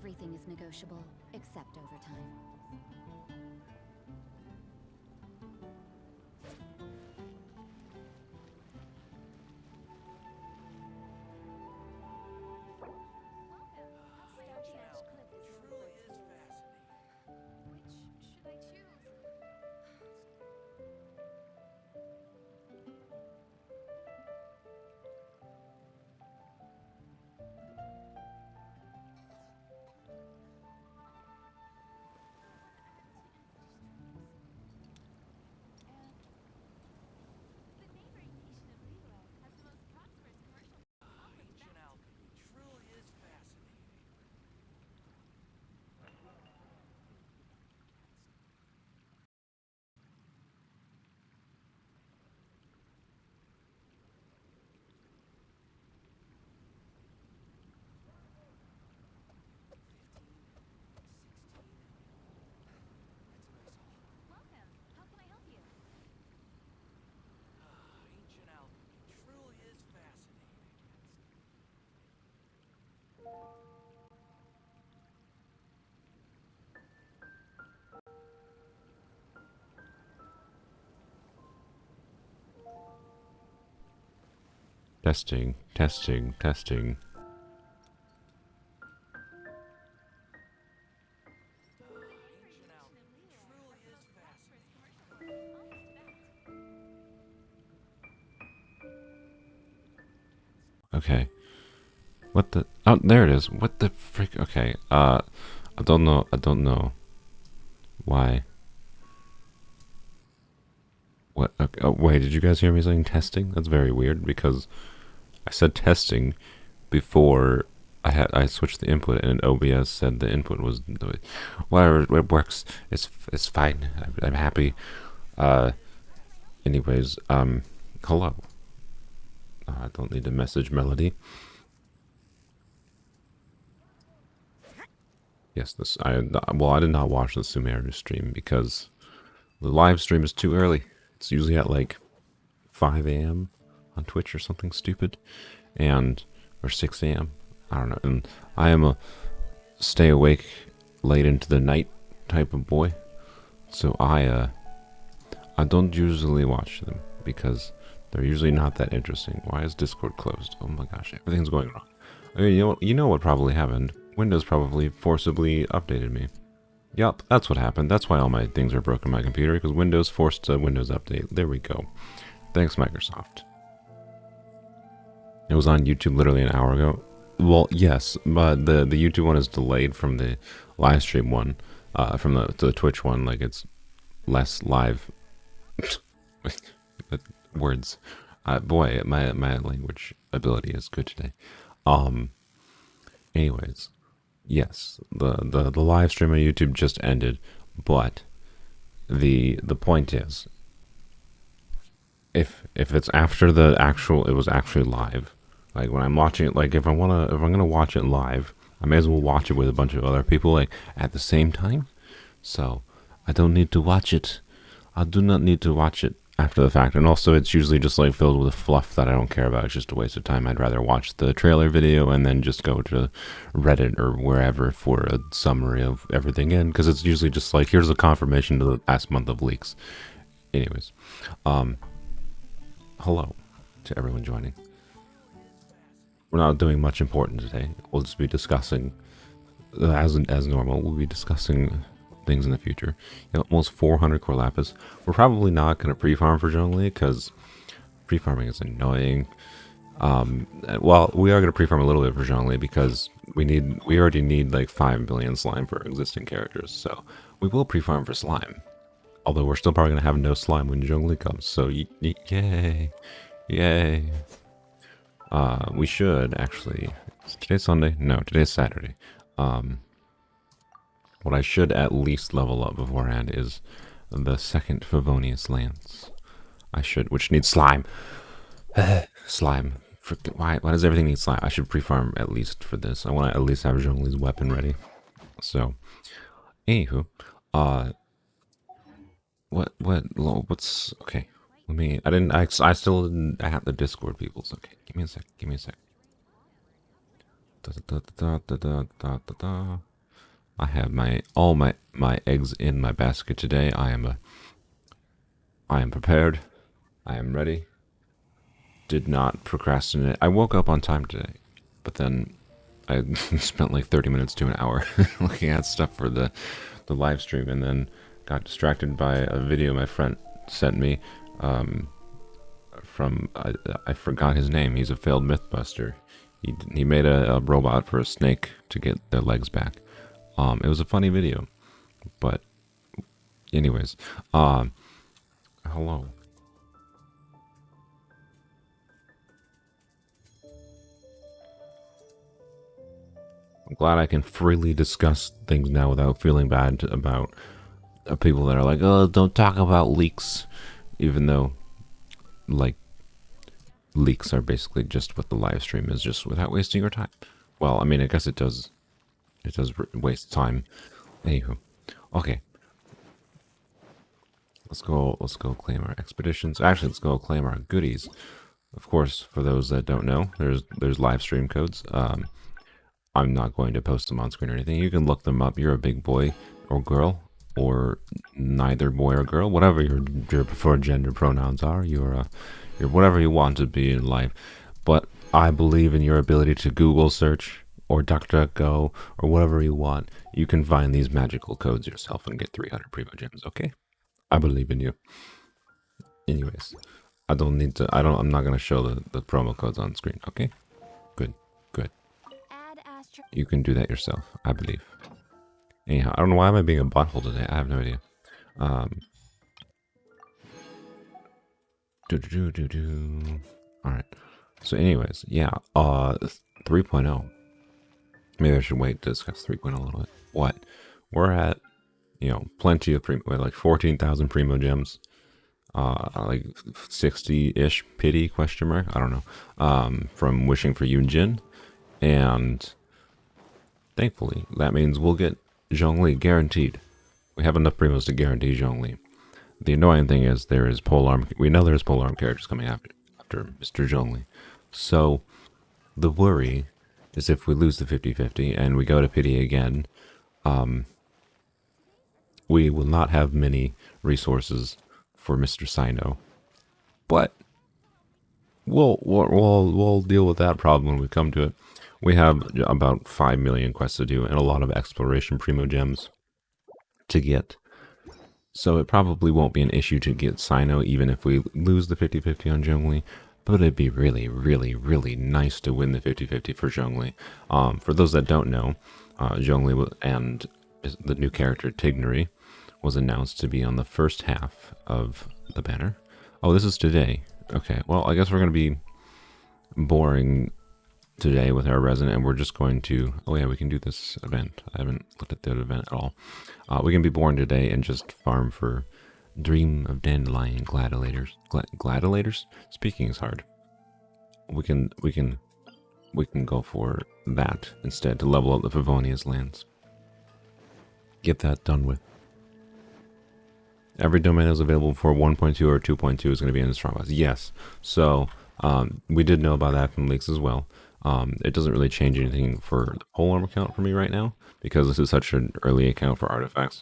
Everything is negotiable, except overtime. Testing, testing, testing. Okay. What the? Oh, there it is. What the frick? Okay. I don't know why. What? Okay. Oh, wait, did you guys hear me saying testing? That's very weird because I said testing before I switched the input, and OBS said the input was whatever. It works. It's fine. I'm happy. Anyways, hello. I don't need a message melody. Yes, well, I did not watch the Sumeru stream because the live stream is too early. It's usually at like 5 a.m. on Twitch or something stupid, or 6 a.m. I don't know. And I am a stay awake late into the night type of boy, so I don't usually watch them because they're usually not that interesting. Why is Discord closed? Oh my gosh, everything's going wrong. I mean, you know what probably happened? Windows probably forcibly updated me. Yup, that's what happened. That's why all my things are broken on my computer, because Windows forced a Windows update. There we go. Thanks, Microsoft. It was on YouTube literally an hour ago. Well, yes, but the YouTube one is delayed from the live stream one, from the Twitch one. Like, it's less live. Words. Boy, my language ability is good today. Anyways, yes, the live stream on YouTube just ended, but the point is, if it's after it was actually live, like when I'm watching it, like if I'm gonna watch it live, I may as well watch it with a bunch of other people, like at the same time. So I don't need to watch it. I do not need to watch it after the fact, and also it's usually just like filled with fluff that I don't care about. It's just a waste of time. I'd rather watch the trailer video and then just go to Reddit or wherever for a summary of everything in, because it's usually just like, here's a confirmation to the past month of leaks. Anyways, hello to everyone joining. We're not doing much important today. We'll just be discussing, as normal, we'll be discussing things in the future. You know, almost 400 core lapis. We're probably not going to pre-farm for Zhongli because pre-farming is annoying. Well, we are going to pre-farm a little bit for Zhongli because we already need like 5 billion slime for existing characters, so we will pre-farm for slime. Although we're still probably going to have no slime when Zhongli comes, so yay, yay. We should actually. Is today Sunday? No, today's Saturday. What I should at least level up beforehand is the second Favonius Lance. Which needs slime. Slime. Why does everything need slime? I should pre-farm at least for this. I want to at least have Zhongli's weapon ready. So, anywho, what's okay? I still didn't have the Discord peoples. Okay, give me a sec. I have all my eggs in my basket today. I am prepared. I am ready. Did not procrastinate. I woke up on time today, but then I spent like 30 minutes to an hour looking at stuff for the live stream, and then got distracted by a video my friend sent me from I forgot his name. He's a failed mythbuster. He made a robot for a snake to get their legs back. It was a funny video, but anyways, hello. I'm glad I can freely discuss things now without feeling bad about people that are like, oh, don't talk about leaks, even though, like, leaks are basically just what the live stream is, just without wasting your time. Well, I mean, I guess it does waste time. Anywho, okay. Let's go claim our expeditions. Actually, let's go claim our goodies. Of course, for those that don't know, there's live stream codes. I'm not going to post them on screen or anything. You can look them up. You're a big boy or girl, or neither boy or girl, whatever your preferred gender pronouns are. You're whatever you want to be in life. But I believe in your ability to Google search or DuckDuckGo or whatever you want. You can find these magical codes yourself and get 300 primo gems. Okay, I believe in you. Anyways, I'm not gonna show the promo codes on screen. Okay, good. You can do that yourself, I believe. Anyhow, I don't know why am I being a butthole today. I have no idea. Alright. So anyways, yeah, 3.0. Maybe I should wait to discuss 3.0 a little bit. What? We're at, plenty of like 14,000 primo gems. Like 60-ish pity, question mark, I don't know. From Wishing for Yunjin. And thankfully, that means we'll get Zhongli guaranteed. We have enough primos to guarantee Zhongli. The annoying thing is there is Polearm. We know there's Polearm characters coming after Mr. Zhongli. So the worry is if we lose the 50-50 and we go to pity again, we will not have many resources for Mr. Cyno. But we'll deal with that problem when we come to it. We have about 5 million quests to do and a lot of exploration primo gems to get. So it probably won't be an issue to get Cyno even if we lose the 50-50 on Zhongli. But it'd be really, really, really nice to win the 50-50 for Zhongli. For those that don't know, Zhongli and the new character Tighnari was announced to be on the first half of the banner. Oh, this is today. Okay, well, I guess we're going to be boring today with our resident, and we're just going to, oh yeah, we can do this event. I haven't looked at that event at all. We can be boring today and just farm for Dream of Dandelion Gladiators. Gladiators? Speaking is hard. We can go for that instead to level up the Favonius lands. Get that done with. Every domain is available for 1.2 or 2.2 is going to be in the strongbox. Yes. So we did know about that from leaks as well. It doesn't really change anything for the Polearm account for me right now because this is such an early account for artifacts.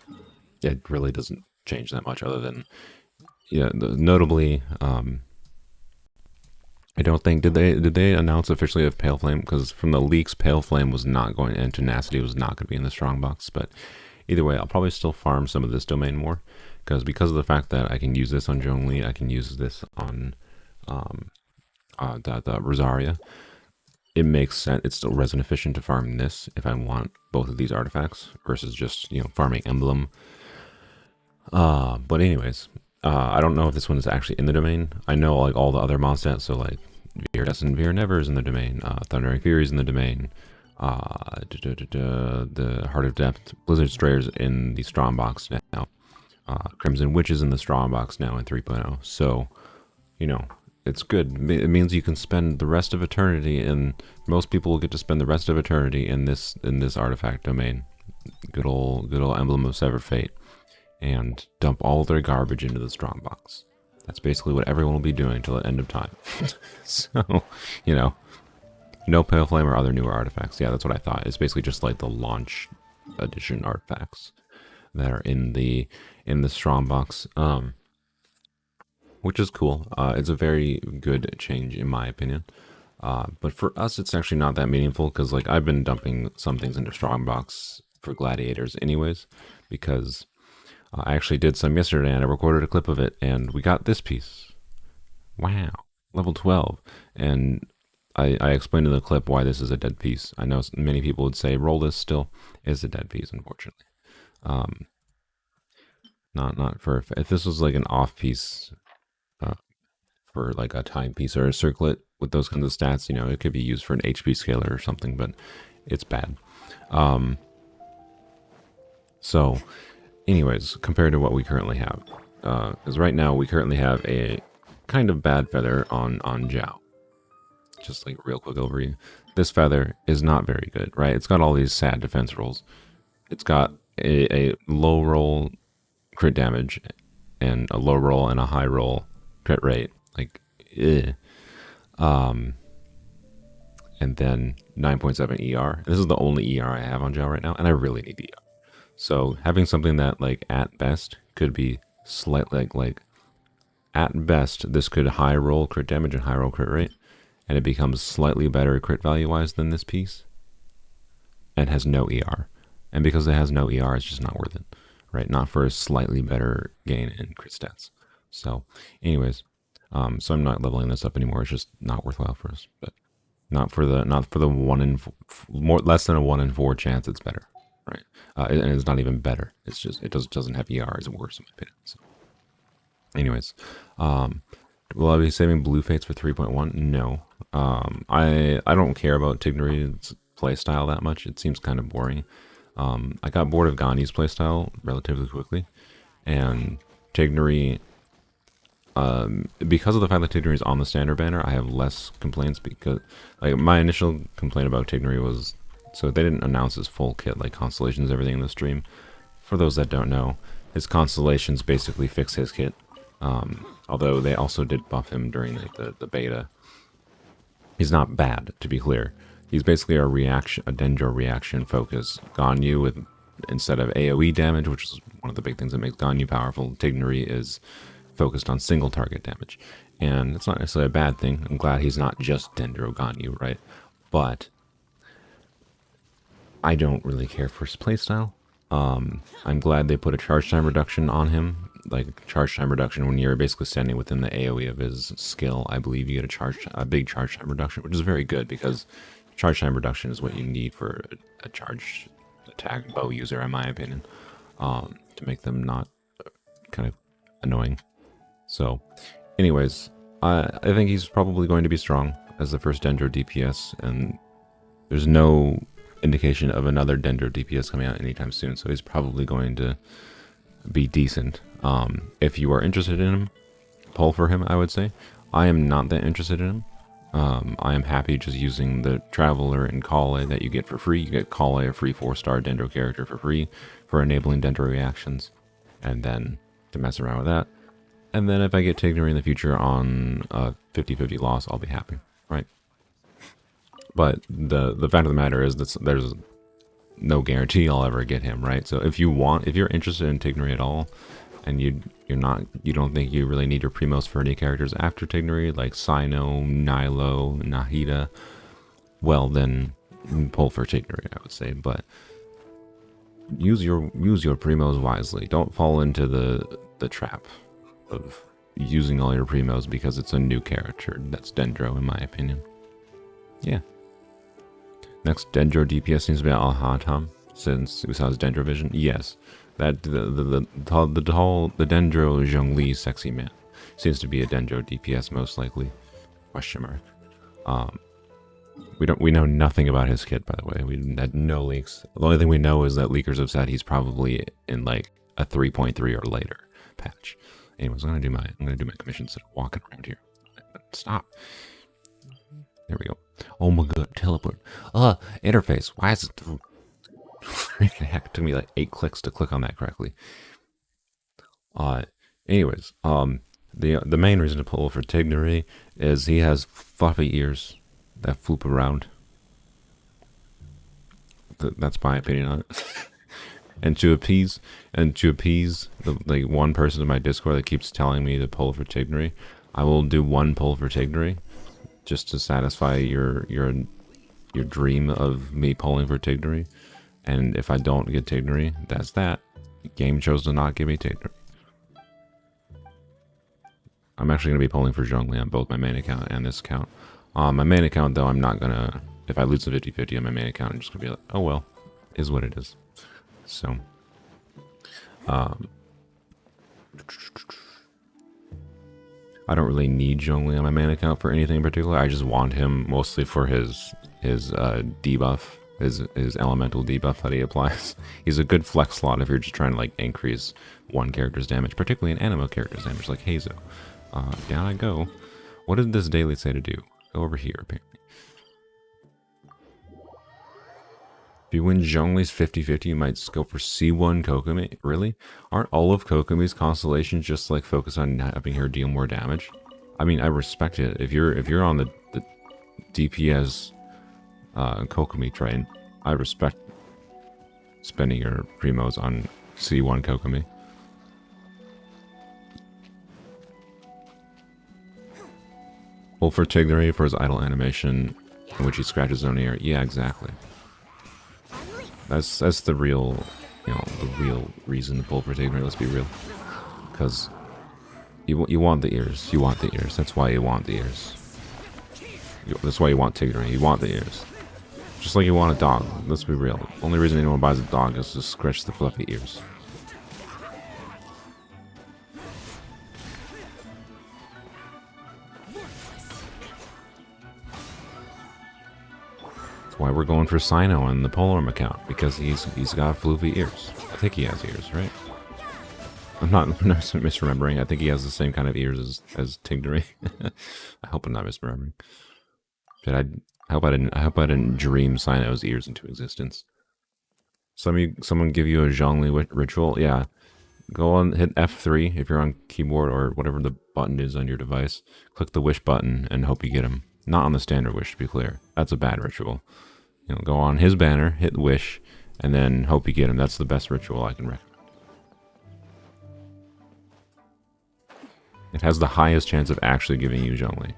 It really doesn't change that much other than, notably, I don't think, did they announce officially of Pale Flame? Because from the leaks, Pale Flame was not going, and Tenacity was not going to be in the strongbox. But either way, I'll probably still farm some of this domain more because of the fact that I can use this on Zhongli, I can use this on the Rosaria. It makes sense. It's still resin efficient to farm this if I want both of these artifacts versus just farming Emblem. But anyways, I don't know if this one is actually in the domain. I know like all the other mod stats, so like Viridescent Veer Never is in the domain, Thundering Fury is in the domain, the Heart of Depth, Blizzard Strayers in the strongbox now, Crimson Witch is in the strongbox now in 3.0. So, it's good. It means you can spend the rest of eternity, and most people will get to spend the rest of eternity in this artifact domain. Good old Emblem of Severed Fate. And dump all their garbage into the strongbox. That's basically what everyone will be doing till the end of time. So, no Pale Flame or other newer artifacts. Yeah, that's what I thought. It's basically just like the launch edition artifacts that are in the strongbox, which is cool. It's a very good change in my opinion. But for us, it's actually not that meaningful because like I've been dumping some things into strongbox for gladiators anyways, because I actually did some yesterday and I recorded a clip of it and we got this piece. Wow, level 12. And I explained in the clip why this is a dead piece. I know many people would say roll this still is a dead piece, unfortunately. Not for if this was like an off piece, for like a timepiece or a circlet with those kinds of stats, you know, it could be used for an HP scaler or something, but it's bad. So anyways, compared to what we currently have, because right now we currently have a kind of bad feather on Xiao. Just like real quick overview. This feather is not very good, right? It's got all these sad defense rolls. It's got a low roll crit damage and a low roll and a high roll crit rate. Like, and then 9.7 ER. This is the only ER I have on Xiao right now, and I really need ER. So having something that like at best could be slightly like at best this could high roll crit damage and high roll crit rate, and it becomes slightly better crit value wise than this piece, and has no ER. And because it has no ER, it's just not worth it, right? Not for a slightly better gain in crit stats. So, anyways, so I'm not leveling this up anymore. It's just not worthwhile for us, but not for the less than a 1 in 4 chance it's better, right? And it's not even better. It's just it doesn't have ER. It's worse in my opinion. So, anyways, will I be saving Blue Fates for 3.1? No. I don't care about Tighnari's playstyle that much. It seems kind of boring. I got bored of Gani's playstyle relatively quickly, and Tighnari, because of the fact that Tighnari is on the standard banner, I have less complaints because, like, my initial complaint about Tighnari was, so they didn't announce his full kit, like constellations, everything in the stream. For those that don't know, his constellations basically fix his kit. Although they also did buff him during the beta. He's not bad, to be clear. He's basically a Dendro reaction focus Ganyu with, instead of AoE damage, which is one of the big things that makes Ganyu powerful, Tighnari is focused on single target damage. And it's not necessarily a bad thing. I'm glad he's not just Dendro Ganyu, right? But I don't really care for his playstyle. I'm glad they put a charge time reduction on him. Like charge time reduction when you're basically standing within the AoE of his skill. I believe you get a big charge time reduction, which is very good because charge time reduction is what you need for a charge attack bow user, in my opinion, to make them not kind of annoying. So, anyways, I think he's probably going to be strong as the first Dendro DPS, and there's no indication of another Dendro DPS coming out anytime soon, so he's probably going to be decent. If you are interested in him, pull for him, I would say. I am not that interested in him. I am happy just using the Traveler and Kale that you get for free. You get Kale, a free 4-star Dendro character for free for enabling Dendro reactions, and then to mess around with that. And then if I get Tighnari in the future on a 50-50 loss, I'll be happy, right? But the fact of the matter is that there's no guarantee I'll ever get him, right? So if you're interested in Tighnari at all, and you don't think you really need your primos for any characters after Tighnari, like Cyno, Nilo, Nahida, well then pull for Tighnari, I would say. But use your primos wisely. Don't fall into the trap of using all your primos because it's a new character. That's Dendro, in my opinion. Yeah. Next Dendro DPS seems to be Al-Haitham, since we saw his Dendro vision. Yes, that the Dendro Zhongli sexy man seems to be a Dendro DPS most likely. Question mark. We know nothing about his kit, by the way. We had no leaks. The only thing we know is that leakers have said he's probably in like a 3.3 or later patch. Anyways, I'm gonna do my commission instead of walking around here. Stop. There we go. Oh my god, teleport. Interface. Why is it freaking heck? It took me like 8 clicks to click on that correctly. Anyways, the main reason to pull for Tighnari is he has fluffy ears that floop around. That's my opinion on it. And to appease the like one person in my Discord that keeps telling me to pull for Tighnari, I will do one pull for Tighnari just to satisfy your dream of me pulling for Tighnari. And if I don't get Tighnari, that's that. The game chose to not give me Tighnari. I'm actually going to be pulling for Zhongli on both my main account and this account. On my main account, though, I'm not going to... If I lose a 50-50 on my main account, I'm just going to be like, oh well, is what it is. So... I don't really need Zhongli on my main account for anything in particular. I just want him mostly for his debuff, his elemental debuff that he applies. He's a good flex slot if you're just trying to like increase one character's damage, particularly an animo character's damage like Hazo. Down I go. What did this daily say to do? Go over here, apparently. If you win Zhongli's 50-50, you might go for C1 Kokomi. Really? Aren't all of Kokomi's constellations just like focus on having her deal more damage? I mean, I respect it. If you're on the DPS Kokomi train, I respect spending your primos on C1 Kokomi. Pull for Tighnari for his idle animation, in which he scratches his own ear. Yeah, exactly. That's the real, the real reason to pull for Tighnari. Let's be real, because you want the ears. You want the ears. That's why you want the ears. That's why you want Tighnari. You want the ears. Just like you want a dog. Let's be real. The only reason anyone buys a dog is to scratch the fluffy ears. Why we're going for Cyno on the Polearm account, because he's got floofy ears. I think he has ears, right? I'm not misremembering. I think he has the same kind of ears as Tighnari. I hope I'm not misremembering. But I hope I didn't dream Cyno's ears into existence. Someone give you a Zhongli ritual? Yeah. Go on, hit F3 if you're on keyboard or whatever the button is on your device. Click the wish button and hope you get him. Not on the standard wish, to be clear. That's a bad ritual. Go on his banner, hit wish, and then hope you get him. That's the best ritual I can recommend. It has the highest chance of actually giving you Zhongli.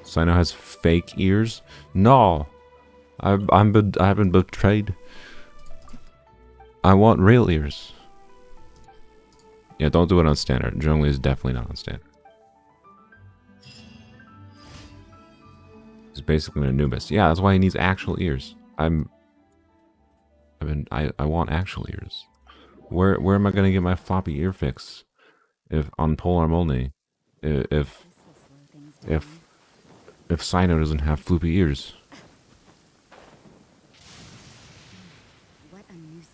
Cyno has fake ears? No! I've been betrayed. I want real ears. Yeah, don't do it on standard. Zhongli is definitely not on standard. He's basically an Anubis. Yeah, that's why he needs actual ears. I want actual ears. Where am I gonna get my floppy ear fix? If on Polearm Only, if Cyno doesn't have floopy ears. What a nuisance.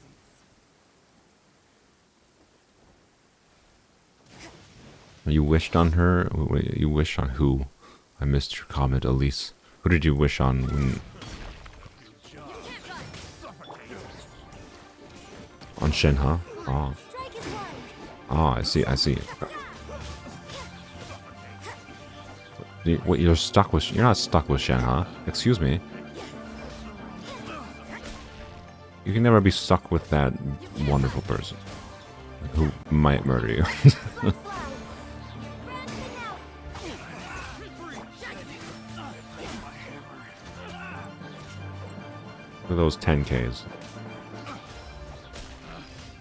You wished on her? Wait, you wished on who? I missed your comment, Elise. Who did you wish on when... On Shenhe? Oh. Oh, I see. Wait, you're stuck with... You're not stuck with Shenhe. Excuse me. You can never be stuck with that wonderful person who might murder you. For those 10Ks.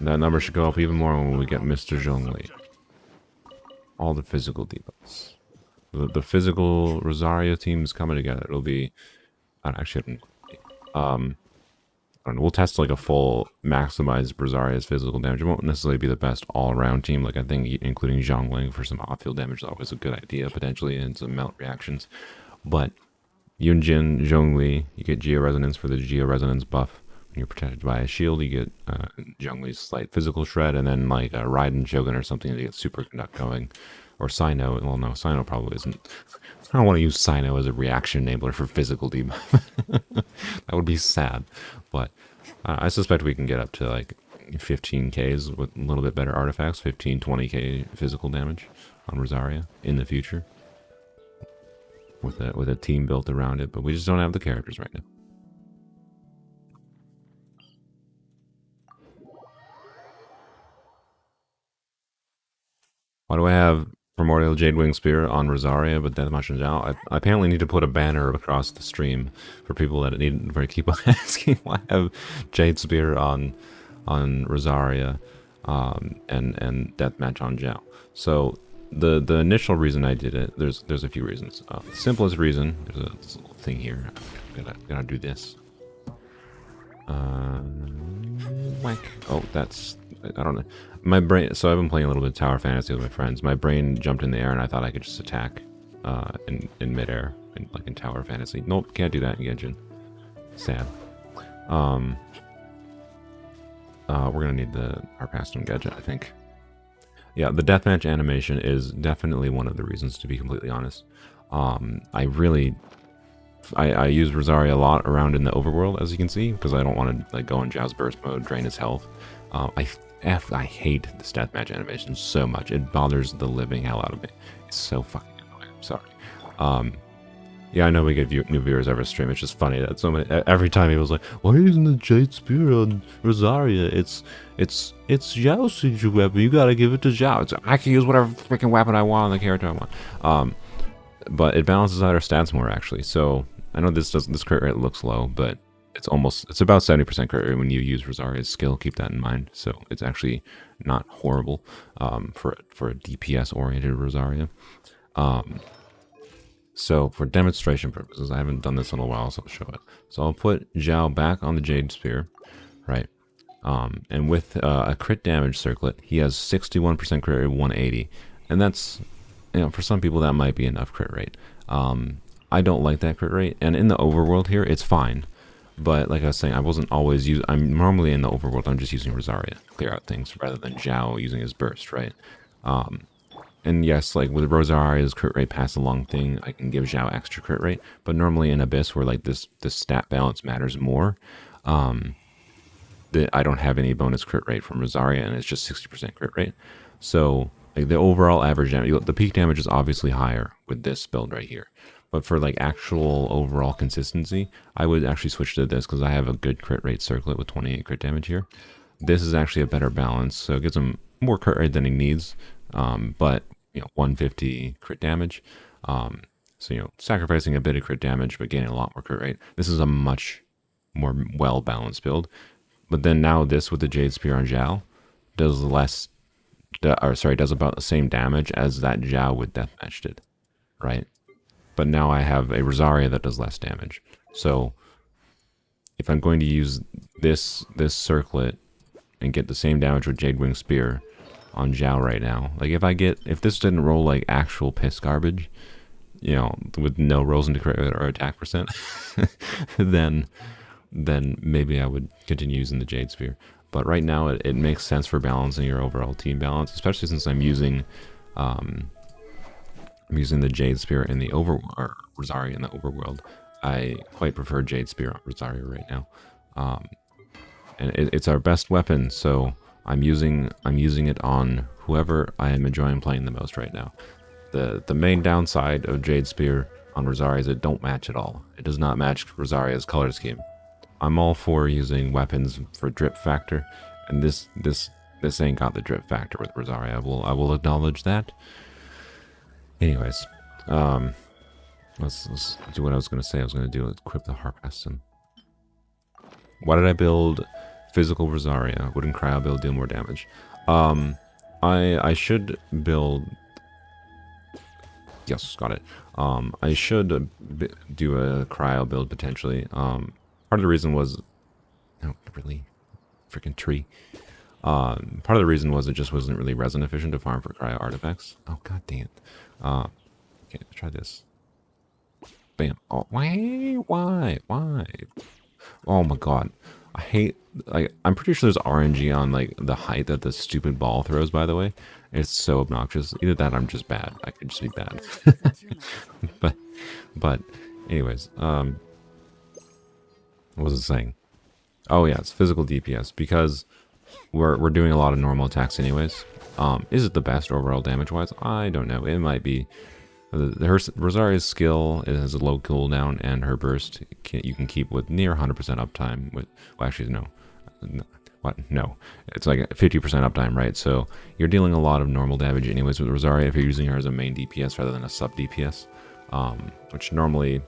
That number should go up even more when we get Mr. Zhongli. All the physical debuffs. The physical Rosaria team is coming together. It'll be... Actually, I don't know, we'll test like a full maximized Rosaria's physical damage. It won't necessarily be the best all-around team. Like I think including Zhongli for some off-field damage is always a good idea, potentially, and some melt reactions. But Yunjin, Zhongli, you get Geo Resonance for the Geo Resonance buff. When you're protected by a shield, you get Zhongli's slight physical shred, and then like a Raiden Shogun or something to get Superconduct going. Or Cyno. Well, no, Cyno probably isn't. I don't want to use Cyno as a reaction enabler for physical debuff. That would be sad. But I suspect we can get up to like 15Ks with a little bit better artifacts. 15, 20K physical damage on Rosaria in the future. With a team built around it, but we just don't have the characters right now. Why do I have Primordial Jadewing Spear on Rosaria, but Deathmatch on Xiao? I apparently need to put a banner across the stream for people that need to keep on asking why I have Jade Spear on Rosaria and Deathmatch on Xiao. So the initial reason I did it, there's a few reasons. The simplest reason, there's this little thing here. I'm gonna do this. Whack. Oh, that's, I don't know. My brain, so I've been playing a little bit of Tower Fantasy with my friends. My brain jumped in the air and I thought I could just attack in midair, like in Tower Fantasy. Nope, can't do that in Genshin. Sad. We're gonna need the Harpastum Gadget, I think. Yeah, the deathmatch animation is definitely one of the reasons, to be completely honest. I use Rosaria a lot around in the overworld, as you can see, because I don't want to like go in Xiao's burst mode, drain his health. I hate this deathmatch animation so much. It bothers the living hell out of me. It's so fucking annoying. I'm sorry. Yeah, I know we get new viewers every stream. It's just funny that so many, every time people's like, "Why isn't the Jade Spear on Rosaria? It's Xiao's signature weapon. You gotta give it to Xiao. I can use whatever freaking weapon I want on the character I want." But it balances out our stats more actually. So I know this crit rate looks low, but it's about 70% crit rate when you use Rosaria's skill. Keep that in mind. So it's actually not horrible for a DPS oriented Rosaria. So for demonstration purposes, I haven't done this in a while, so I'll show it. So I'll put Xiao back on the Jade Spear, right? And with a crit damage circlet, he has 61% crit rate, 180, and that's, you know, for some people that might be enough crit rate. I don't like that crit rate, and in the overworld here, it's fine. But like I was saying, I wasn't always I'm normally in the overworld. I'm just using Rosaria to clear out things rather than Xiao using his burst, right? And yes, like with Rosaria's crit rate pass along thing, I can give Xiao extra crit rate. But normally in Abyss, where like this stat balance matters more, I don't have any bonus crit rate from Rosaria, and it's just 60% crit rate. So like the overall average damage, the peak damage is obviously higher with this build right here. But for like actual overall consistency, I would actually switch to this because I have a good crit rate circlet with 28 crit damage here. This is actually a better balance, so it gives him more crit rate than he needs. But you know, 150 crit damage. So you know, sacrificing a bit of crit damage but gaining a lot more crit rate. This is a much more well balanced build. But then now this with the Jade Spear on Xiao does does about the same damage as that Xiao with Deathmatch did, right? But now I have a Rosaria that does less damage. So if I'm going to use this circlet and get the same damage with Jadewing Spear on Xiao right now, like if this didn't roll like actual piss garbage, you know, with no rolls into crit or attack percent, then maybe I would continue using the Jade Spear. But right now it makes sense for balancing your overall team balance, especially since I'm using the Jade Spear in the Rosaria in the overworld. I quite prefer Jade Spear on Rosaria right now, and it's our best weapon. So I'm using it on whoever I am enjoying playing the most right now. The main downside of Jade Spear on Rosaria is it don't match at all. It does not match Rosaria's color scheme. I'm all for using weapons for drip factor, and this ain't got the drip factor with Rosaria. I will acknowledge that. Anyways, let's do what I was going to say. I was going to do equip the Harpastum. Why did I build physical Rosaria? Wouldn't Cryo build deal more damage? I should build. Yes, got it. I should do a Cryo build potentially. Part of the reason was, no, really, freaking tree. Part of the reason was it just wasn't really resin efficient to farm for Cryo artifacts. Oh god dang it. Okay, let's try this. Bam. Oh, why? Oh my god. I hate, like, I'm pretty sure there's RNG on, like, the height that the stupid ball throws, by the way. It's so obnoxious. Either that or I'm just bad. I could just be bad. but, anyways, what was it saying? Oh yeah, it's physical DPS, because we're doing a lot of normal attacks anyways. Is it the best overall damage-wise? I don't know. It might be. Rosaria's skill has a low cooldown, and her burst you can keep with near 100% uptime. Well, actually, no. what? No, it's like 50% uptime, right? So you're dealing a lot of normal damage anyways with Rosaria if you're using her as a main DPS rather than a sub DPS, which normally,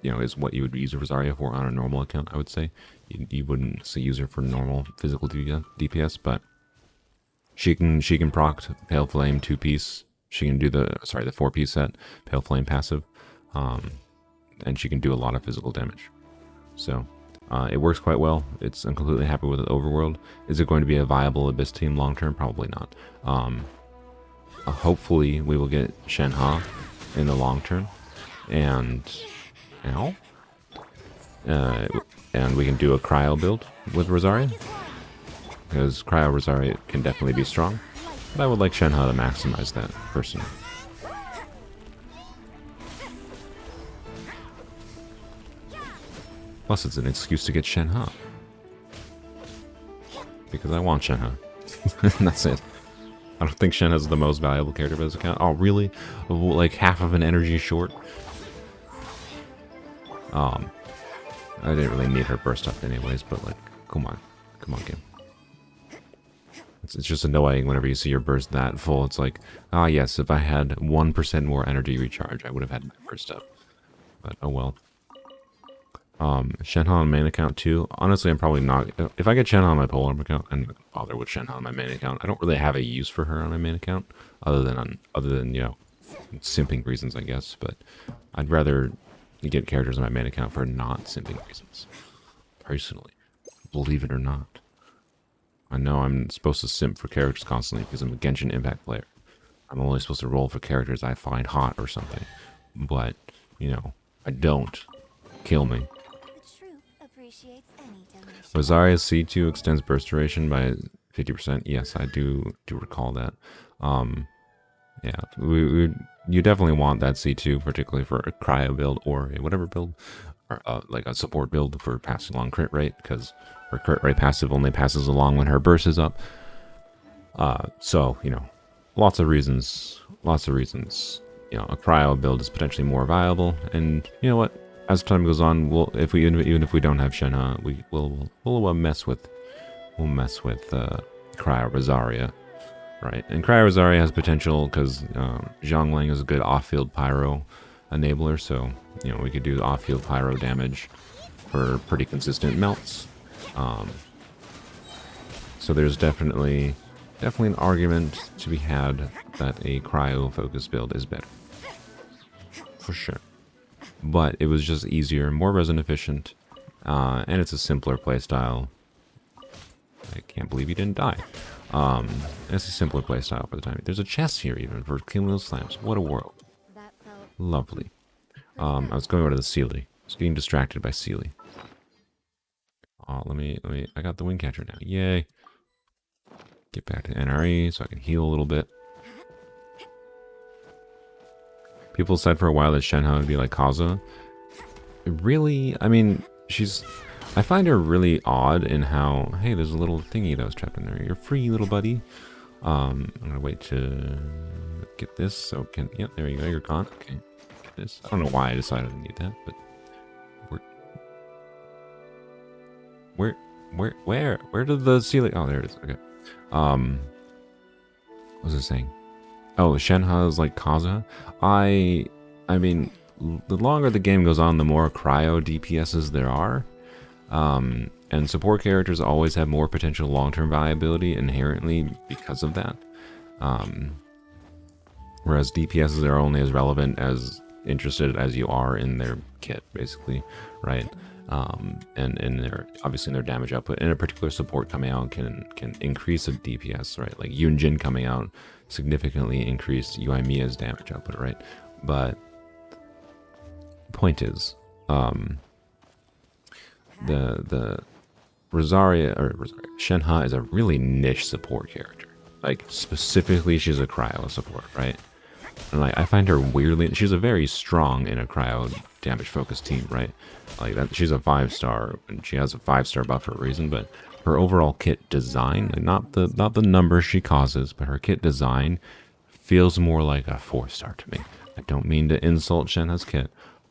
you know, is what you would use Rosaria for on a normal account. I would say you wouldn't say use her for normal physical DPS, but she can proc Pale Flame 2-piece. She can do the 4-piece set Pale Flame passive, and she can do a lot of physical damage. So it works quite well. I'm completely happy with the overworld. Is it going to be a viable Abyss team long term? Probably not. Hopefully we will get Shenhe in the long term, and and we can do a Cryo build with Rosaria, because Cryo Rosaria can definitely be strong. But I would like Shenhe to maximize that personally. Plus, it's an excuse to get Shenhe. Because I want Shenhe. And that's it. I don't think Shenhe is the most valuable character for this account. Oh, really? Like half of an energy short? I didn't really need her burst up anyways, but like, come on. Come on, game. It's just annoying whenever you see your burst that full. It's like, ah, yes, if I had 1% more energy recharge, I would have had my burst up. But, oh well. Shenhe on main account too. Honestly, I'm probably not. If I get Shenhe on my Polearm account, I'm not gonna bother with Shenhe on my main account. I don't really have a use for her on my main account, other than you know, simping reasons, I guess. But I'd rather get characters on my main account for not simping reasons. Personally, believe it or not, I know I'm supposed to simp for characters constantly because I'm a Genshin Impact player. I'm only supposed to roll for characters I find hot or something. But you know, I don't. Kill me. Rosaria's C2 extends burst duration by 50%. Yes, I do recall that. Yeah, you definitely want that C2, particularly for a Cryo build or a whatever build, or like a support build for passing along crit rate, because her crit rate passive only passes along when her burst is up. So, you know, lots of reasons. You know, a Cryo build is potentially more viable, and you know what? As time goes on, even if we don't have Shenhe, we'll mess with Cryo Rosaria, right? And Cryo Rosaria has potential because Zhongli is a good off-field pyro enabler, so you know we could do off-field pyro damage for pretty consistent melts. So there's definitely an argument to be had that a Cryo focused build is better, for sure. But it was just easier, more resin efficient, and it's a simpler playstyle. I can't believe he didn't die. It's a simpler playstyle for the time. There's a chest here even for killing those slams. What a world. Lovely. I was going over to the Sealy. I was getting distracted by Sealy. Oh, let me. I got the Windcatcher now. Yay. Get back to NRE so I can heal a little bit. People said for a while that Shenhe would be like Kaza. Really? I mean, I find her really odd in how, hey, there's a little thingy that was trapped in there. You're free, little buddy. I'm gonna wait to get this. So yep, there you go. You're gone. Okay, get this. I don't know why I decided to need that, but where did the ceiling? Oh, there it is. Okay. What was it saying? Oh, Shenhe is like Kaza. I mean, the longer the game goes on, the more Cryo DPSs there are. And support characters always have more potential long-term viability inherently because of that. Whereas DPSs are only as relevant as interested as you are in their kit, basically, right? And in their obviously in their damage output. And a particular support coming out can increase a DPS, right? Like Yunjin coming out significantly increased Yae Miko's damage output, right? But point is, the Shenhe is a really niche support character. Like specifically, she's a Cryo support, right? And like I find her weirdly, she's a very strong in a Cryo damage focused team, right? Like that, she's a 5-star, and she has a 5-star buff for a reason. But her overall kit design, like not the numbers she causes, but her kit design feels more like a 4-star to me. I don't mean to insult Shenhe's kit,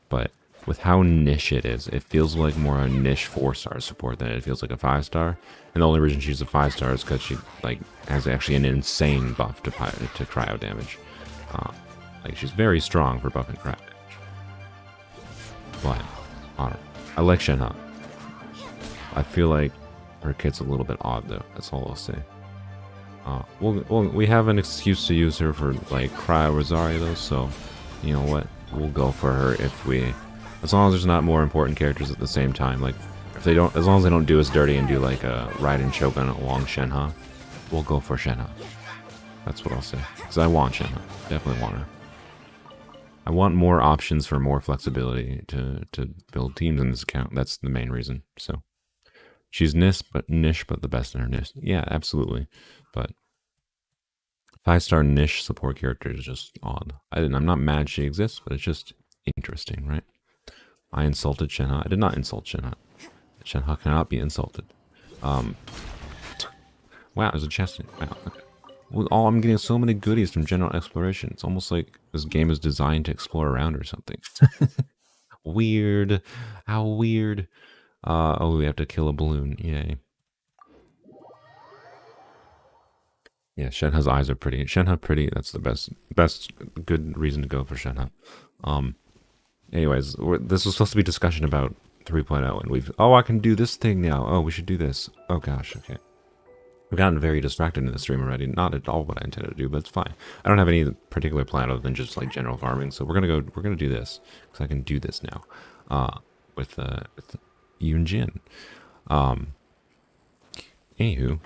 but with how niche it is, it feels like more a niche 4-star support than it feels like a 5-star. And the only reason she's a 5-star is because she like has actually an insane buff to cryo damage. Like she's very strong for buffing cryo damage. But I like Shenhe. I feel like her kit's a little bit odd though. That's all I'll say. We have an excuse to use her for like cryo Rosaria though, so you know what? We'll go for her if we. As long as there's not more important characters at the same time. Like, if they don't, as long as they don't do us dirty and do like a Raiden Shogun along Shenhe, we'll go for Shenhe. That's what I'll say. Because I want Shenhe. Definitely want her. I want more options for more flexibility to build teams in this account. That's the main reason. So, she's niche, but the best in her niche. Yeah, absolutely. But 5-star niche support character is just odd. I'm not mad she exists, but it's just interesting, right? I insulted Shenhe. I did not insult Shenhe. Shenhe cannot be insulted. Wow, there's a chest in it. Wow, okay. Well, I'm getting so many goodies from general exploration. It's almost like this game is designed to explore around or something. Weird. How weird. Oh, we have to kill a balloon. Yay. Yeah, Shenhe's eyes are pretty. Shenhe pretty. That's the best good reason to go for Shenhe. Anyways, this was supposed to be discussion about 3.0, and we've... Oh, I can do this thing now. Oh, we should do this. Oh, gosh, okay. We've gotten very distracted in the stream already. Not at all what I intended to do, but it's fine. I don't have any particular plan other than just, like, general farming, so we're gonna do this, because I can do this now, with Yunjin. Anywho,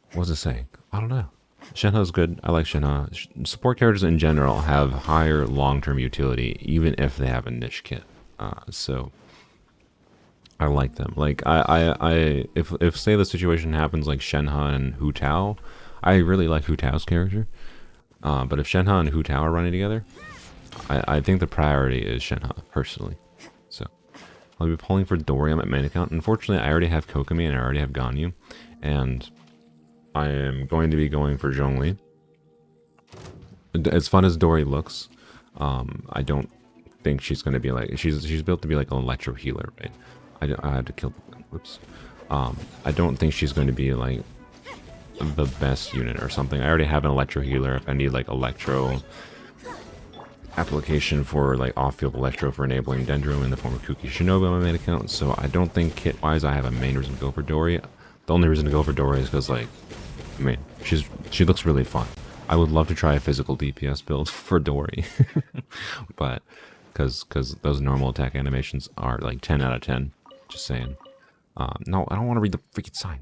what was it saying? I don't know. Shenhe's good. I like Shenhe. Support characters in general have higher long-term utility, even if they have a niche kit. So I like them. Like if say the situation happens like Shenhe and Hu Tao, I really like Hu Tao's character. But if Shenhe and Hu Tao are running together, I think the priority is Shenhe personally. So I'll be pulling for Dori on my main account. Unfortunately, I already have Kokomi and I already have Ganyu, and I am going to be going for Zhongli. As fun as Dori looks, I don't think she's going to be like... She's built to be like an electro healer, right? I had to kill... Whoops. I don't think she's going to be like the best unit or something. I already have an electro healer. If I need like electro application for like off-field electro for enabling Dendro in the form of Kuki Shinobi on my main account, so I don't think kit-wise I have a main reason to go for Dori. The only reason to go for Dori is because, like, I mean, she looks really fun. I would love to try a physical DPS build for Dori, but because those normal attack animations are like 10 out of 10. Just saying. No, I don't want to read the freaking sign.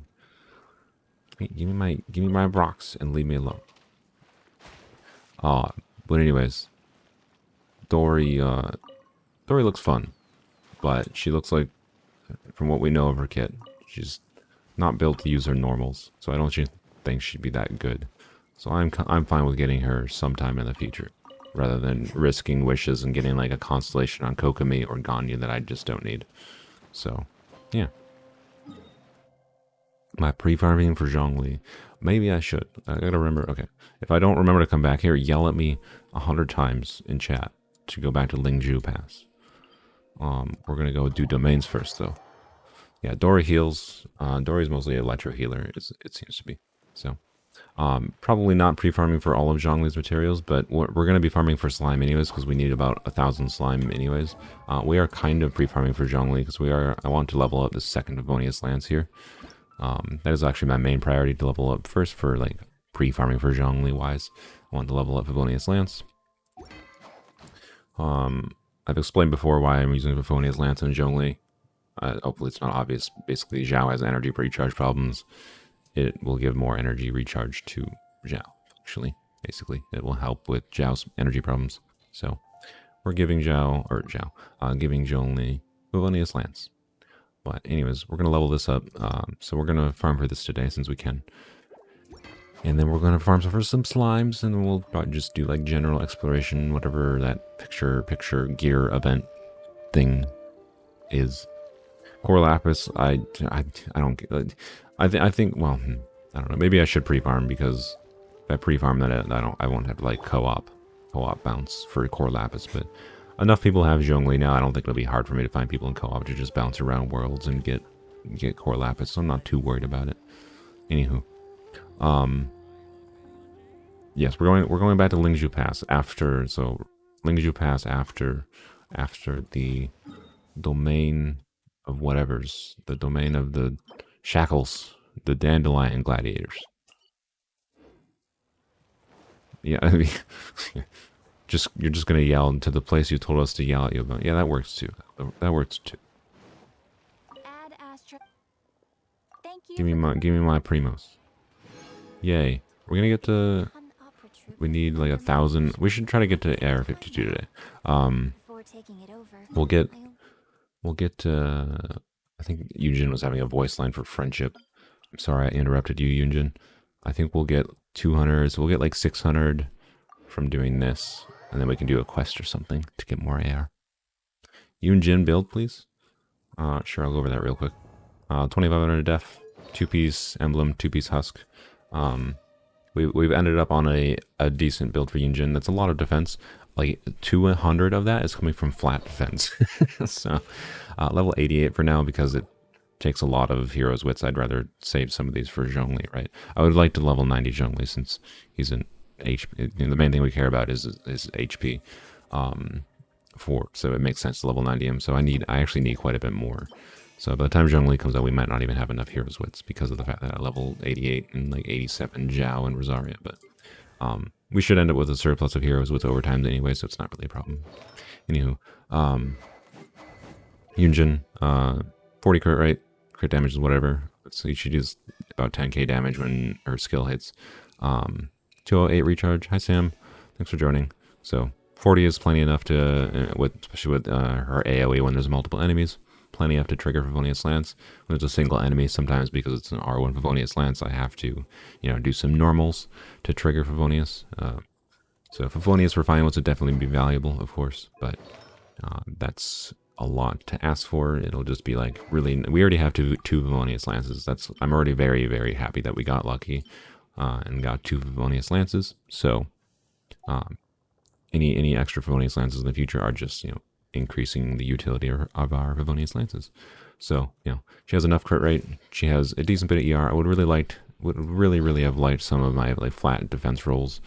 Give me my rocks and leave me alone. But anyways, Dori looks fun, but she looks like, from what we know of her kit, she's not built to use her normals, so I don't think she'd be that good. So I'm fine with getting her sometime in the future, rather than risking wishes and getting like a constellation on Kokomi or Ganyu that I just don't need. So, yeah. Am I pre-farming for Zhongli? Maybe I should. I gotta remember. Okay, if I don't remember to come back here, yell at me 100 times in chat to go back to Lingzhu Pass. We're gonna go do domains first, though. Yeah, Dori heals. Dori's mostly an electro healer, it seems to be. So, probably not pre-farming for all of Zhongli's materials, but we're going to be farming for slime anyways, because we need about 1,000 slime anyways. We are kind of pre-farming for Zhongli, because I want to level up the second Favonius Lance here. That is actually my main priority, to level up first for, like, pre-farming for Zhongli wise. I want to level up Favonius Lance. I've explained before why I'm using Favonius Lance and Zhongli. Hopefully it's not obvious. Basically, Xiao has energy recharge problems. It will give more energy recharge to Xiao, actually. Basically, it will help with Xiao's energy problems. So, we're giving giving Zhongli Favonius Lance. But anyways, we're going to level this up. So we're going to farm for this today, since we can. And then we're going to farm for some slimes, and then we'll probably just do like general exploration, whatever that picture gear event thing is. Core Lapis, I don't get. I think. Well, I don't know. Maybe I should pre-farm, because if I pre-farm that, I won't have like co-op bounce for Core Lapis. But enough people have Zhongli now. I don't think it'll be hard for me to find people in co-op to just bounce around worlds and get core lapis. So I'm not too worried about it. Anywho, yes, we're going back to Lingzhu Pass after. So Lingzhu Pass after the domain of whatever's the domain of the shackles, the dandelion gladiators. Yeah, I mean, you're just gonna yell into the place you told us to yell at you about. Yeah, that works too. That works too. Add Astra. Thank you. Give me my primos. Yay. We're gonna get to. We need like 1,000. We should try to get to Air 52 today. Before taking it over, We'll get to. I think Yunjin was having a voice line for friendship. I'm sorry I interrupted you, Yunjin. I think we'll get 200. So we'll get like 600 from doing this, and then we can do a quest or something to get more AR. Yunjin build, please. Sure, I'll go over that real quick. 2,500 def, 2-piece emblem, 2-piece husk. We've ended up on a decent build for Yunjin. That's a lot of defense. Like 200 of that is coming from flat defense. So level 88 for now because it takes a lot of hero's wits. I'd rather save some of these for Zhongli, right? I would like to level 90 Zhongli since he's an HP. You know, the main thing we care about is HP. So it makes sense to level 90 him. So I actually need quite a bit more. So by the time Zhongli comes out, we might not even have enough hero's wits because of the fact that I level 88 and like 87 Xiao and Rosaria. But we should end up with a surplus of heroes with overtimes anyway, so it's not really a problem. Anywho, Yunjin, 40 crit rate, crit damage is whatever. So she does about 10k damage when her skill hits. 208 recharge. Hi Sam, thanks for joining. So 40 is plenty enough to, especially with her AoE when there's multiple enemies. Plenty enough to trigger Favonius Lance. When there's a single enemy, sometimes because it's an R1 Favonius Lance, I have to, do some normals to trigger Favonius. So Favonius Refinements would definitely be valuable, of course, but that's a lot to ask for. It'll just be like really. We already have two Favonius Lances. I'm already very, very happy that we got lucky and got 2 Favonius Lances. So any extra Favonius Lances in the future are just increasing the utility of our Favonius Lances. So, she has enough crit rate. She has a decent bit of ER. I would really have liked some of my like flat defense rolls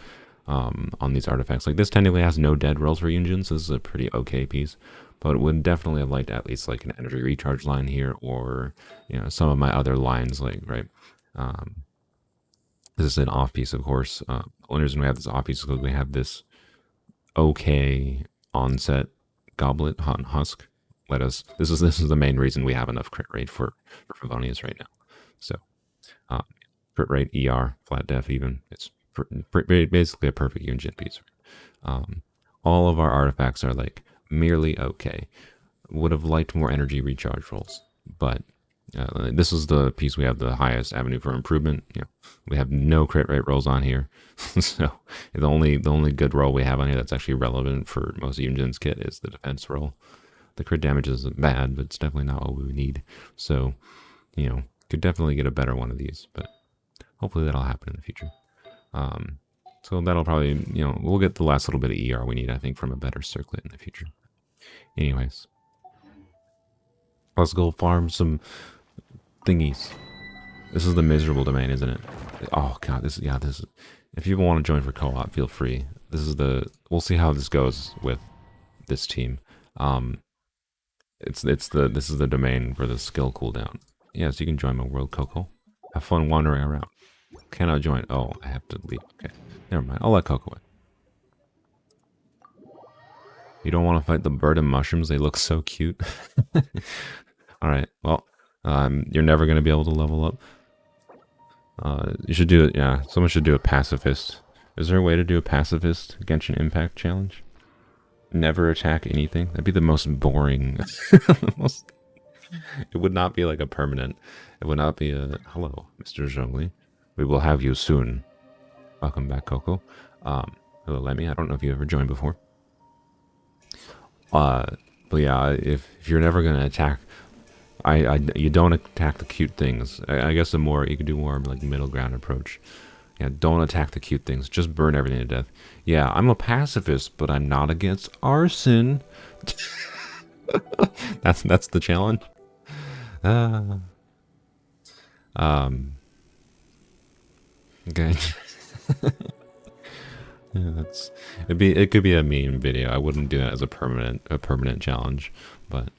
on these artifacts. Like this technically has no dead rolls for Yunjin, so this is a pretty okay piece. But would definitely have liked at least like an energy recharge line here, or some of my other lines, like right. This is an off piece, of course. Only reason we have this off piece is because we have this okay onset goblet on husk. This is the main reason we have enough crit rate for Favonius right now. So crit rate, ER, flat def even. It's basically a perfect Yunjin piece. All of our artifacts are like merely okay. Would have liked more energy recharge rolls, but this is the piece we have the highest avenue for improvement. We have no crit rate rolls on here. So the only good roll we have on here that's actually relevant for most of Yunjin's kit is the defense roll. The crit damage isn't bad, but it's definitely not what we need. So, could definitely get a better one of these, but hopefully that'll happen in the future. So that'll probably, we'll get the last little bit of ER we need, I think, from a better circlet in the future. Anyways, let's go farm some thingies. This is the miserable domain, isn't it? Oh god, this is. If you want to join for co-op, feel free. We'll see how this goes with this team. This is the domain for the skill cooldown. Yeah, so you can join my world, Coco. Have fun wandering around. Cannot join. Oh, I have to leave. Okay, never mind. I'll let Coco in. You don't want to fight the bird and mushrooms? They look so cute. Alright, well, you're never going to be able to level up. You should do it, yeah. Someone should do a pacifist. Is there a way to do a pacifist Genshin Impact challenge? Never attack anything? That'd be the most boring. It would not be like a permanent. It would not be a, hello, Mr. Zhongli. We will have you soon. Welcome back, Coco. Hello, Lemmy. I don't know if you ever joined before. But yeah, if you're never going to attack, you don't attack the cute things. I guess you could do more like middle ground approach. Yeah, don't attack the cute things. Just burn everything to death. Yeah, I'm a pacifist, but I'm not against arson. That's the challenge. Okay. Yeah, it could be a meme video. I wouldn't do that as a permanent challenge, but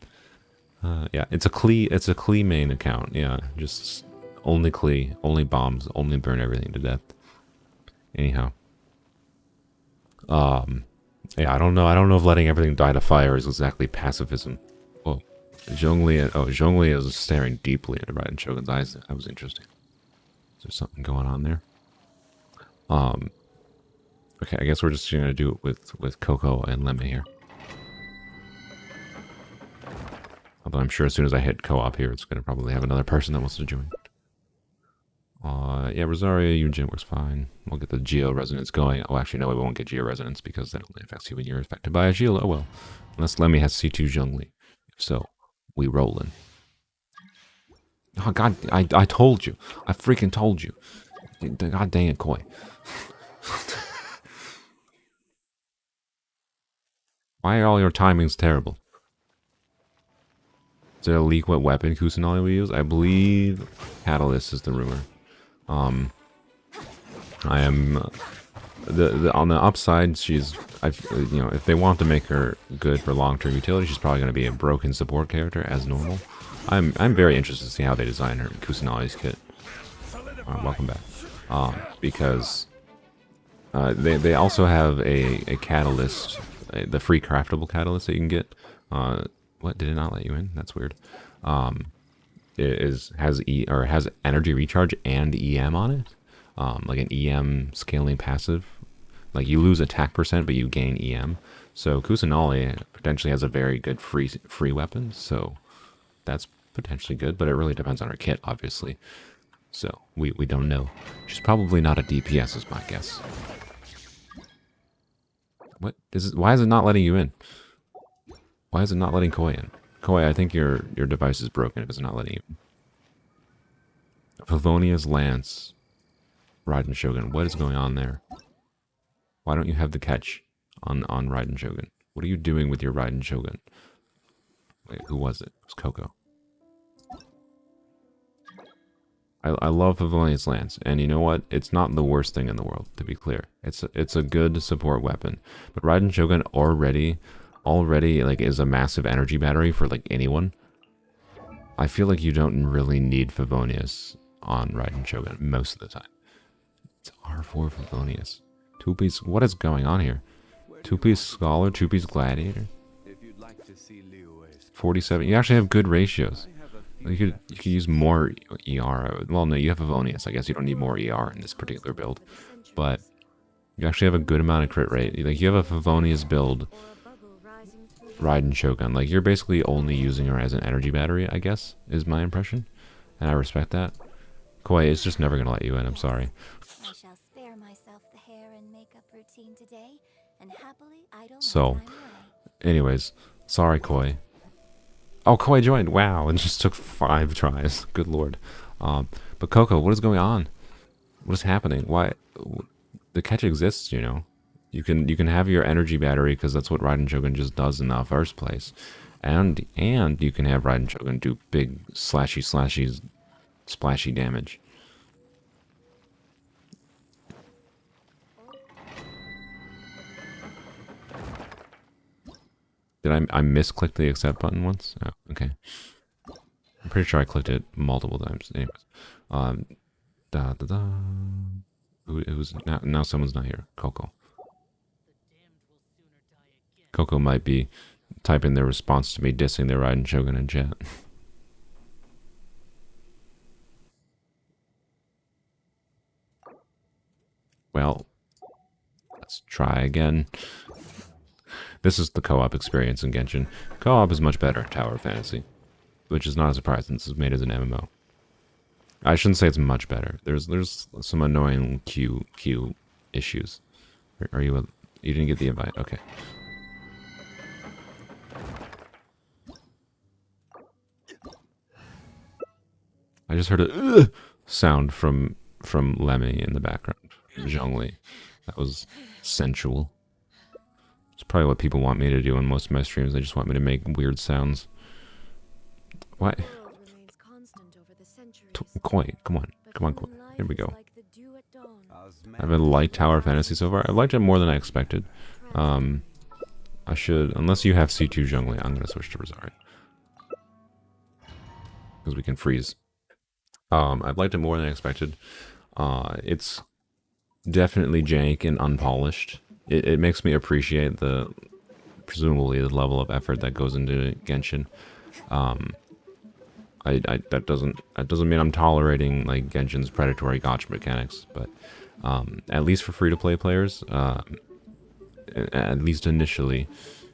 yeah, it's a Klee main account. Yeah, just only Klee, only bombs, only burn everything to death. Anyhow, yeah, I don't know if letting everything die to fire is exactly pacifism. Oh, Zhongli is staring deeply into Raiden Shogun's eyes. That was interesting. Is there something going on there? Okay, I guess we're just gonna do it with Coco and Lemmy here. Although I'm sure as soon as I hit co-op here, it's gonna probably have another person that wants to join. Yeah, Rosaria Unit works fine. We'll get the Geo Resonance going. Oh, actually, no, we won't get Geo Resonance because that only affects you when you're affected by a Geo. Oh well. Unless Lemmy has C2 Zhongli. If so, we rollin'. Oh god, I told you. I freaking told you. God dang it, Koi. Why are all your timings terrible? Is there a leak what weapon Kusanali will use? I believe Catalyst is the rumor. I am on the upside. She's if they want to make her good for long-term utility, she's probably going to be a broken support character as normal. I'm very interested to see how they design her in Kusanali's kit. Welcome back. Because they also have a catalyst, the free craftable catalyst that you can get. What, did it not let you in? That's weird. It has energy recharge and EM on it, like an EM scaling passive. Like you lose attack percent, but you gain EM. So Kusanali potentially has a very good free weapon. So that's potentially good, but it really depends on her kit, obviously. So we don't know. She's probably not a DPS, is my guess. What is it? Why is it not letting you in? Why is it not letting Koi in? Koi, I think your device is broken if it's not letting you in. Favonia's Lance. Raiden Shogun. What is going on there? Why don't you have the catch on Raiden Shogun? What are you doing with your Raiden Shogun? Wait, who was it? It was Coco. I love Favonia's Lance, and you know what? It's not the worst thing in the world, to be clear. It's a good support weapon. But Raiden Shogun already like is a massive energy battery for like anyone. I feel like you don't really need Favonius on Raiden Shogun most of the time. It's R4 Favonius. Two-piece, what is going on here? Two-piece Scholar, two-piece Gladiator. 47, you actually have good ratios. You could use more ER. Well, no, you have Favonius. I guess you don't need more ER in this particular build. But you actually have a good amount of crit rate. Like, you have a Favonius build, Raiden Shogun. Like, you're basically only using her as an energy battery, I guess, is my impression. And I respect that. Koi is just never going to let you in, I'm sorry. I shall spare myself the hair and makeup routine today, and happily idle So, my time away. anyways, sorry, Koi. Oh, Koi joined. Wow, it just took 5 tries. Good lord. But Coco, what is going on? What is happening? Why? The catch exists, you know. You can have your energy battery because that's what Raiden Shogun just does in the first place, and you can have Raiden Shogun do big splashy damage. Did I misclick the accept button once? Oh, okay. I'm pretty sure I clicked it multiple times. Anyways, Who's now? Someone's not here. Coco. Coco might be typing their response to me dissing their Raiden Shogun in chat. Well, let's try again. This is the co-op experience in Genshin. Co-op is much better in Tower of Fantasy, which is not a surprise since it's made as an MMO. I shouldn't say it's much better. There's some annoying queue issues. Are you didn't get the invite? Okay. I just heard a sound from Lemmy in the background. Zhongli. That was sensual. It's probably what people want me to do in most of my streams. They just want me to make weird sounds. What? Koi, come on. Come on, Koi. Here we go. I've liked Tower Fantasy so far. I've liked it more than I expected. I should, unless you have C2 Zhongli, I'm going to switch to Rosaria. Because we can freeze. I've liked it more than I expected. It's definitely jank and unpolished. It makes me appreciate presumably the level of effort that goes into Genshin. That doesn't mean I'm tolerating like Genshin's predatory gacha mechanics, but at least for free-to-play players, at least initially,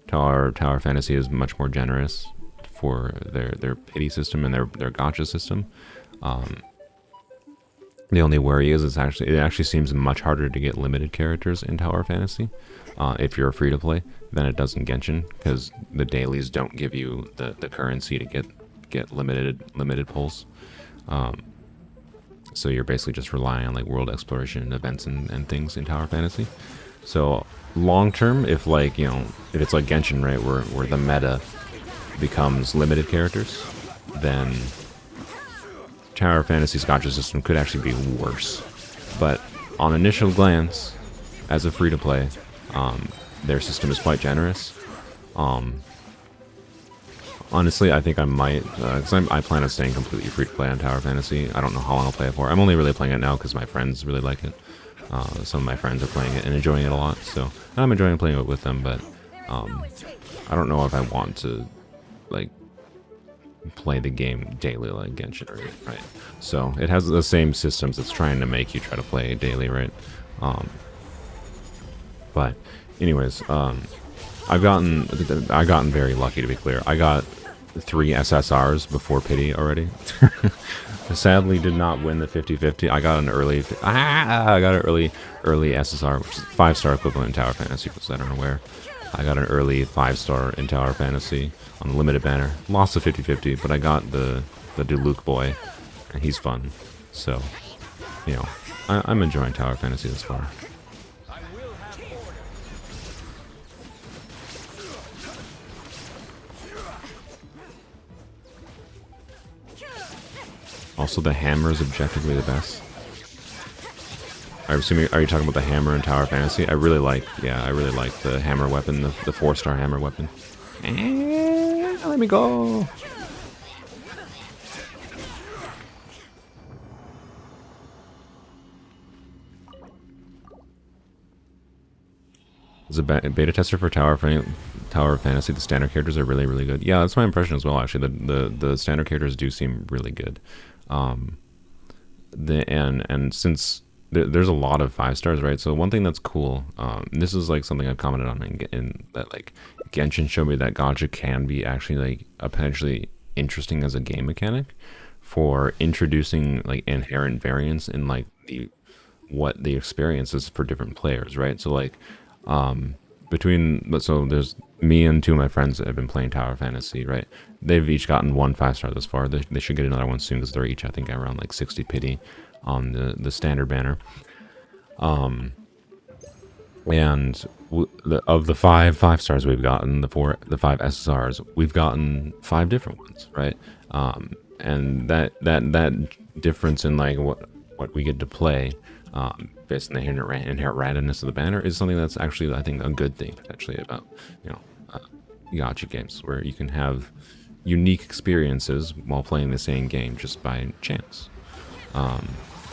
Tower Fantasy is much more generous for their pity system and their gacha system. The only worry is it actually seems much harder to get limited characters in Tower Fantasy if you're a free-to-play than it does in Genshin, because the dailies don't give you the currency to get limited pulls. So you're basically just relying on like world exploration events and things in Tower Fantasy. So long term, if like, if it's like Genshin, right, where the meta becomes limited characters, then Tower Fantasy's gacha system could actually be worse. But on initial glance, as a free-to-play, their system is quite generous. Honestly, I think I might, because I plan on staying completely free-to-play on Tower Fantasy. I don't know how long I'll play it for. I'm only really playing it now because my friends really like it. Some of my friends are playing it and enjoying it a lot, so and I'm enjoying playing it with them, but I don't know if I want to, like, play the game daily like Genshin, right? So it has the same systems it's trying to make you try to play daily, right? But anyways, I gotten very lucky, to be clear. I got 3 SSRs before pity already. Sadly did not win the 50-50. I got an early SSR, which is 5-star equivalent in Tower Fantasy, for those that aren't aware. I got an early 5-star in Tower Fantasy on the limited banner. Lost the 50-50, but I got the Diluc boy, and he's fun. So, I'm enjoying Tower Fantasy this far. Also, the hammer is objectively the best. Are you talking about the hammer in Tower Fantasy? I really like the hammer weapon, the 4-star hammer weapon. Let me go. As a beta tester for Tower Fantasy, the standard characters are really, really good. Yeah, that's my impression as well, actually. The standard characters do seem really good. And since there's a lot of 5-stars, right? So one thing that's cool, this is like something I've commented on in that, like, Genshin showed me that gacha can be actually like potentially interesting as a game mechanic for introducing like inherent variance in like what the experience is for different players, right? So like so there's me and 2 of my friends that have been playing Tower Fantasy, right? They've each gotten 1 5-star thus far. They should get another one soon because they're each, I think, around like 60 pity on the standard banner. And of the 5-stars we've gotten, the 5 SSRs, we've gotten 5 different ones, right? And that difference in like what we get to play, based on the inherent randomness of the banner, is something that's actually, I think, a good thing potentially about gacha games, where you can have unique experiences while playing the same game just by chance.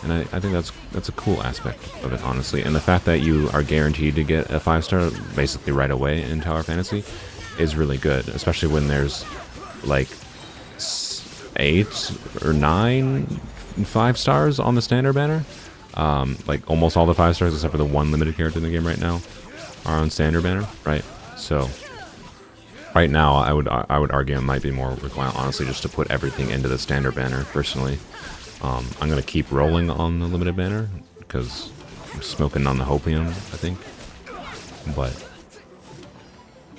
And I think that's a cool aspect of it, honestly. And the fact that you are guaranteed to get a 5-star basically right away in Tower Fantasy is really good, especially when there's like 8 or 9 5-stars on the standard banner. Like almost all the 5-stars except for the 1 limited character in the game right now are on standard banner, right? So right now I would argue it might be more worthwhile, honestly, just to put everything into the standard banner personally. I'm going to keep rolling on the limited banner because I'm smoking on the hopium, I think. But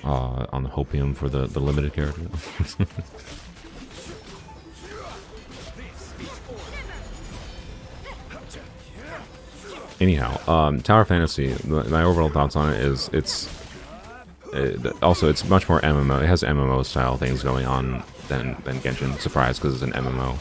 on the hopium for the limited character. anyhow, Tower Fantasy, my overall thoughts on it is also it's much more MMO. It has MMO style things going on than Genshin. Surprise, because it's an MMO.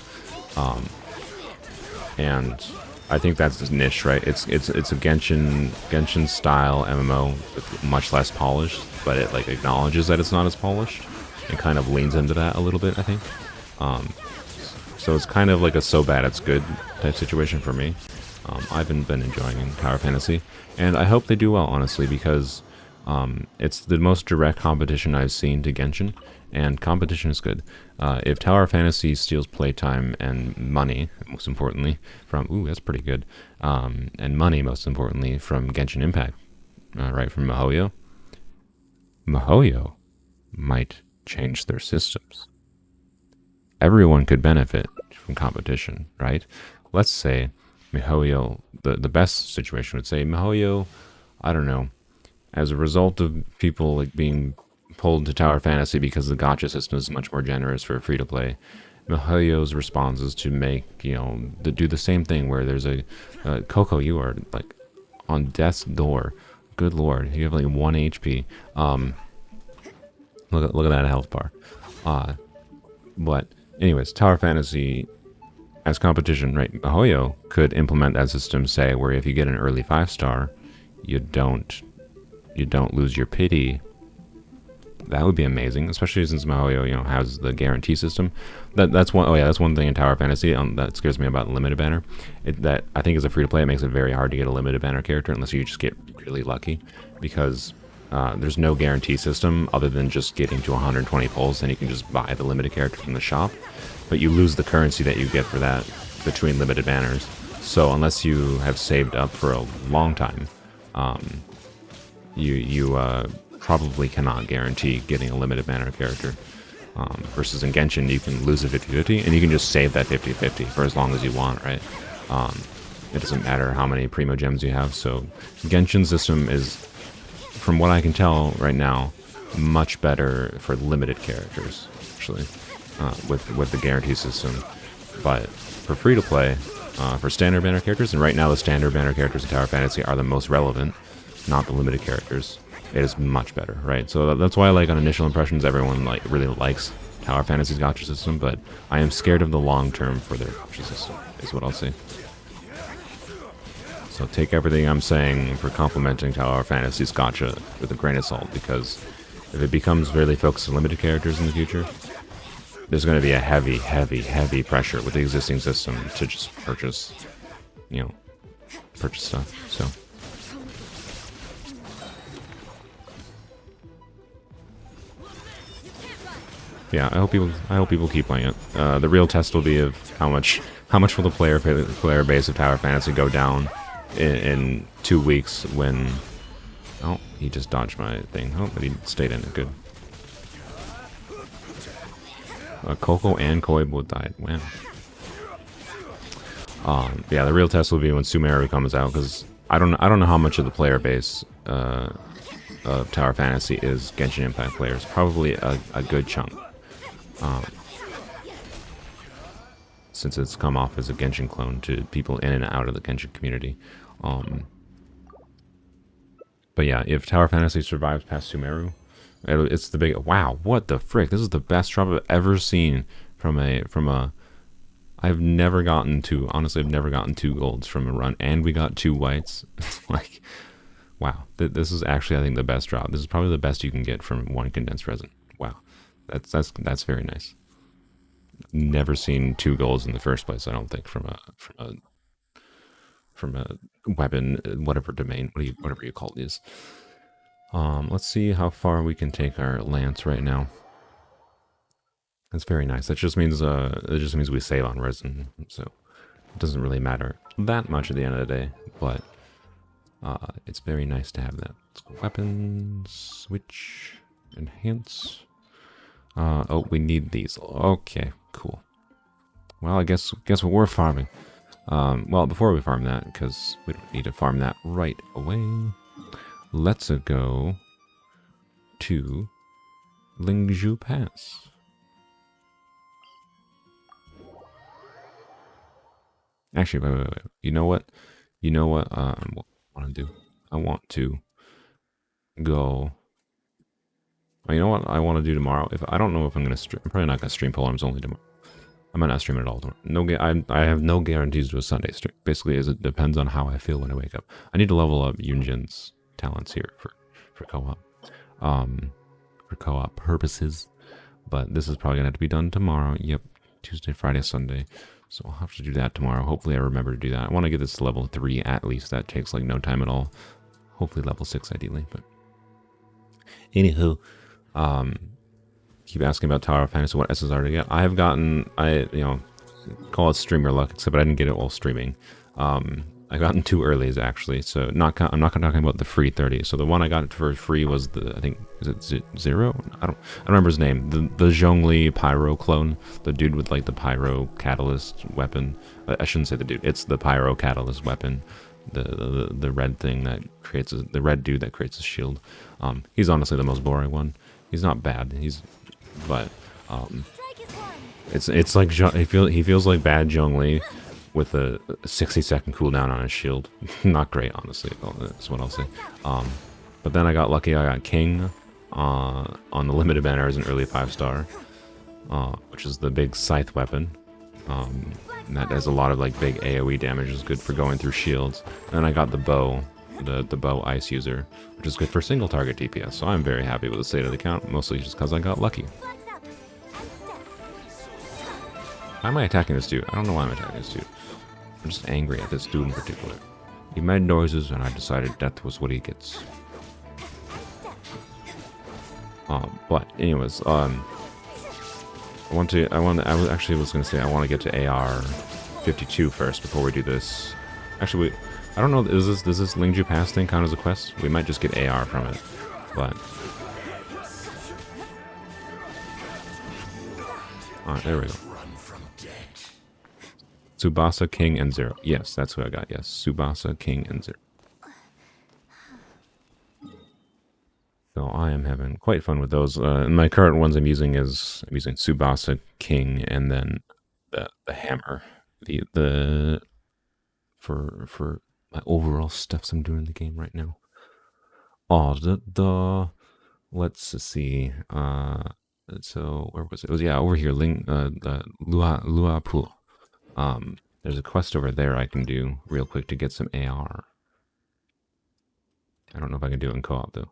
And I think that's its niche, right? It's a Genshin style MMO with much less polished, but it like acknowledges that it's not as polished and kind of leans into that a little bit, I think. So it's kind of like a so bad it's good type situation for me. I've been enjoying Tower Fantasy, and I hope they do well, honestly, because it's the most direct competition I've seen to Genshin, and competition is good. If Tower Fantasy steals playtime and money, most importantly, from... Ooh, that's pretty good. And money, most importantly, from Genshin Impact, right, from MiHoYo. MiHoYo might change their systems. Everyone could benefit from competition, right? Let's say MiHoYo, the best situation would say MiHoYo, I don't know, as a result of people like being pulled to Tower Fantasy because the gacha system is much more generous for free-to-play, MiHoYo's response is to make, do the same thing where there's a... Coco, you are, like, on death's door. Good lord, you have, like, 1 HP. Look at that health bar. But, anyways, Tower Fantasy as competition, right? MiHoYo could implement that system, say, where if you get an early 5-star, you don't lose your pity. That would be amazing, especially since MiHoYo, has the guarantee system. That's one. Oh yeah, that's one thing in Tower Fantasy that scares me about limited banner. That I think as a free to play, it makes it very hard to get a limited banner character unless you just get really lucky, because there's no guarantee system other than just getting to 120 pulls, and you can just buy the limited character from the shop. But you lose the currency that you get for that between limited banners. So unless you have saved up for a long time, you probably cannot guarantee getting a limited banner character. Versus in Genshin, you can lose a 50-50, and you can just save that 50-50 for as long as you want, right? It doesn't matter how many Primo Gems you have. So Genshin's system is, from what I can tell right now, much better for limited characters, actually, with the guarantee system. But for free-to-play, for standard banner characters, and right now the standard banner characters in Tower Fantasy are the most relevant, not the limited characters. It is much better, right? So that's why, like, on initial impressions, everyone really likes Tower Fantasy's gacha system, but I am scared of the long term for their gacha system, is what I'll say. So take everything I'm saying for complimenting Tower Fantasy's gacha with a grain of salt, because if it becomes really focused on limited characters in the future, there's going to be a heavy pressure with the existing system to just purchase stuff. So. Yeah, I hope people keep playing it. The real test will be of how much will the player base of Tower Fantasy go down in 2 weeks when... Oh, he just dodged my thing. Oh, but he stayed in it. Good. Coco and Koi both died. Wow. Yeah, the real test will be when Sumeru comes out, because I don't know how much of the player base of Tower Fantasy is Genshin Impact players. Probably a good chunk. Since it's come off as a Genshin clone to people in and out of the Genshin community. But yeah, if Tower Fantasy survives past Sumeru, it's the big... Wow, what the frick? This is the best drop I've ever seen from a... I've never gotten 2 golds from a run, and we got 2 whites. Like, wow. This is actually, I think, the best drop. This is probably the best you can get from 1 condensed resin. Wow. That's very nice. Never seen 2 golds in the first place, I don't think, from a weapon, whatever domain, whatever you call these. Let's see how far we can take our lance right now. That's very nice. That just means we save on resin, so it doesn't really matter that much at the end of the day. But it's very nice to have that. Weapons, switch, enhance. Oh, we need these. Okay, cool. Well, I guess what we're farming. Well, before we farm that, because we don't need to farm that right away, let's go to Xingqiu Pass. Actually, wait. You know what? You know what I want to do? I want to go. You know what I want to do tomorrow? If I don't know if I'm gonna stream, I'm probably not gonna stream Polearms Only tomorrow. I might not stream it at all tomorrow. I have no guarantees to a Sunday stream. Basically, it depends on how I feel when I wake up. I need to level up Yunjin's talents here for co-op, for co-op purposes. But this is probably gonna have to be done tomorrow. Yep, Tuesday, Friday, Sunday. So I'll have to do that tomorrow. Hopefully, I remember to do that. I want to get this to level 3 at least. That takes like no time at all. Hopefully, level 6 ideally. But anywho. Keep asking about Tower of Fantasy, what SSR to get. I have gotten, call it streamer luck, except I didn't get it while streaming. I gotten 2 earlies actually, so I'm not talking about the free 30. So the one I got for free was I think, is it Zero? I don't remember his name. The Zhongli Pyro clone, the dude with like the Pyro Catalyst weapon. I shouldn't say the dude. It's the Pyro Catalyst weapon. The red thing that creates the red dude that creates a shield. He's honestly the most boring one. He's not bad. But it's like he feels like bad Zhongli with a 60-second cooldown on his shield. Not great, honestly. That's what I'll say. But then I got lucky. I got King on the limited banner as an early 5-star, which is the big scythe weapon. And that has a lot of like big AoE damage. Is good for going through shields. And then I got the bow. The bow ice user, which is good for single target DPS, so I'm very happy with the state of the account, mostly just because I got lucky. Why am I attacking this dude? I don't know why I'm attacking this dude. I'm just angry at this dude in particular. He made noises and I decided death was what he gets. But anyways, I was gonna say I want to get to AR 52 first before we do this. Actually, I don't know, does this Xingqiu Pass thing count as a quest? We might just get AR from it, but... Alright, there we go. Tsubasa, King, and Zero. Yes, that's who I got, yes. Tsubasa, King, and Zero. So I am having quite fun with those. My current ones I'm using Tsubasa, King, and then the hammer. For my overall stuffs I'm doing in the game right now. Let's see. So where was it? It was over here. Luapul. There's a quest over there I can do real quick to get some AR. I don't know if I can do it in co-op though.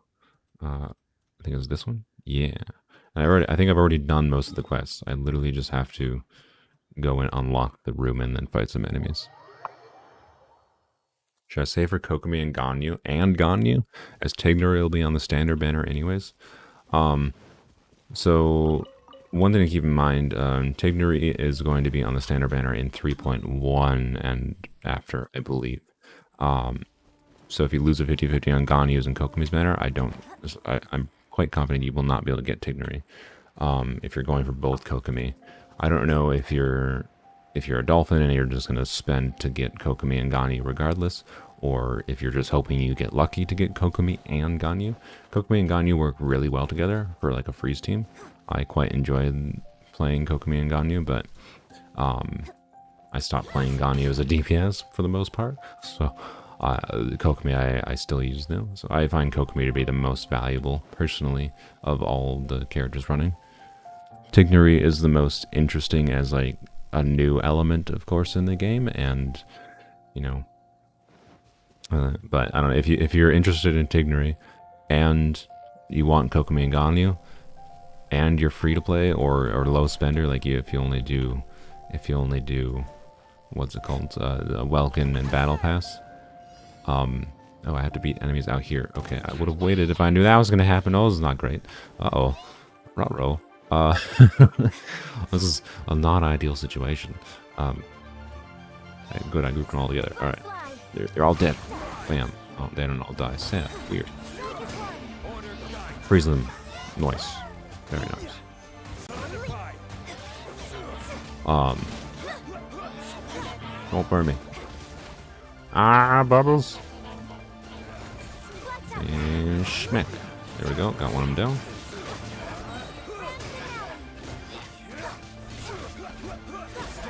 I think it was this one. Yeah. I think I've already done most of the quests. I literally just have to go and unlock the room and then fight some enemies. Should I say for Kokomi and Ganyu? As Tighnari will be on the standard banner anyways. So, one thing to keep in mind, Tighnari is going to be on the standard banner in 3.1 and after, I believe. So if you lose a 50-50 on Ganyu's and Kokomi's banner, I'm quite confident you will not be able to get Tighnari. If you're going for both Kokomi. I don't know if you're a dolphin and you're just going to spend to get Kokomi and Ganyu regardless, or if you're just hoping you get lucky to get Kokomi and Ganyu. Kokomi and Ganyu work really well together for like a freeze team. I quite enjoyed playing Kokomi and Ganyu, but I stopped playing Ganyu as a DPS for the most part, so Kokomi I still use now. So I find Kokomi to be the most valuable, personally, of all the characters running. Tighnari is the most interesting as like a new element, of course, in the game, and but I don't know if you're interested in Tighnari and you want Kokomi and Ganyu and you're free to play or low spender, like if you only do what's it called, Welkin and Battle Pass. Oh, I have to beat enemies out here. Okay, I would have waited if I knew that was gonna happen. Oh, this is not great. Uh-oh. Ruh-roh. This is a non-ideal situation. Good, I grouped them all together. Alright. They're all dead. Bam. Oh, they don't all die. Sad. Weird. Freeze them. Nice. Very nice. Don't burn me. Ah, bubbles. And schmeck. There we go. Got one of them down.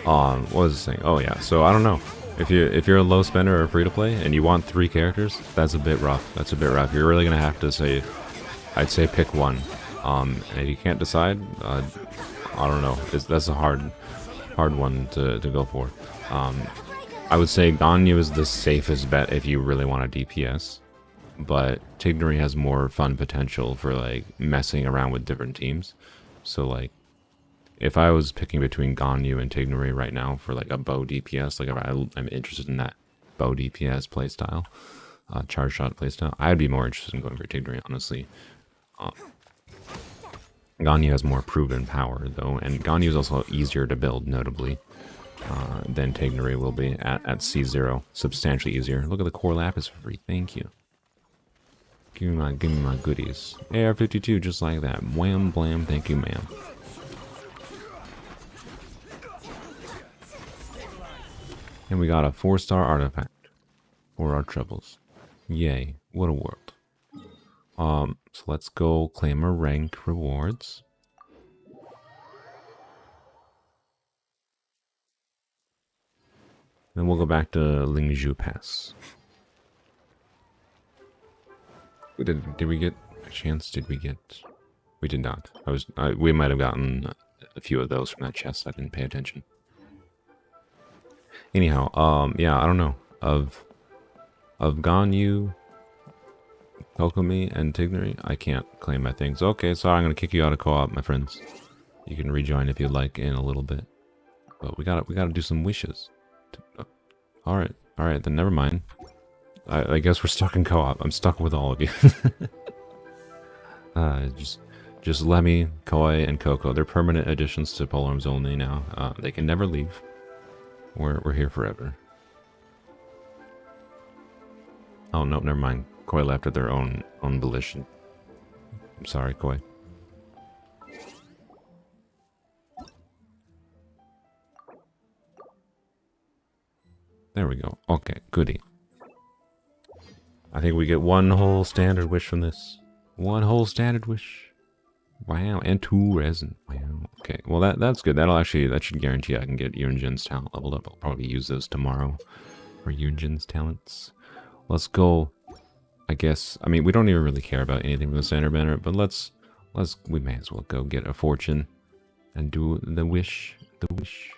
What was this thing? Oh yeah, so I don't know. If you're a low spender or free to play and you want 3 characters, that's a bit rough. That's a bit rough. You're really gonna have to say, I'd say pick one. And if you can't decide, I don't know. That's a hard one to go for. I would say Ganyu is the safest bet if you really want a DPS, but Tighnari has more fun potential for like messing around with different teams. So like, if I was picking between Ganyu and Tighnari right now for like a bow DPS, like if I'm interested in that bow DPS playstyle, charge shot playstyle, I'd be more interested in going for Tighnari, honestly. Ganyu has more proven power though, and Ganyu is also easier to build, notably, than Tighnari will be at C0. Substantially easier. Look at the core lapis for free. Thank you. Give me my goodies. AR-52, just like that. Wham blam, thank you, ma'am. And we got a 4-star artifact for our troubles. Yay, what a world. So let's go claim our rank rewards. Then we'll go back to Lingzhu Pass. Did we get a chance? Did we get? We did not. We might have gotten a few of those from that chest. I didn't pay attention. Anyhow, yeah, I don't know. Of Ganyu, Kokomi, and Tighnari, I can't claim my things. Okay, sorry, I'm gonna kick you out of co-op, my friends. You can rejoin if you'd like in a little bit. But we gotta do some wishes. Alright, then never mind. I guess we're stuck in co-op. I'm stuck with all of you. Just Lemmy, Koi, and Coco. They're permanent additions to Polearms Only now. They can never leave. We're here forever. Oh no, never mind. Koi left at their own volition. I'm sorry, Koi. There we go. Okay, goodie. I think we get one whole standard wish from this. One whole standard wish. Wow, and 2 resin. Wow. Okay, well that's good. That should guarantee I can get Yunjin's talent leveled up. I'll probably use those tomorrow for Yunjin's talents. Let's go. I guess. I mean, we don't even really care about anything from the standard banner, but we may as well go get a fortune and do the wish. The wish.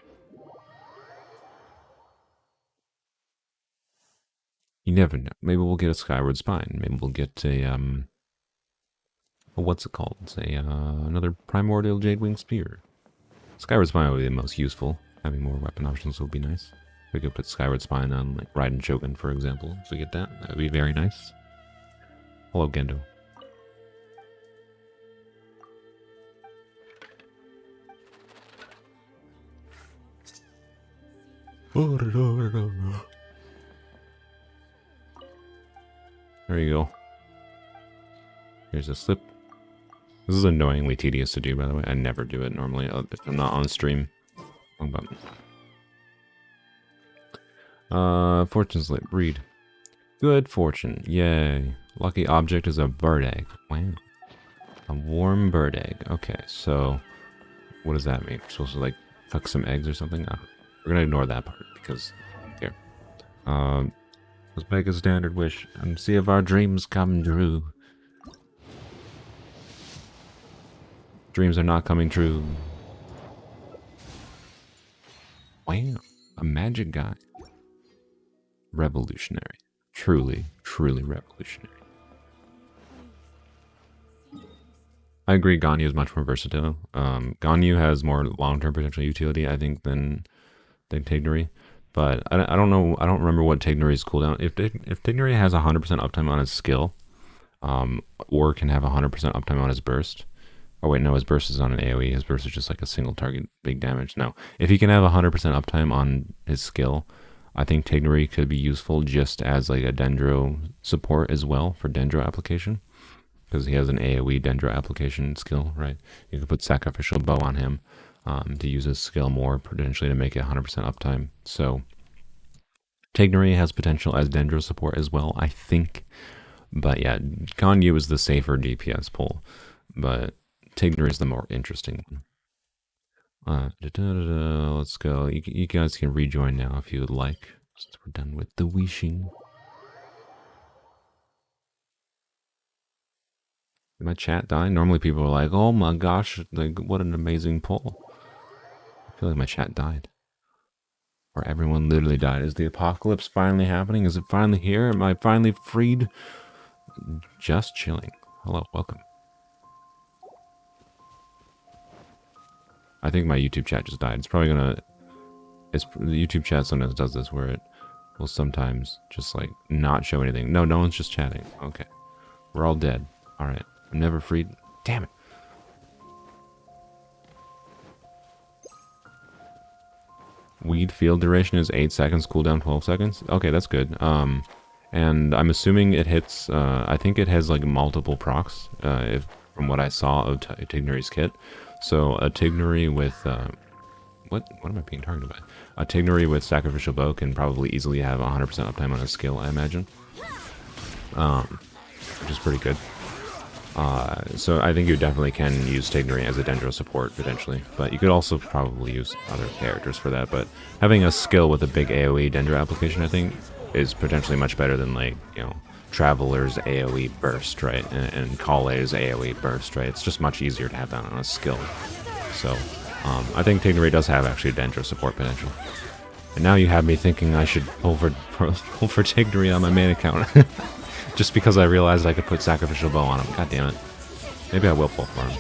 You never know. Maybe we'll get a Skyward Spine. Maybe we'll get a what's it called? Say another Primordial Jadewing Spear. Skyward Spine would be the most useful. Having more weapon options would be nice. We could put Skyward Spine on like Raiden Shogun, for example. If we get that, that would be very nice. Hello, Gendo. There you go. Here's a slip. This is annoyingly tedious to do, by the way. I never do it normally if I'm not on stream. Wrong button. Fortune slip. Read. Good fortune. Yay. Lucky object is a bird egg. Wow. A warm bird egg. Okay, so what does that mean? We're supposed to like fuck some eggs or something? No, we're gonna ignore that part because here. Let's make a standard wish and see if our dreams come true. Dreams are not coming true. Wow, a magic guy. Revolutionary. Truly, truly revolutionary. I agree, Ganyu is much more versatile. Ganyu has more long-term potential utility, I think, than Tighnari. But I don't know, I don't remember what Tighnari's cooldown. If Tighnari has 100% uptime on his skill, or can have 100% uptime on his burst. Oh wait, no, his burst is on an AoE. His burst is just like a single target, big damage. No, if he can have 100% uptime on his skill, I think Tighnari could be useful just as like a Dendro support as well for Dendro application. Because he has an AoE Dendro application skill, right? You could put Sacrificial Bow on him to use his skill more, potentially to make it 100% uptime. So Tighnari has potential as Dendro support as well, I think. But yeah, Ganyu is the safer DPS pull, but Tighnari is the more interesting one. Let's go. You guys can rejoin now if you would like. Since we're done with the wishing. Did my chat die? Normally people are like, oh my gosh, like, what an amazing poll. I feel like my chat died. Or everyone literally died. Is the apocalypse finally happening? Is it finally here? Am I finally freed? Just chilling. Hello, welcome. I think my YouTube chat just died. It's probably gonna... the YouTube chat sometimes does this where it will sometimes just like not show anything. No, no one's just chatting. Okay. We're all dead. Alright. I'm never freed. Damn it. Weed field duration is 8 seconds, cooldown 12 seconds. Okay, that's good. And I'm assuming it hits, I think it has like multiple procs, from what I saw of Tighnari's kit. So a Tighnari with, what am I being targeted by? A Tighnari with Sacrificial Bow can probably easily have 100% uptime on his skill, I imagine. Which is pretty good. So I think you definitely can use Tighnari as a Dendro support, potentially. But you could also probably use other characters for that. But having a skill with a big AoE Dendro application, I think, is potentially much better than, like, you know, Traveler's AoE burst, right? And Kale's AoE burst, right? It's just much easier to have that on a skill. So, I think Tighnari does have actually Dendro support potential. And now you have me thinking I should pull for Tighnari on my main account. Just because I realized I could put Sacrificial Bow on him. God damn it. Maybe I will pull for him.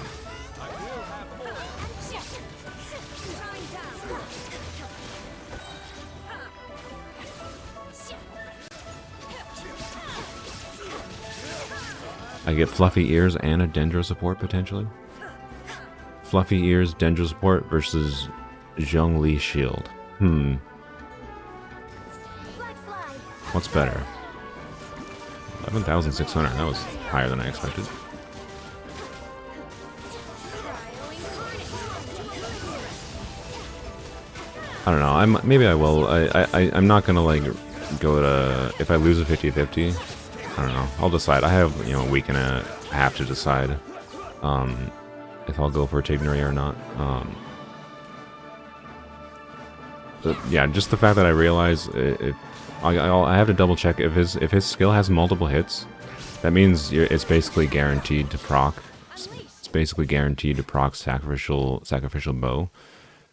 I get Fluffy Ears and a Dendro support, potentially. Fluffy Ears, Dendro support versus Zhongli Shield. What's better? 11,600. That was higher than I expected. I don't know. Maybe I will. I'm not gonna like go to, if I lose a 50-50. I don't know. I'll decide. I have, you know, a week and a half to decide if I'll go for Tighnari or not. But yeah, just the fact that I realize I have to double check if his skill has multiple hits. That means it's basically guaranteed to proc. It's basically guaranteed to proc sacrificial bow,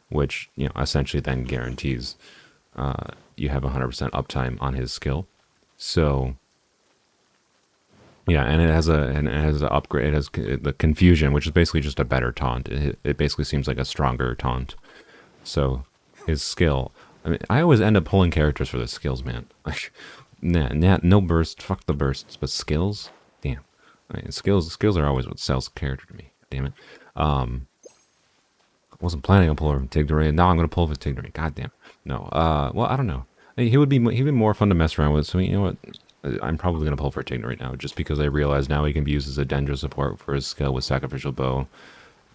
which, you know, essentially then guarantees you have 100% uptime on his skill. So yeah, and it has an upgrade. It has the confusion, which is basically just a better taunt. It basically seems like a stronger taunt. So his skill. I mean, I always end up pulling characters for the skills, man. Nah, no burst, fuck the bursts, but skills? Damn. I mean, skills are always what sells the character to me. Damn it. I wasn't planning on pulling Tighnari, and now I'm going to pull for Tighnari. God damn. No. Well, I don't know. I mean, he'd be more fun to mess around with, so you know what? I'm probably going to pull for Tighnari now, just because I realize now he can be used as a Dendro support for his skill with Sacrificial Bow,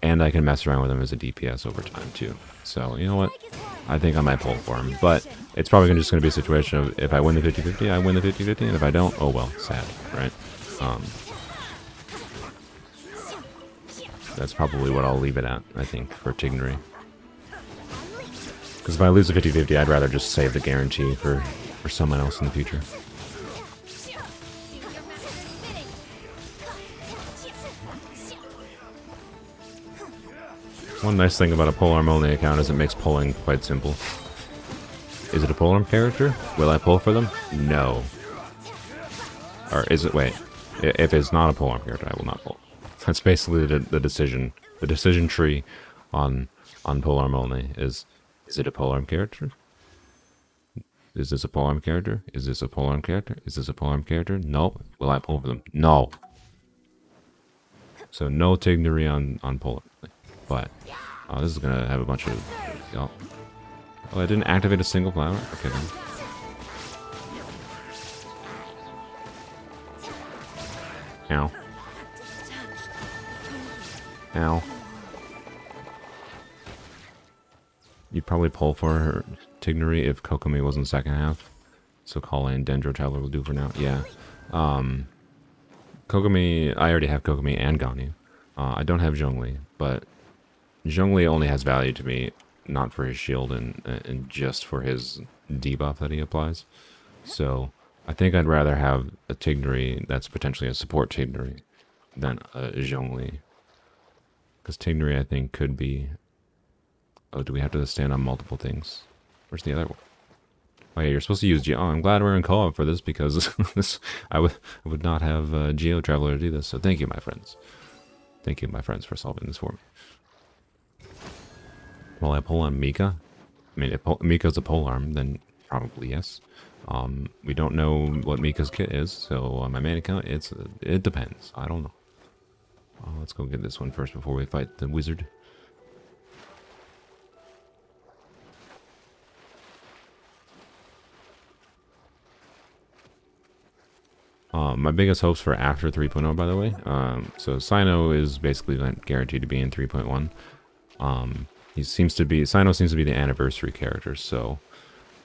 and I can mess around with him as a DPS over time, too. So, you know what? I think I might pull for him, but it's probably just going to be a situation of if I win the 50-50, I win the 50-50, and if I don't, oh well, sad, right? That's probably what I'll leave it at, I think, for Tighnari. Because if I lose the 50-50, I'd rather just save the guarantee for someone else in the future. One nice thing about a Polearm Only account is it makes pulling quite simple. Is it a Polearm character? Will I pull for them? No. Or is it, wait. If it's not a Polearm character, I will not pull. That's basically the decision. The decision tree on Polearm Only is it a Polearm character? Is this a Polearm character? Is this a Polearm character? Is this a Polearm character? No. Will I pull for them? No. So no Tighnari on Polearm. But this is gonna have a bunch of. Oh, I didn't activate a single flower. Okay then. Ow. Ow. You'd probably pull for her Tighnari if Kokomi wasn't second half. So Kale and Dendro Traveler will do for now. Yeah. Kokomi, I already have Kokomi and Ganyu. I don't have Zhongli, but Zhongli only has value to me not for his shield and just for his debuff that he applies. So I think I'd rather have a Tighnari that's potentially a support Tighnari than a Zhongli. Because Tighnari, I think, could be... Oh, do we have to stand on multiple things? Where's the other one? Oh yeah, you're supposed to use Geo. Oh, I'm glad we're in co-op for this, because I would not have Geo Traveler to do this. So thank you, my friends. Thank you, my friends, for solving this for me. Will I pull on Mika? I mean, if Mika's a polearm, then probably yes. We don't know what Mika's kit is, so on my main account, it depends. I don't know. Let's go get this one first before we fight the wizard. My biggest hopes for after 3.0, by the way. So Cyno is basically guaranteed to be in 3.1. Cyno seems to be the anniversary character, so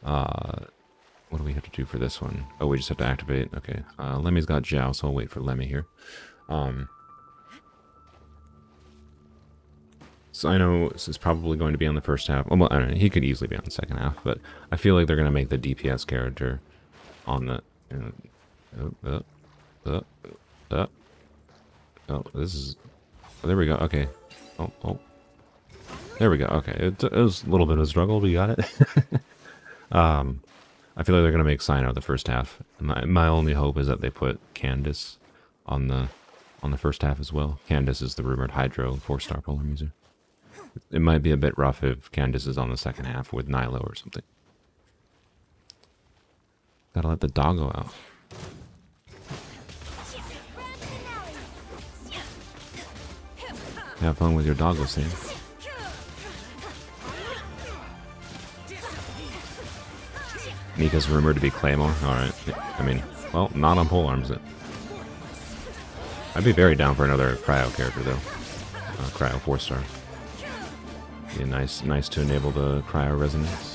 what do we have to do for this one? Oh, we just have to activate. Okay. Lemmy's got Xiao, so I'll wait for Lemmy here. Cyno is probably going to be on the first half. Well, I don't know, he could easily be on the second half, but I feel like they're going to make the DPS character on the... Oh, this is... Oh, there we go. Okay. Oh. There we go. Okay. It was a little bit of a struggle, but you got it. I feel like they're going to make Cyno the first half. My only hope is that they put Candace on the first half as well. Candace is the rumored Hydro 4-star Polearm user. It might be a bit rough if Candace is on the second half with Nilo or something. Gotta let the doggo out. Have fun with your doggo, Sam. Mika's rumored to be Claymore. Alright. I mean, well, not on Polearms. I'd be very down for another Cryo character, though. Cryo 4-star. Be nice to enable the Cryo resonance.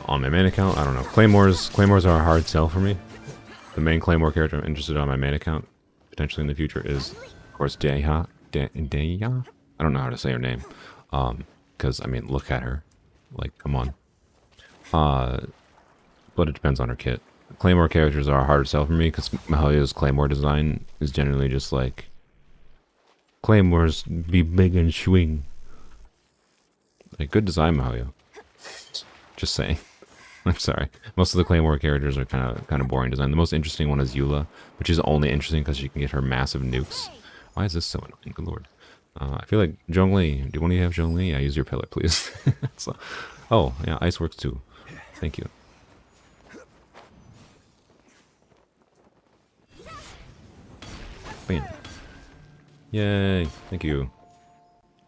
On my main account, I don't know. Claymores are a hard sell for me. The main Claymore character I'm interested in on my main account, potentially in the future, is, of course, Deya. I don't know how to say her name. Because, I mean, look at her. Like, come on. But it depends on her kit. Claymore characters are a harder sell for me, because Mahoyo's Claymore design is generally just like... Claymores be big and swing. Like, good design, Mahoyo. Just saying. I'm sorry. Most of the Claymore characters are kind of boring design. The most interesting one is Eula, which is only interesting because she can get her massive nukes. Why is this so annoying? Good lord. I feel like Zhongli. Do you want to have Zhongli? Yeah, use your pellet, please. So, oh, yeah, ice works too. Thank you. Bam. Yay! Thank you.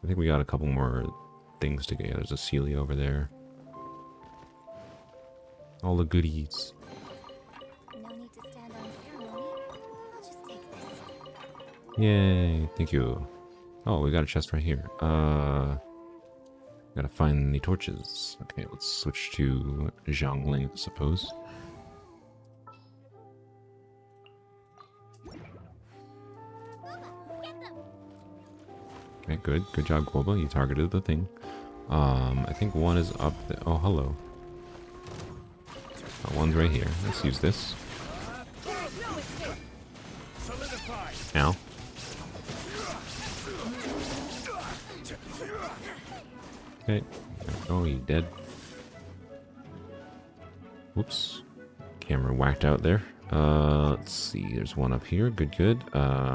I think we got a couple more things to get. There's a Celia over there. All the goodies. No need to stand on ceremony. I'll just take this. Yay, thank you. Oh, we got a chest right here. Gotta find the torches. Okay, let's switch to Zhongli, I suppose. Okay, good. Good job, Guoba. You targeted the thing. I think one is up there. Oh, hello. One's right here. Let's use this. Ow. Okay. Oh, you dead. Whoops. Camera whacked out there. Let's see. There's one up here. Good, good.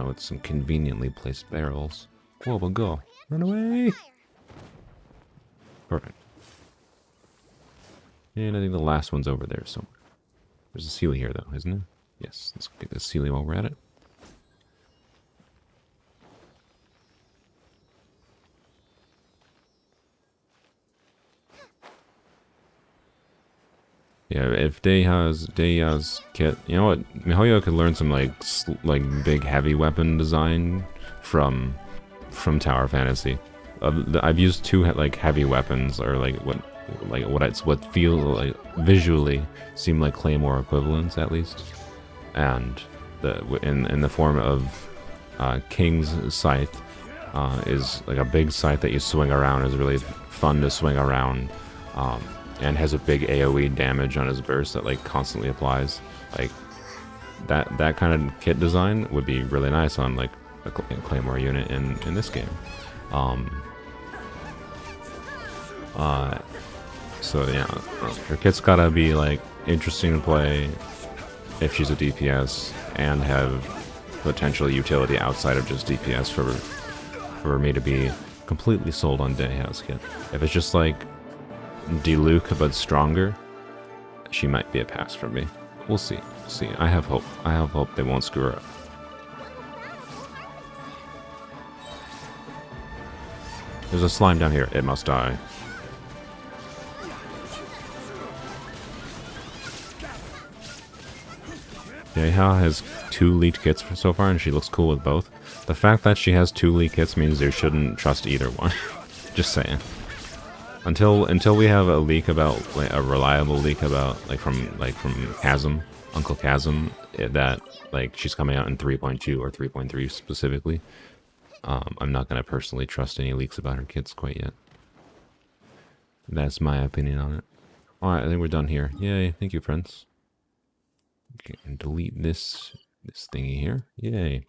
With some conveniently placed barrels. Whoa, we'll go. Run away! Perfect. And I think the last one's over there somewhere. There's a Sealy here, though, isn't there? Yes, let's get this Sealy while we're at it. Yeah, if Deya's kit, you know what? Mihoyo could learn some like big heavy weapon design from Tower Fantasy. I've used two like heavy weapons, or what feel like visually seem like Claymore equivalents at least, and in the form of King's Scythe. Is like a big scythe that you swing around. Is really fun to swing around, and has a big AoE damage on his burst that like constantly applies. Like that kind of kit design would be really nice on like a Claymore unit in this game. So yeah, her kit's gotta be like interesting to play if she's a DPS and have potential utility outside of just DPS for me to be completely sold on Daeha's kit. If it's just like Diluc but stronger, she might be a pass for me. We'll see. We'll see. I have hope. I have hope they won't screw her up. There's a slime down here. It must die. Daeha has 2 lead kits so far, and she looks cool with both. The fact that she has 2 lead kits means you shouldn't trust either one. Just saying. Until we have a leak about, like, a reliable leak about, from Chasm, Uncle Chasm, that like she's coming out in 3.2 or 3.3 specifically. I'm not gonna personally trust any leaks about her kits quite yet. That's my opinion on it. Alright, I think we're done here. Yay, thank you, friends. Okay, and delete this thingy here. Yay.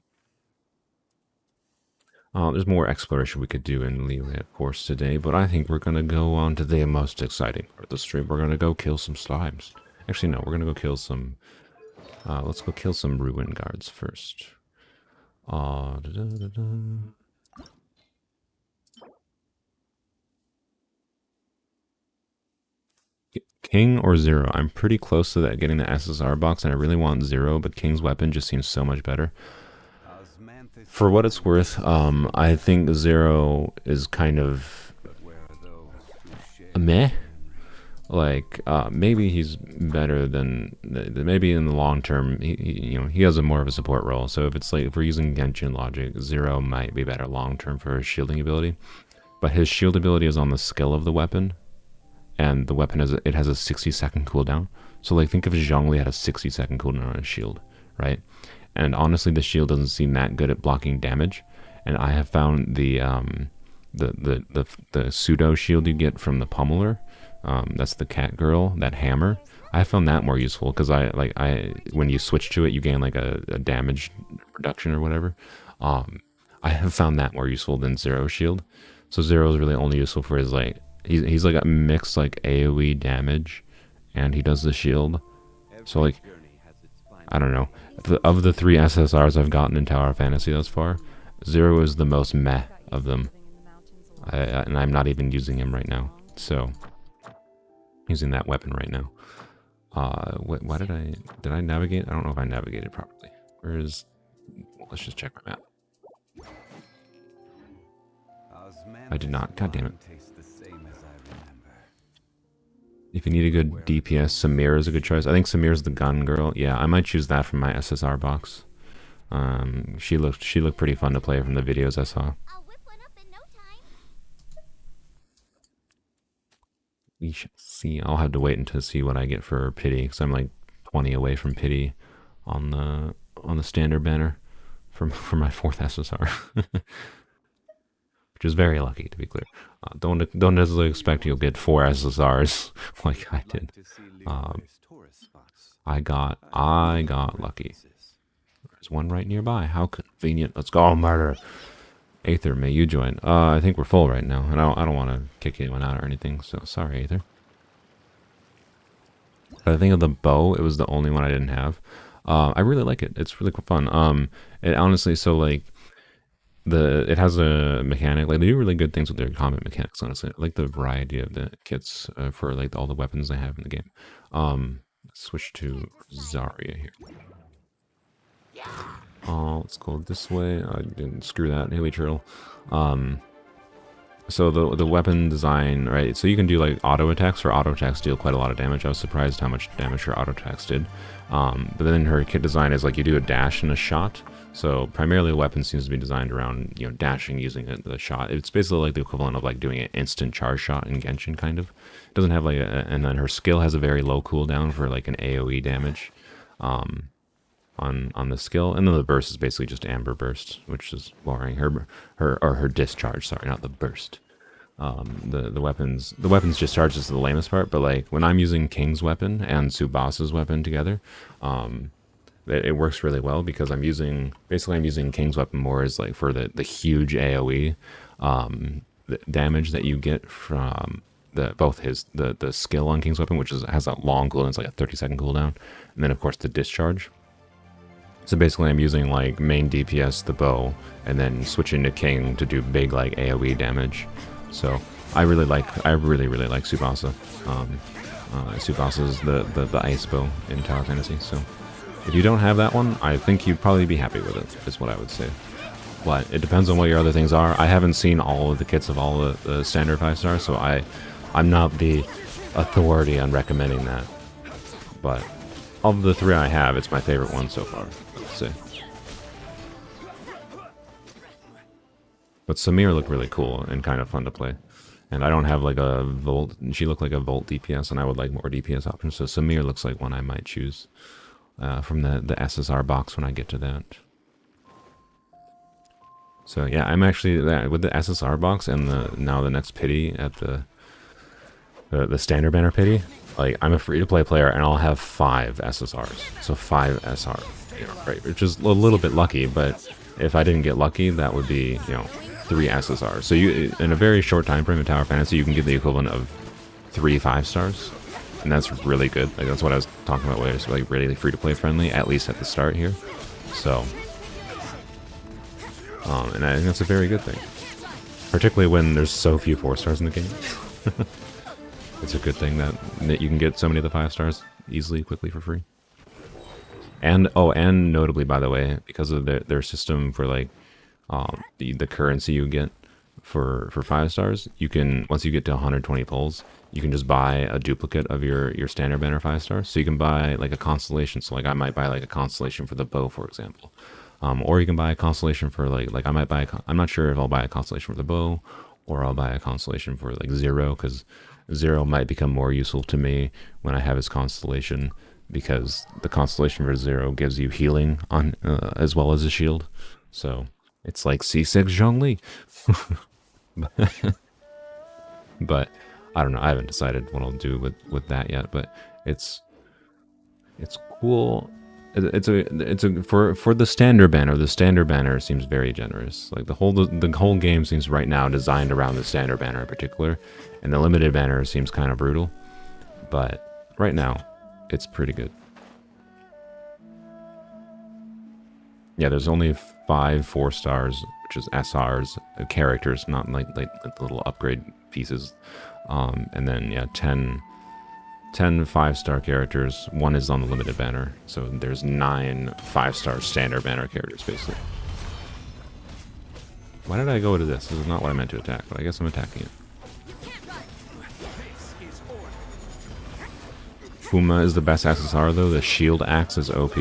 There's more exploration we could do in Liyue, of course, today, but I think we're gonna go on to the most exciting part of the stream. We're gonna go kill some slimes. Actually, no, we're gonna go kill some... let's go kill some ruin guards first. King or Zero? I'm pretty close to that, getting the SSR box, and I really want Zero, but King's weapon just seems so much better. For what it's worth, I think Zero is kind of meh. Like, maybe he's better than, maybe in the long term, he has a more of a support role. So if it's like, if we're using Genshin logic, Zero might be better long term for his shielding ability. But his shield ability is on the skill of the weapon. And the weapon has a 60-second cooldown. So like, think if Zhongli had a 60-second cooldown on his shield, right? And honestly, the shield doesn't seem that good at blocking damage. And I have found the pseudo shield you get from the Pummeler, that's the cat girl, that hammer. I found that more useful because when you switch to it, you gain like a damage reduction or whatever. I have found that more useful than Zero shield. So Zero is really only useful for his like, he's like a mixed like AoE damage, and he does the shield. So like, I don't know. Of the 3 SSRs I've gotten in Tower Fantasy thus far, Zero is the most meh of them. And I'm not even using him right now. So, using that weapon right now. Why did I navigate? I don't know if I navigated properly. Let's just check my map. I did not. God damn it. If you need a good DPS, Sumeru is a good choice. I think Samir's the gun girl. Yeah, I might choose that from my SSR box. She looked pretty fun to play from the videos I saw. I'll whip one up in no time. We shall see. I'll have to wait until see what I get for pity, because I'm like 20 away from pity on the standard banner for my 4th SSR. Which is very lucky, to be clear. Don't necessarily expect you'll get 4 SSRs like I did. I got lucky. There's one right nearby. How convenient. Let's go, murder. Aether, may you join? I think we're full right now, and I don't want to kick anyone out or anything. So sorry, Aether. But I think of the bow, it was the only one I didn't have. I really like it. It's really fun. It honestly, so like. It has a mechanic, like they do really good things with their combat mechanics, honestly. I like the variety of the kits for like all the weapons they have in the game. Let's switch to Zarya here. Let's go this way. I didn't screw that, Haley Turtle. So the weapon design, right? So you can do like auto attacks. Her auto attacks deal quite a lot of damage. I was surprised how much damage her auto attacks did. But then her kit design is like you do a dash and a shot. So primarily the weapon seems to be designed around, dashing using the shot. It's basically like the equivalent of like doing an instant charge shot in Genshin, kind of. It doesn't have like and then her skill has a very low cooldown for like an AoE damage. on the skill, and then the burst is basically just Amber Burst, which is lowering her discharge. Sorry, not the burst. The weapons discharge is the lamest part, but like when I'm using King's weapon and Subasa's weapon together, it works really well because I'm using King's weapon more as like for the huge AOE the damage that you get from the skill on King's weapon, which has a long cooldown, it's like a 30-second cooldown, and then of course the discharge. So basically I'm using like main DPS, the bow, and then switching to King to do big like AoE damage. So I really like Tsubasa. Tsubasa is the ice bow in Tower Fantasy. So if you don't have that one, I think you'd probably be happy with it, is what I would say. But it depends on what your other things are. I haven't seen all of the kits of all the standard 5-stars, so I'm not the authority on recommending that. But of the 3 I have, it's my favorite one so far, I would say. But Samir looked really cool and kind of fun to play. And I don't have like a Volt. She looked like a Volt DPS, and I would like more DPS options. So Samir looks like one I might choose from the SSR box when I get to that. So yeah, I'm actually with the SSR box and now the next pity at the standard banner pity. Like I'm a free-to-play player, and I'll have 5 SSRs. So 5 SR, right? Which is a little bit lucky, but if I didn't get lucky, that would be 3 SSRs. So you, in a very short time frame in Tower Fantasy, you can get the equivalent of 3 5-stars, and that's really good. Like that's what I was talking about, where it's like really free-to-play friendly, at least at the start here. So, and I think that's a very good thing, particularly when there's so few 4-stars in the game. It's a good thing that you can get so many of the 5-stars easily, quickly for free. And and notably, by the way, because of their system for like the currency you get for 5-stars, you can, once you get to 120 pulls, you can just buy a duplicate of your standard banner 5-star. So you can buy like a constellation. So like I might buy like a constellation for the bow, for example, or you can buy a constellation for like I might buy I'm not sure if I'll buy a constellation for the bow, or I'll buy a constellation for like Zero, because Zero might become more useful to me when I have his constellation, because the constellation for Zero gives you healing on as well as a shield. So it's like C6 Zhongli. But I don't know. I haven't decided what I'll do with that yet. But it's cool. It's a for the standard banner. The standard banner seems very generous. Like the whole game seems right now designed around the standard banner in particular, and the limited banner seems kind of brutal. But right now, it's pretty good. Yeah, there's only 5 4-stars, which is SRs, characters, not like little upgrade pieces. And then yeah, 10 5-star characters. 1 is on the limited banner, so there's 9 5-star standard banner characters basically. Why did I go to this? This is not what I meant to attack, but I guess I'm attacking it. Huma is the best SSR though. The shield axe is OP.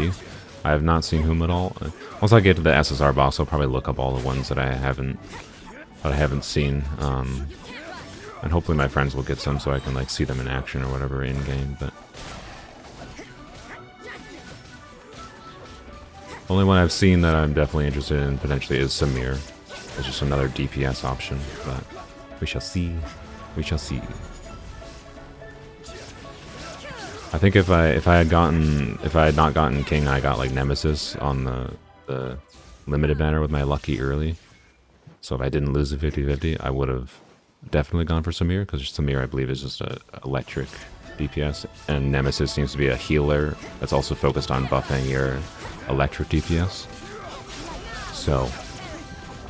I have not seen Huma at all. Once I get to the SSR box, I'll probably look up all the ones that I haven't seen. And hopefully my friends will get some so I can like see them in action or whatever in game. But only one I've seen that I'm definitely interested in potentially is Samir. It's just another DPS option, but we shall see. We shall see. I think if I had not gotten King, I got like Nemesis on the limited banner with my lucky early. So if I didn't lose the 50-50, I would have definitely gone for Samir, because Samir I believe is just a electric DPS, and Nemesis seems to be a healer that's also focused on buffing your electric DPS. So,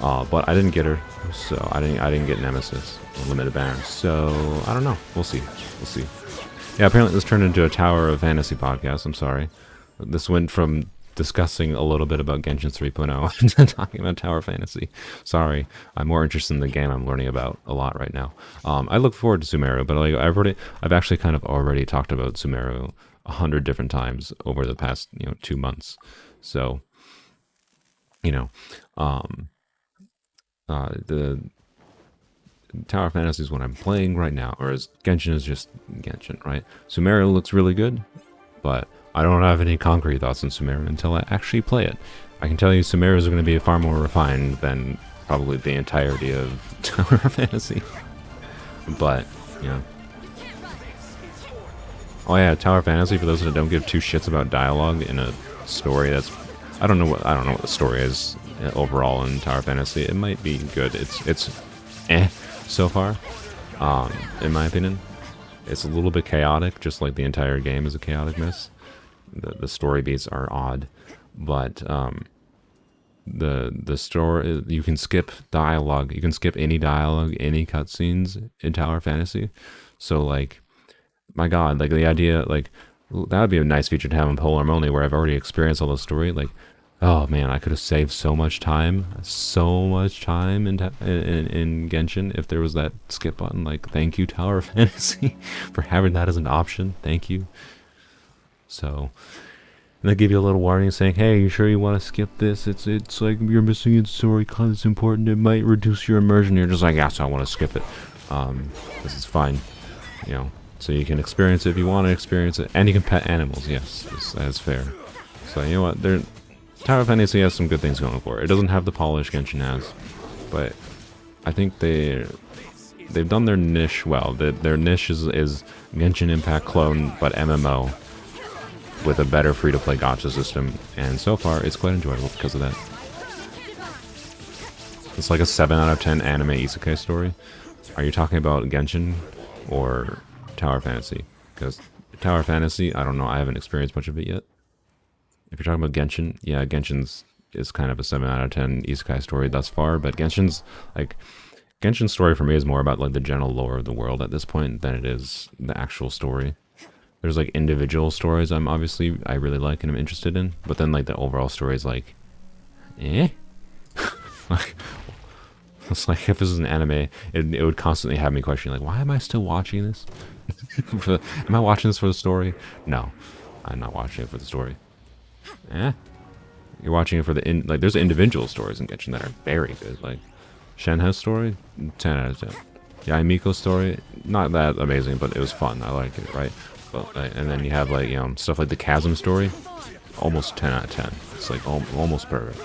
but I didn't get her, so I didn't get Nemesis limited banner. So I don't know. We'll see. We'll see. Yeah, apparently this turned into a Tower of Fantasy podcast. I'm sorry. This went from discussing a little bit about Genshin 3.0 to talking about Tower Fantasy. Sorry. I'm more interested in the game. I'm learning about a lot right now. I look forward to Sumeru, but like I've actually kind of already talked about Sumeru 100 different times over the past 2 months. So the Tower Fantasy is what I'm playing right now, whereas Genshin is just Genshin, right? Sumeru looks really good, but I don't have any concrete thoughts on Sumeru until I actually play it. I can tell you Sumeru is going to be far more refined than probably the entirety of Tower Fantasy. But, you know. Oh yeah, Tower Fantasy, for those that don't give two shits about dialogue in a story that's... I don't know what the story is overall in Tower Fantasy. It might be good. It's so far, in my opinion. It's a little bit chaotic, just like the entire game is a chaotic mess. The story beats are odd, but the story, you can skip dialogue. You can skip any dialogue, any cutscenes in Tower Fantasy. So like, my God, like the idea, like that would be a nice feature to have in Polearm Only, where I've already experienced all the story. Like, oh man, I could have saved so much time in Genshin if there was that skip button. Like, thank you, Tower Fantasy, for having that as an option. Thank you. So, and they give you a little warning saying, "Hey, you sure you want to skip this? It's like you're missing its story because it's important. It might reduce your immersion." You're just like, "Yes, I want to skip it. This is fine." You know, so you can experience it if you want to experience it, and you can pet animals. Yes, that's fair. So you know what? Tower Fantasy has some good things going for it. It doesn't have the polish Genshin has, but I think they've done their niche well. Their niche is Genshin Impact clone, but MMO. With a better free-to-play gacha system, and so far it's quite enjoyable because of that. It's like a 7 out of 10 anime isekai story. Are you talking about Genshin or Tower Fantasy? Because Tower Fantasy, I don't know, I haven't experienced much of it yet. If you're talking about Genshin, yeah, Genshin's is kind of a 7 out of 10 isekai story thus far, but Genshin's story for me is more about like the general lore of the world at this point than it is the actual story. There's like individual stories I really like and I'm interested in, but then like the overall story is like, like, it's like if this is an anime, it would constantly have me questioning like, why am I still watching this? Am I watching this for the story? No, I'm not watching it for the story. You're watching it for there's individual stories in Genshin that are very good. Like Shenhe's story, 10 out of 10. Yae Miko's story, not that amazing, but it was fun. I like it, right? But, and then you have like, you know, stuff like the Chasm story, almost 10 out of 10. It's like almost perfect.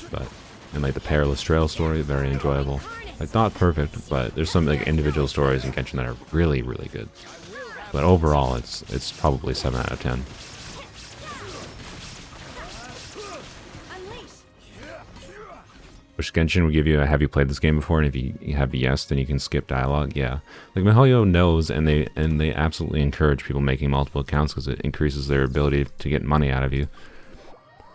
But and like the Perilous Trail story, very enjoyable. Like not perfect, but there's some like individual stories in Genshin that are really, really good. But overall, it's probably 7 out of 10. Which Genshin will give you a, have you played this game before? And if you have yes, then you can skip dialogue. Yeah, like miHoYo knows, and they absolutely encourage people making multiple accounts because it increases their ability to get money out of you.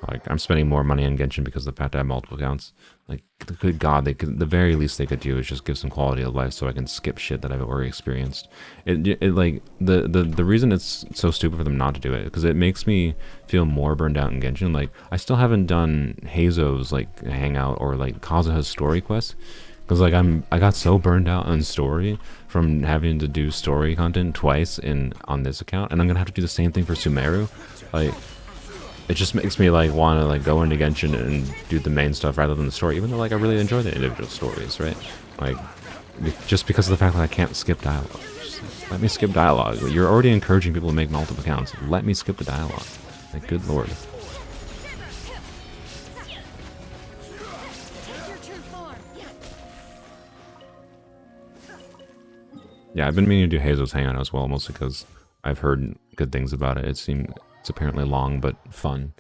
Like I'm spending more money on Genshin because of the fact I have multiple accounts. Like, good God, the very least they could do is just give some quality of life so I can skip shit that I've already experienced. It like the reason it's so stupid for them not to do it because it makes me feel more burned out in Genshin. Like I still haven't done Heizo's like hangout or like Kazuha's story quest because like I got so burned out on story from having to do story content twice on this account, and I'm gonna have to do the same thing for Sumeru. Like, it just makes me like want to like go into Genshin and do the main stuff rather than the story, even though like I really enjoy the individual stories, right? Like just because of the fact that I can't skip dialogue. Just let me skip dialogue. You're already encouraging people to make multiple accounts. Let me skip the dialogue. Like, good lord. Yeah, I've been meaning to do Heizo's Hangout as well, mostly because I've heard good things about it. It's apparently long, but fun.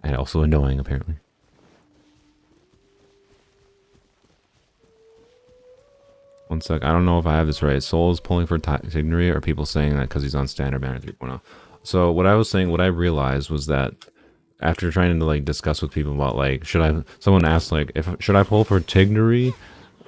And also annoying, apparently. One sec, I don't know if I have this right. Soul is pulling for Tighnari, or people saying that because he's on standard banner 3.0. So what I realized was that after trying to like discuss with people about like, someone asked like, should I pull for Tighnari,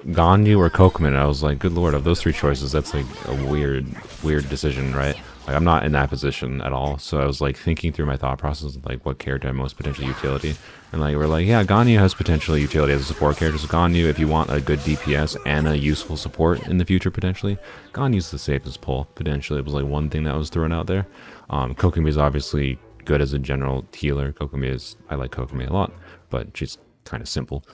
Ganyu, or Kokumin? I was like, good lord, of those three choices, that's like a weird decision, right? Like, I'm not in that position at all, so I was like thinking through my thought process of like what character had most potential utility, and like we're like, yeah, Ganyu has potential utility as a support character. So Ganyu, if you want a good DPS and a useful support in the future potentially, Ganyu's the safest pull potentially. It was like one thing that was thrown out there. Kokumin is obviously good as a general healer. I like Kokumin a lot, but she's kind of simple.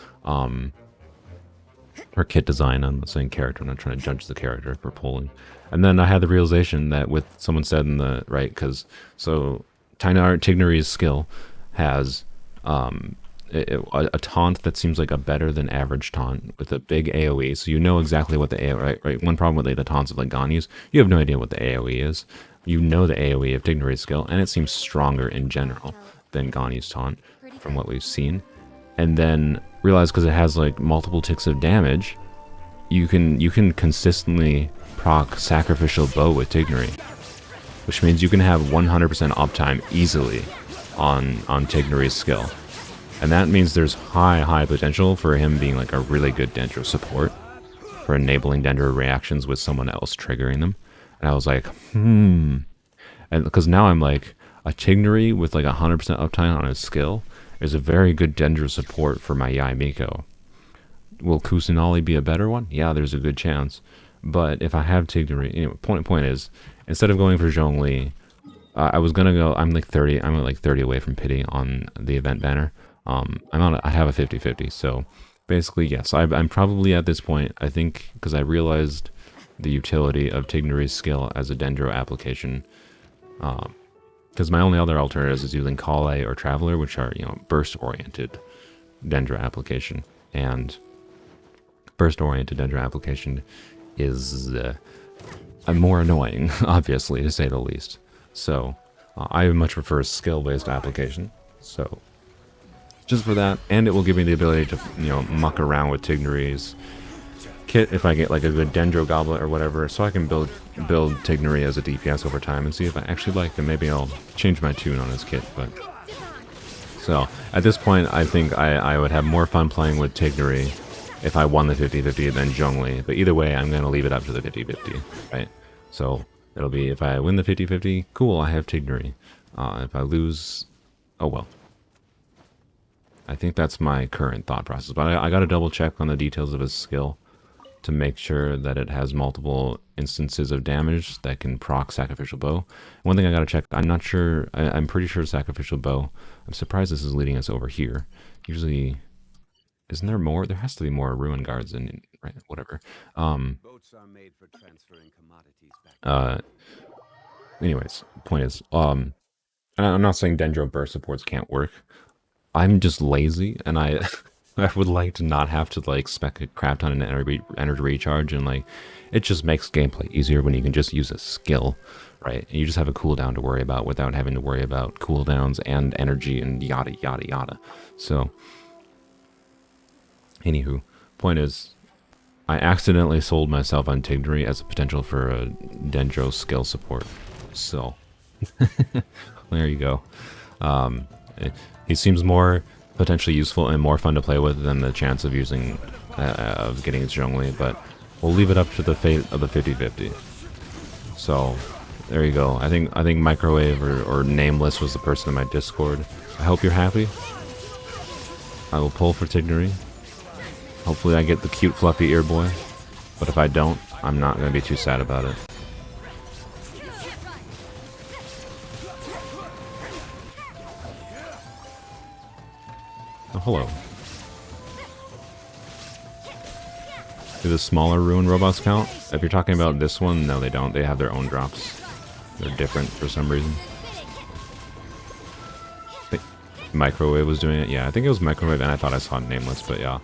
her kit design. I'm not saying character. I'm not trying to judge the character for polling. And then I had the realization that with someone said in the right, because so Tighnari's skill has a taunt that seems like a better than average taunt with a big AoE. So you know exactly what the AoE, right? One problem with like, the taunts of like Gani's, you have no idea what the AoE is. You know the AoE of Tighnari's skill, and it seems stronger in general than Gani's taunt from what we've seen. And then realize because it has like multiple ticks of damage, you can consistently proc Sacrificial Bow with Tighnari, which means you can have 100% uptime easily on Tighnari's skill. And that means there's high potential for him being like a really good Dendro support for enabling Dendro reactions with someone else triggering them. And I was like, and because now I'm like, a Tighnari with like 100% uptime on his skill is a very good Dendro support for my Yae Miko. Will Kusanali be a better one? Yeah, there's a good chance. But if I have Tighnari, anyway, point is, instead of going for Zhongli, I was gonna go. I'm like 30 away from pity on the event banner. I have a 50-50. So basically, yes, I'm probably at this point. I think because I realized the utility of Tighnari's skill as a Dendro application. Because my only other alternatives is using Kale or Traveler, which are burst-oriented Dendro application, and burst-oriented Dendro application is more annoying, obviously, to say the least. So I much prefer a skill-based application. So just for that, and it will give me the ability to muck around with Tighnari's kit if I get like a good Dendro Goblet or whatever, so I can build Tighnari as a DPS over time and see if I actually like them. Maybe I'll change my tune on his kit. But so at this point, I think I would have more fun playing with Tighnari if I won the 50-50 than Zhongli. But either way, I'm going to leave it up to the 50-50, right? So it'll be, if I win the 50-50, cool, I have Tighnari. If I lose, oh well. I think that's my current thought process. But I got to double check on the details of his skill to make sure that it has multiple instances of damage that can proc Sacrificial Bow. One thing I gotta check, I'm not sure, I'm pretty sure Sacrificial Bow, I'm surprised this is leading us over here. Usually, isn't there more? There has to be more Ruin Guards in, right, whatever. Anyways, point is, and I'm not saying Dendro Burst supports can't work. I'm just lazy, and I would like to not have to like spec a crap ton of energy recharge, and like it just makes gameplay easier when you can just use a skill, right? And you just have a cooldown to worry about without having to worry about cooldowns and energy and yada yada yada. So, anywho, point is, I accidentally sold myself on Tighnari as a potential for a Dendro skill support. So, there you go. He seems more potentially useful and more fun to play with than the chance of using of getting Zhongli, but we'll leave it up to the fate of the 50-50. So there you go. I think Microwave or Nameless was the person in my Discord. I hope you're happy. I will pull for Tighnari. Hopefully I get the cute fluffy ear boy, but if I don't, I'm not going to be too sad about it. Oh, hello. Do the smaller Ruin robots count? If you're talking about this one, no they don't. They have their own drops. They're different for some reason. I think Microwave was doing it. Yeah, I think it was Microwave and I thought I saw Nameless, but yeah.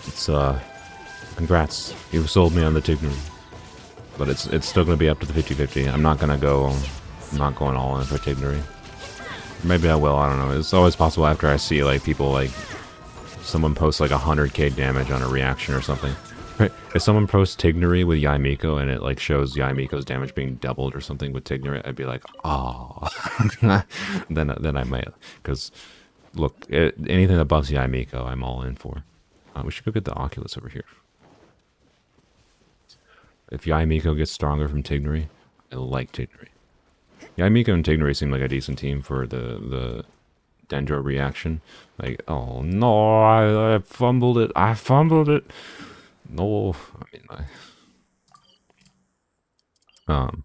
It's, congrats. You sold me on the Tighnari. But it's still going to be up to the 50-50. I'm not going all in for Tighnari. Maybe I will, I don't know. It's always possible after I see, like, people, like, someone posts, like, 100k damage on a reaction or something. Right? If someone posts Tighnari with Yae Miko and it, like, shows Yae Miko's damage being doubled or something with Tighnari, I'd be like, oh. then I might. Because, look, anything that buffs Yae Miko, I'm all in for. We should go get the Oculus over here. If Yae Miko gets stronger from Tighnari, I like Tighnari. Yae Miko and Tighnari seem like a decent team for the Dendro reaction. Like, oh no, I fumbled it. I fumbled it. No, but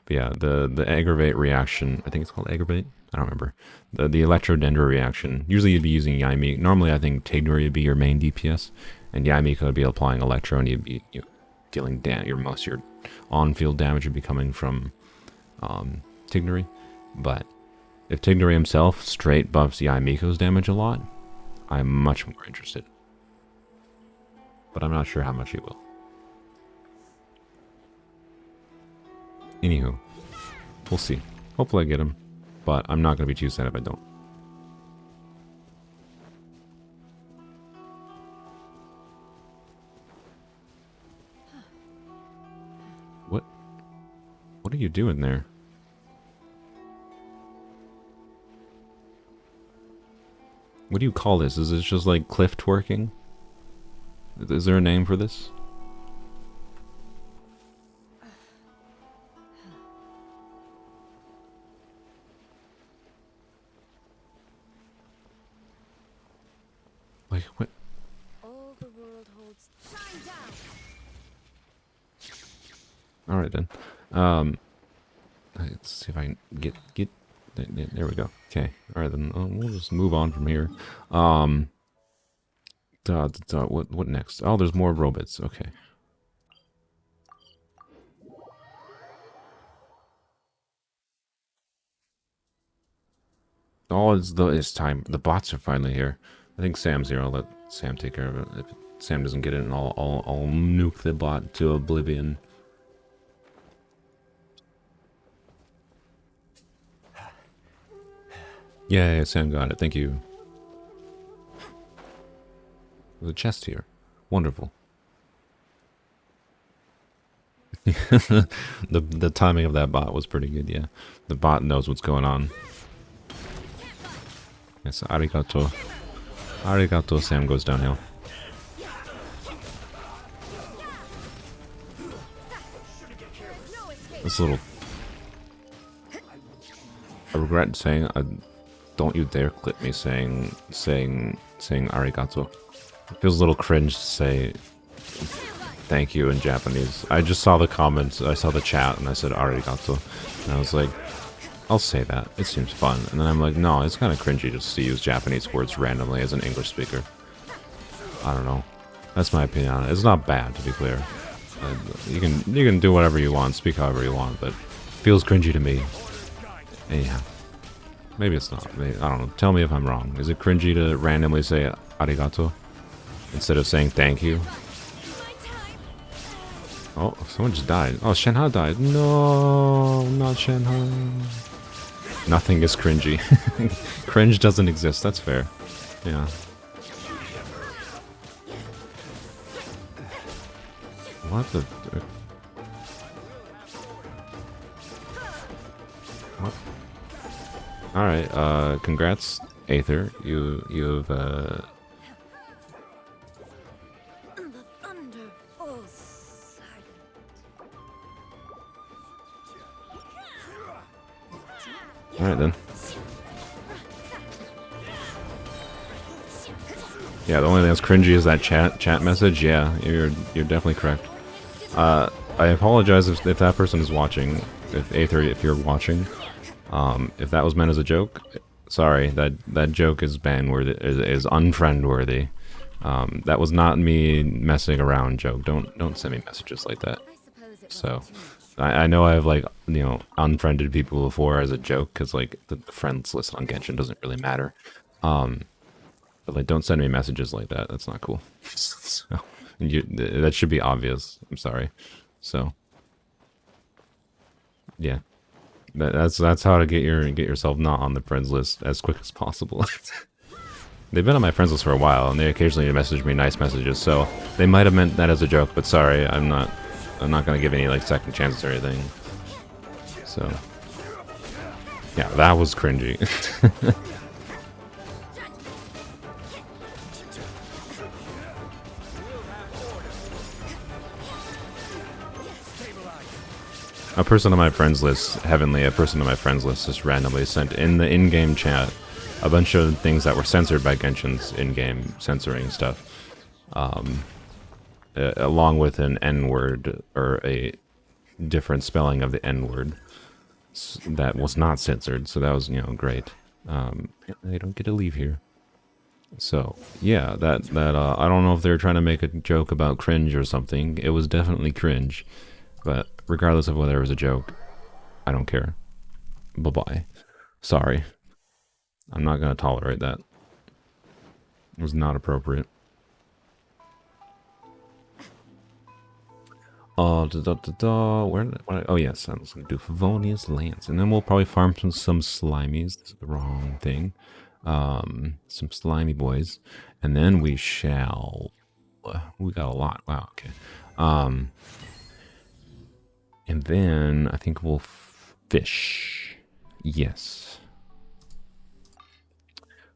yeah, the aggravate reaction. I think it's called aggravate. I don't remember. The Electro-Dendro reaction. Usually you'd be using Yae Miko. Normally I think Tighnari would be your main DPS, and Yae Miko would be applying Electro, and you'd be dealing most of your on-field damage would be coming from Tighnari. But if Tighnari himself straight buffs Yae Miko's damage a lot, I'm much more interested. But I'm not sure how much he will. Anywho, we'll see. Hopefully I get him, but I'm not going to be too sad if I don't. What are you doing there? What do you call this? Is this just like cliff twerking? Is there a name for this? Like what? All the world holds. Shine down. All right then. Let's see if I can get. There we go. Okay. All right then. We'll just move on from here. What next? Oh, there's more robots. Okay. Oh, it's time. The bots are finally here. I think Sam's here. I'll let Sam take care of it. If Sam doesn't get it, and I'll nuke the bot to oblivion. Yeah, Sam got it. Thank you. There's a chest here. Wonderful. the timing of that bot was pretty good, yeah. The bot knows what's going on. Yes, arigato. Arigato, Sam goes downhill. This little... I regret saying... don't you dare clip me saying arigato. It feels a little cringe to say thank you in Japanese. I just saw the comments, I saw the chat, and I said arigato. And I was like, I'll say that. It seems fun. And then I'm like, no, it's kind of cringy just to use Japanese words randomly as an English speaker. I don't know. That's my opinion on it. It's not bad, to be clear. You can do whatever you want, speak however you want, but it feels cringy to me. Anyhow. Maybe it's not. Maybe, I don't know. Tell me if I'm wrong. Is it cringy to randomly say arigato instead of saying thank you? Oh, someone just died. Oh, Shenhe died. No, not Shenhe. Nothing is cringy. Cringe doesn't exist. That's fair. Yeah. What the... What? Alright, congrats, Aether. You've, Alright then. Yeah, the only thing that's cringy is that chat message. Yeah, you're definitely correct. I apologize if that person is watching. If Aether, if you're watching, if that was meant as a joke, sorry. That joke is ban-worthy, is unfriend-worthy. That was not me messing around joke. Don't send me messages like that. So, I know I've like unfriended people before as a joke because like the friends list on Genshin doesn't really matter. But like, don't send me messages like that. That's not cool. So, that should be obvious. I'm sorry. So, yeah, that's how to get yourself not on the friends list as quick as possible. They've been on my friends list for a while, and they occasionally message me nice messages. So they might have meant that as a joke, but sorry, I'm not gonna give any like second chances or anything. So, yeah, that was cringy. A person on my friends list, Heavenly, a person on my friends list just randomly sent in the in-game chat a bunch of things that were censored by Genshin's in-game censoring stuff. Along with an N-word, or a different spelling of the N-word. that was not censored, so that was, you know, great. They don't get to leave here. So yeah, I don't know if they were trying to make a joke about cringe or something. It was definitely cringe, but regardless of whether it was a joke, I don't care. Bye bye. Sorry, I'm not gonna tolerate that. It was not appropriate. Oh yes, I was gonna do Favonius Lance, and then we'll probably farm some slimies. That's the wrong thing. Some slimy boys, and then we shall. We got a lot. Wow. Okay. And then I think we'll fish. Yes.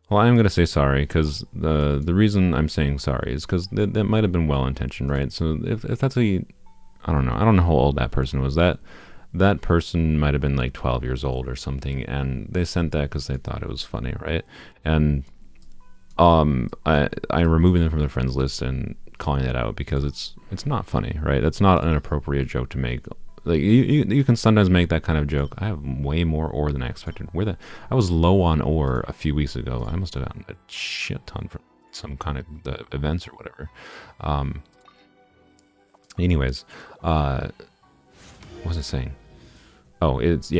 Well, I'm gonna say sorry because the reason I'm saying sorry is because that might have been well intentioned, right? So if that's I don't know how old that person was. That person might have been like 12 years old or something, and they sent that because they thought it was funny, right? And I'm removing them from the friends list and calling that out because it's not funny, right? That's not an appropriate joke to make. Like you can sometimes make that kind of joke. I have way more ore than I expected. I was low on ore a few weeks ago. I must have gotten a shit ton from some kind of events or whatever. Anyways, what was I saying? Oh, it's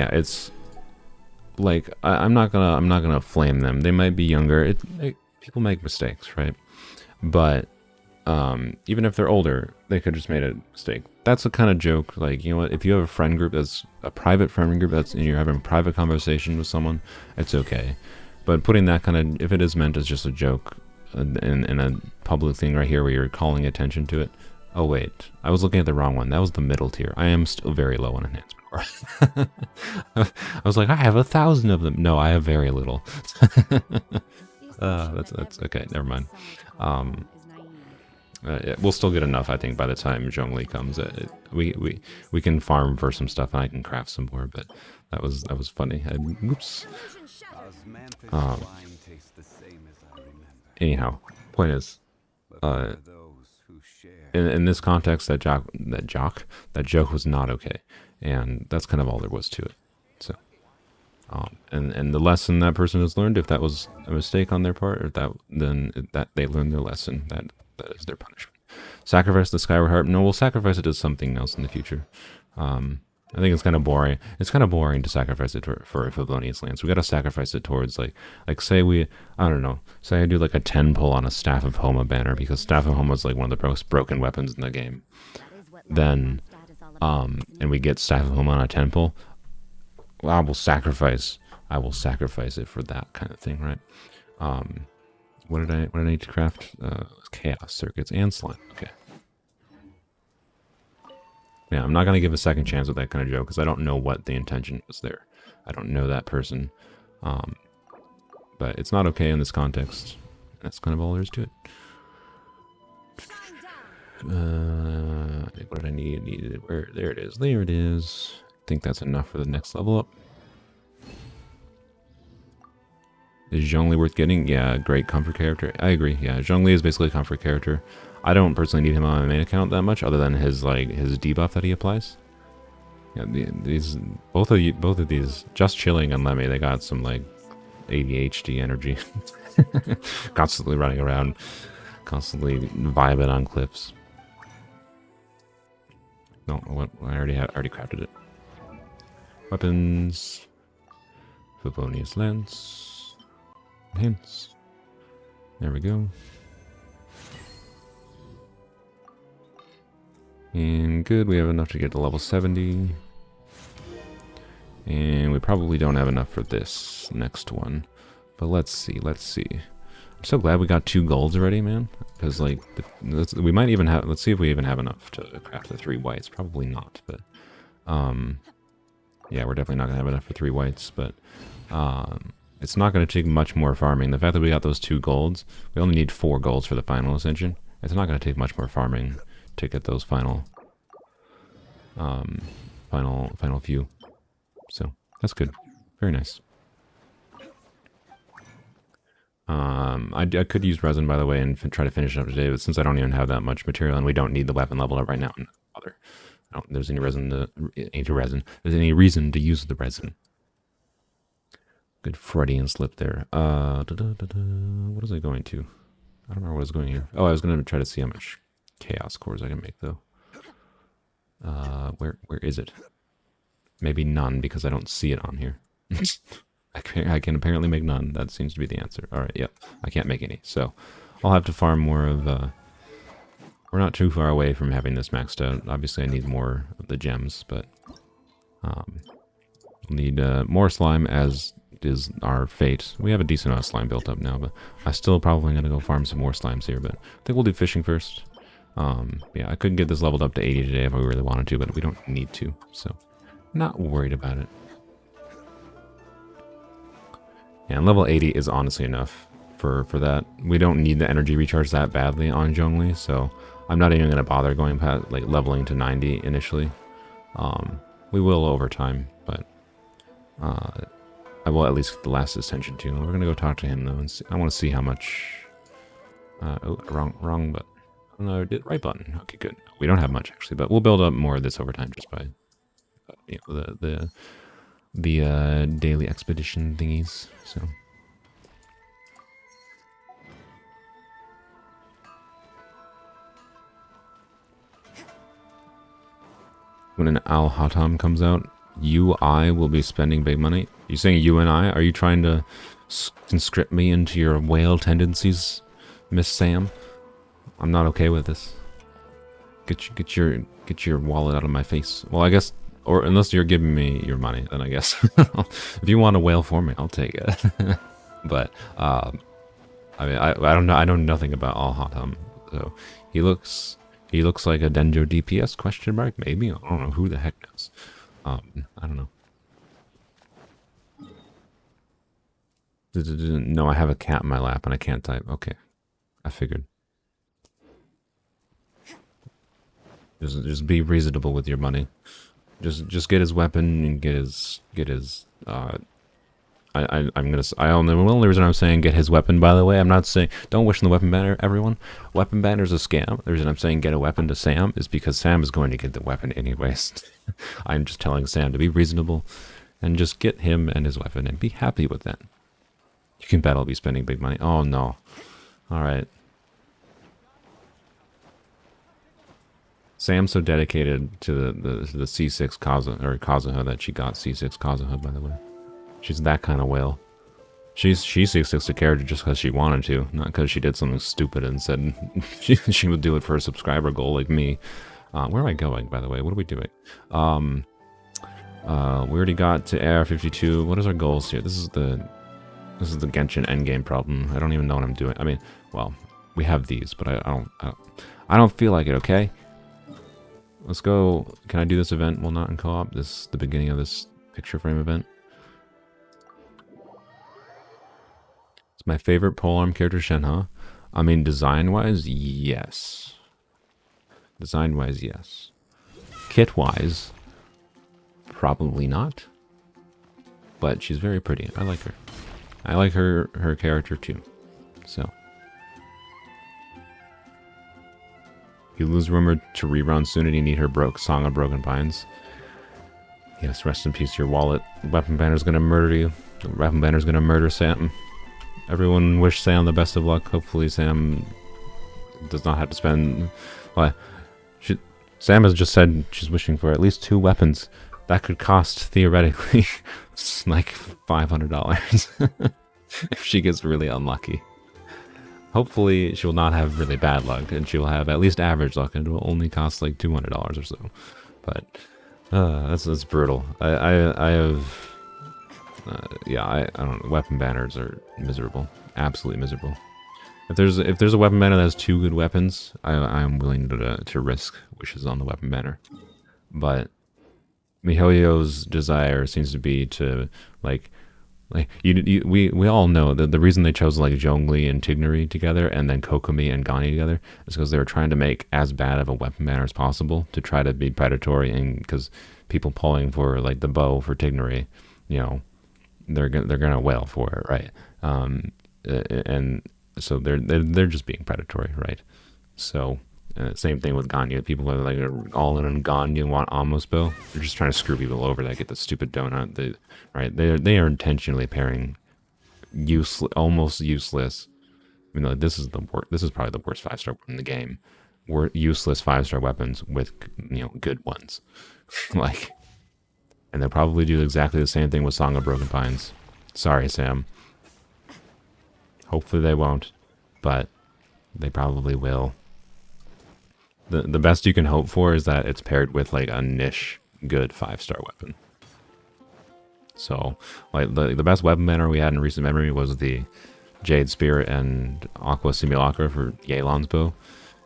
like I'm not gonna flame them. They might be younger. People make mistakes, right? But even if they're older, they could just made a mistake. That's the kind of joke, like, you know what, if you have a friend group that's a private friend group and you're having a private conversation with someone, it's okay. But putting that kind of, if it is meant as just a joke in a public thing right here where you're calling attention to it. Oh wait, I was looking at the wrong one. That was the middle tier. I am still very low on enhancement ore. I was like, I have 1,000 of them. No, I have very little. That's okay. Never mind. We'll still get enough, I think, by the time Zhongli comes. We can farm for some stuff, and I can craft some more. But that was funny. Oops. Anyhow, point is, in this context, that joke was not okay, and that's kind of all there was to it. So, and the lesson that person has learned, if that was a mistake on their part, or that they learned their lesson, that is their punishment. Sacrifice the Skyward Harp. No, we'll sacrifice it to something else in the future. I think it's kind of boring. It's kind of boring to sacrifice it for Favonius Lance. We got to sacrifice it towards like say I don't know, say I do like a 10 pull on a Staff of Homa banner because Staff of Homa is like one of the most broken weapons in the game. Then, and we get Staff of Homa on a 10 pull. Well, I will sacrifice it for that kind of thing, right? What did I need to craft? Chaos circuits and slime. Okay. Yeah, I'm not going to give a second chance with that kind of joke because I don't know what the intention was there. I don't know that person. But it's not okay in this context. That's kind of all there is to it. What did I need? There it is. There it is. I think that's enough for the next level up. Is Zhongli worth getting? Yeah, great comfort character. I agree. Yeah, Zhongli is basically a comfort character. I don't personally need him on my main account that much, other than his debuff that he applies. Yeah, both of these, Just Chilling and Lemmy, they got some like ADHD energy, constantly running around, constantly vibing on cliffs. No, what I already crafted it. Weapons, Favonius Lance, hints. There we go. And good, we have enough to get to level 70. And we probably don't have enough for this next one. But let's see. I'm so glad we got 2 golds already, man. Because, like, we might even have... Let's see if we even have enough to craft the 3 whites. Probably not, but... yeah, we're definitely not going to have enough for 3 whites, but... it's not going to take much more farming. The fact that we got those 2 golds... We only need 4 golds for the final ascension. It's not going to take much more farming to get those final few. So that's good. Very nice. I could use resin, by the way, and try to finish it up today, but since I don't even have that much material and we don't need the weapon level up right now, there's any reason to use the resin. Good Freudian slip there. What was I going to? I don't remember what I was going here. Oh, I was going to try to see how much chaos cores I can make, though. Where is it? Maybe none, because I don't see it on here. I can apparently make none. That seems to be the answer. All right, yep. I can't make any, so I'll have to farm more of... we're not too far away from having this maxed out. Obviously, I need more of the gems, but... we'll need more slime, as is our fate. We have a decent amount of slime built up now, but I still probably going to go farm some more slimes here, but I think we'll do fishing first. Yeah, I couldn't get this leveled up to 80 today if I really wanted to, but we don't need to, so not worried about it. And level 80 is honestly enough for that. We don't need the energy recharge that badly on Zhongli, so I'm not even going to bother going past, like, leveling to 90 initially. We will over time, but I will at least get the last ascension too. We're going to go talk to him, though, and see. I want to see how much... oh, wrong button. No, I did right button. Okay, good. We don't have much, actually, but we'll build up more of this over time just by, you know, the daily expedition thingies, so... When an Al-Haitham comes out, I will be spending big money. You saying you and I? Are you trying to conscript me into your whale tendencies, Miss Sam? I'm not okay with this. Get your wallet out of my face. Well, I guess, or unless you're giving me your money, then I guess if you want a whale for me, I'll take it. But I mean, I don't know. I know nothing about Al-Haitham, so he looks like a Denjo DPS question mark. Maybe, I don't know. Who the heck knows? I don't know. No, I have a cat in my lap and I can't type. Okay, I figured. Just be reasonable with your money. Just get his weapon and get his the only reason I'm saying get his weapon, by the way, I'm not saying don't wish him the weapon banner, everyone. Weapon banner is a scam. The reason I'm saying get a weapon to Sam is because Sam is going to get the weapon anyways. I'm just telling Sam to be reasonable and just get him and his weapon and be happy with that. You can bet I'll be spending big money. Oh no. Alright. Sam's so dedicated to the C6 Kazuha that she got C6 Kazuha, by the way. She's that kind of whale. She C6'd the character just because she wanted to, not because she did something stupid and said she would do it for a subscriber goal like me. Where am I going, by the way? What are we doing? We already got to Air 52. What is our goals here? This is the Genshin endgame problem. I don't even know what I'm doing. I mean, well, we have these, but I don't feel like it. Okay. Let's go. Can I do this event? Well, not in co-op. This is the beginning of this picture frame event. It's my favorite polearm character, Shenhe. I mean, design-wise, yes. Design-wise, yes. Kit-wise, probably not. But she's very pretty. I like her. I like her character too. So. You lose rumored to rerun soon and you need her Song of Broken Pines. Yes, rest in peace your wallet. Weapon Banner's gonna murder you. Weapon Banner's gonna murder Sam. Everyone wish Sam the best of luck. Hopefully Sam does not have to spend... Well, Sam has just said she's wishing for at least 2 weapons. That could cost, theoretically, like $500 if she gets really unlucky. Hopefully, she will not have really bad luck, and she will have at least average luck, and it will only cost like $200 or so. But that's brutal. I have, yeah, I don't know. Weapon banners are miserable, absolutely miserable. If there's a weapon banner that has 2 good weapons, I am willing to risk wishes on the weapon banner. But MiHoYo's desire seems to be to we all know that the reason they chose like Zhongli and Tighnari together and then Kokomi and Gani together is because they were trying to make as bad of a weapon banner as possible to try to be predatory, and because people pulling for like the bow for Tighnari, you know, they're gonna wail for it, right? And so they're just being predatory, right? So Same thing with Ganyu. People are like all in on Ganyu and want Amos bow. They're just trying to screw people over that get the stupid donut. Right? They are intentionally pairing almost useless. I mean, like, this is probably the worst 5-star in the game. Useless 5-star weapons with good ones, like, and they'll probably do exactly the same thing with Song of Broken Pines. Sorry, Sam. Hopefully they won't, but they probably will. The best you can hope for is that it's paired with like a niche good 5-star weapon. So, like, the best weapon banner we had in recent memory was the Jade Spear and Aqua Simulacra for Yelan's bow.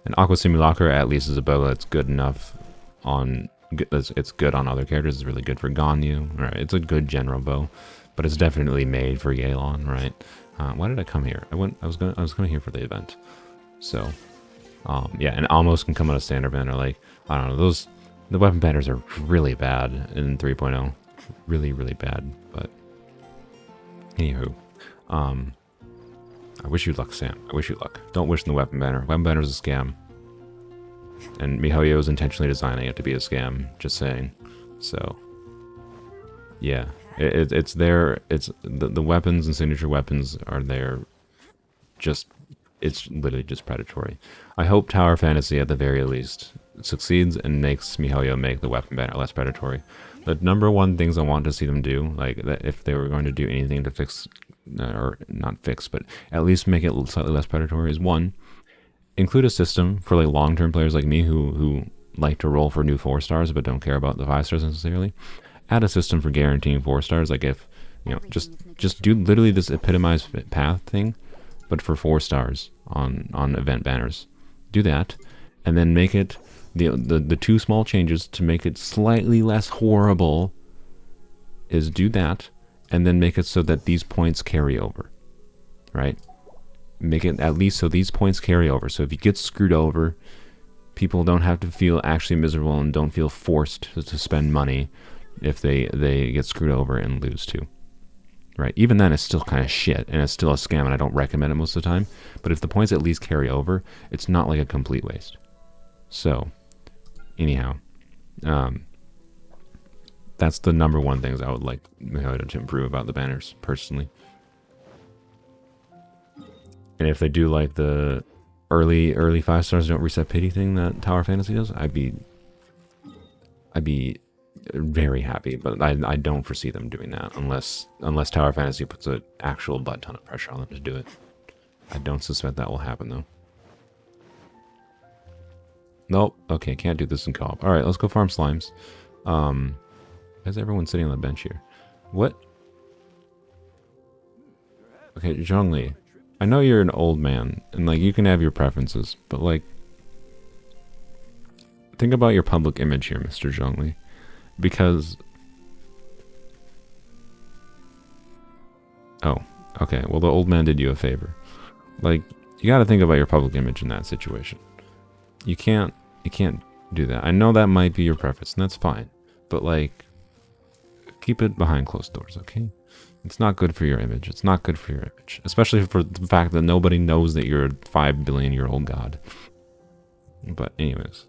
And Aqua Simulacra at least is a bow that's good enough on... It's good on other characters. It's really good for Ganyu. Right? It's a good general bow, but it's definitely made for Yelan, right? Why did I come here? I was coming here for the event. So, yeah, and almost can come out of standard banner. Like, I don't know, the weapon banners are really bad in 3.0. Really, really bad. But anywho, I wish you luck, Sam. I wish you luck. Don't wish in the weapon banner. Weapon banner is a scam. And MiHoYo is intentionally designing it to be a scam. Just saying. So, yeah. It's there. It's the weapons and signature weapons are there. It's literally just predatory. I hope Tower Fantasy at the very least succeeds and makes MiHoYo make the weapon banner less predatory. The number one things I want to see them do, like that if they were going to do anything to fix, or not fix, but at least make it slightly less predatory, is one, include a system for like long-term players like me who like to roll for new 4-stars but don't care about the 5-stars necessarily. Add a system for guaranteeing 4-stars, like if, just do literally this epitomized path thing, but for 4-stars on event banners. Do that, and then make it the two small changes to make it slightly less horrible is do that, and then make it so that these points carry over, right? Make it at least so these points carry over. So if you get screwed over, people don't have to feel actually miserable and don't feel forced to spend money if they get screwed over and lose too. Right? Even then, it's still kind of shit, and it's still a scam, and I don't recommend it most of the time. But if the points at least carry over, it's not like a complete waste. So, anyhow, that's the number one things I would like MiHoYo to improve about the banners, personally. And if they do like the early 5-stars don't reset pity thing that Tower Fantasy does, I'd be very happy, but I don't foresee them doing that unless Tower Fantasy puts an actual butt ton of pressure on them to do it. I don't suspect that will happen though. Nope. Okay, can't do this in co-op. All right, let's go farm slimes. Why is everyone sitting on the bench here? What? Okay, Zhongli, I know you're an old man and like you can have your preferences, but like think about your public image here, Mr. Zhongli. Because... Oh, okay. Well, the old man did you a favor. Like, you gotta think about your public image in that situation. You can't do that. I know that might be your preference, and that's fine. But, like, keep it behind closed doors, okay? It's not good for your image. It's not good for your image. Especially for the fact that nobody knows that you're a 5 billion-year-old god. But anyways...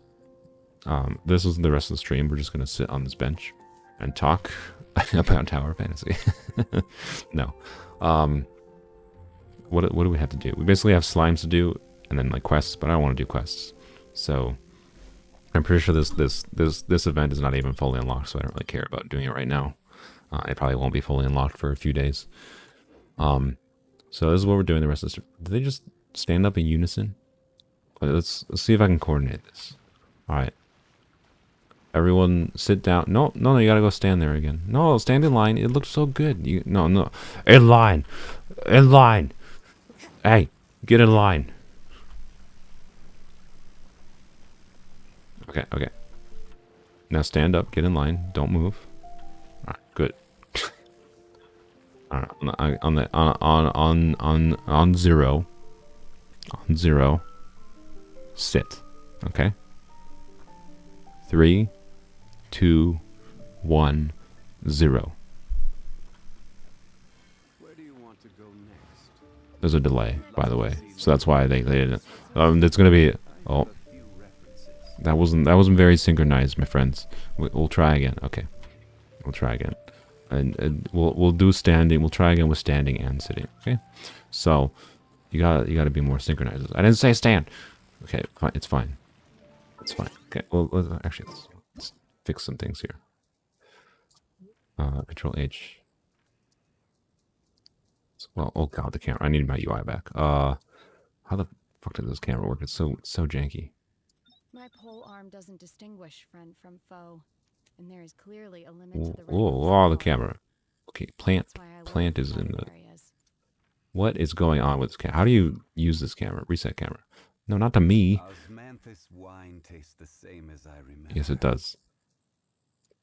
this is the rest of the stream. We're just going to sit on this bench and talk about Tower Fantasy. No. What do we have to do? We basically have slimes to do and then like quests, but I don't want to do quests. So I'm pretty sure this event is not even fully unlocked, so I don't really care about doing it right now. It probably won't be fully unlocked for a few days. So this is what we're doing the rest of the stream. Did they just stand up in unison? Let's see if I can coordinate this. All right. Everyone sit down. No, you gotta go stand there again. No, stand in line. It looks so good. No. In line. In line. Hey, get in line. Okay. Now stand up, get in line. Don't move. All right, good. All right, on zero. On zero. Sit. Okay. 3, 2, 1, 0. Where do you want to go next? There's a delay, by the way, so that's why they didn't. It's gonna be. Oh, That wasn't very synchronized, my friends. We'll try again. Okay, we'll try again, and we'll do standing. We'll try again with standing and sitting. Okay, so you gotta be more synchronized. I didn't say stand. Okay, fine. It's fine. It's fine. Okay. Well, actually, let's fix some things here. Control H. Well, oh god, the camera. I need my UI back. How the fuck does this camera work? It's so janky. My polearm doesn't distinguish friend from foe, and there is clearly a limit to the Oh, the camera. Okay, plant is in the... What is going on with this camera? How do you use this camera? Reset camera. No, not to me. Osmanthus wine tastes the same as I remember. Yes, it does.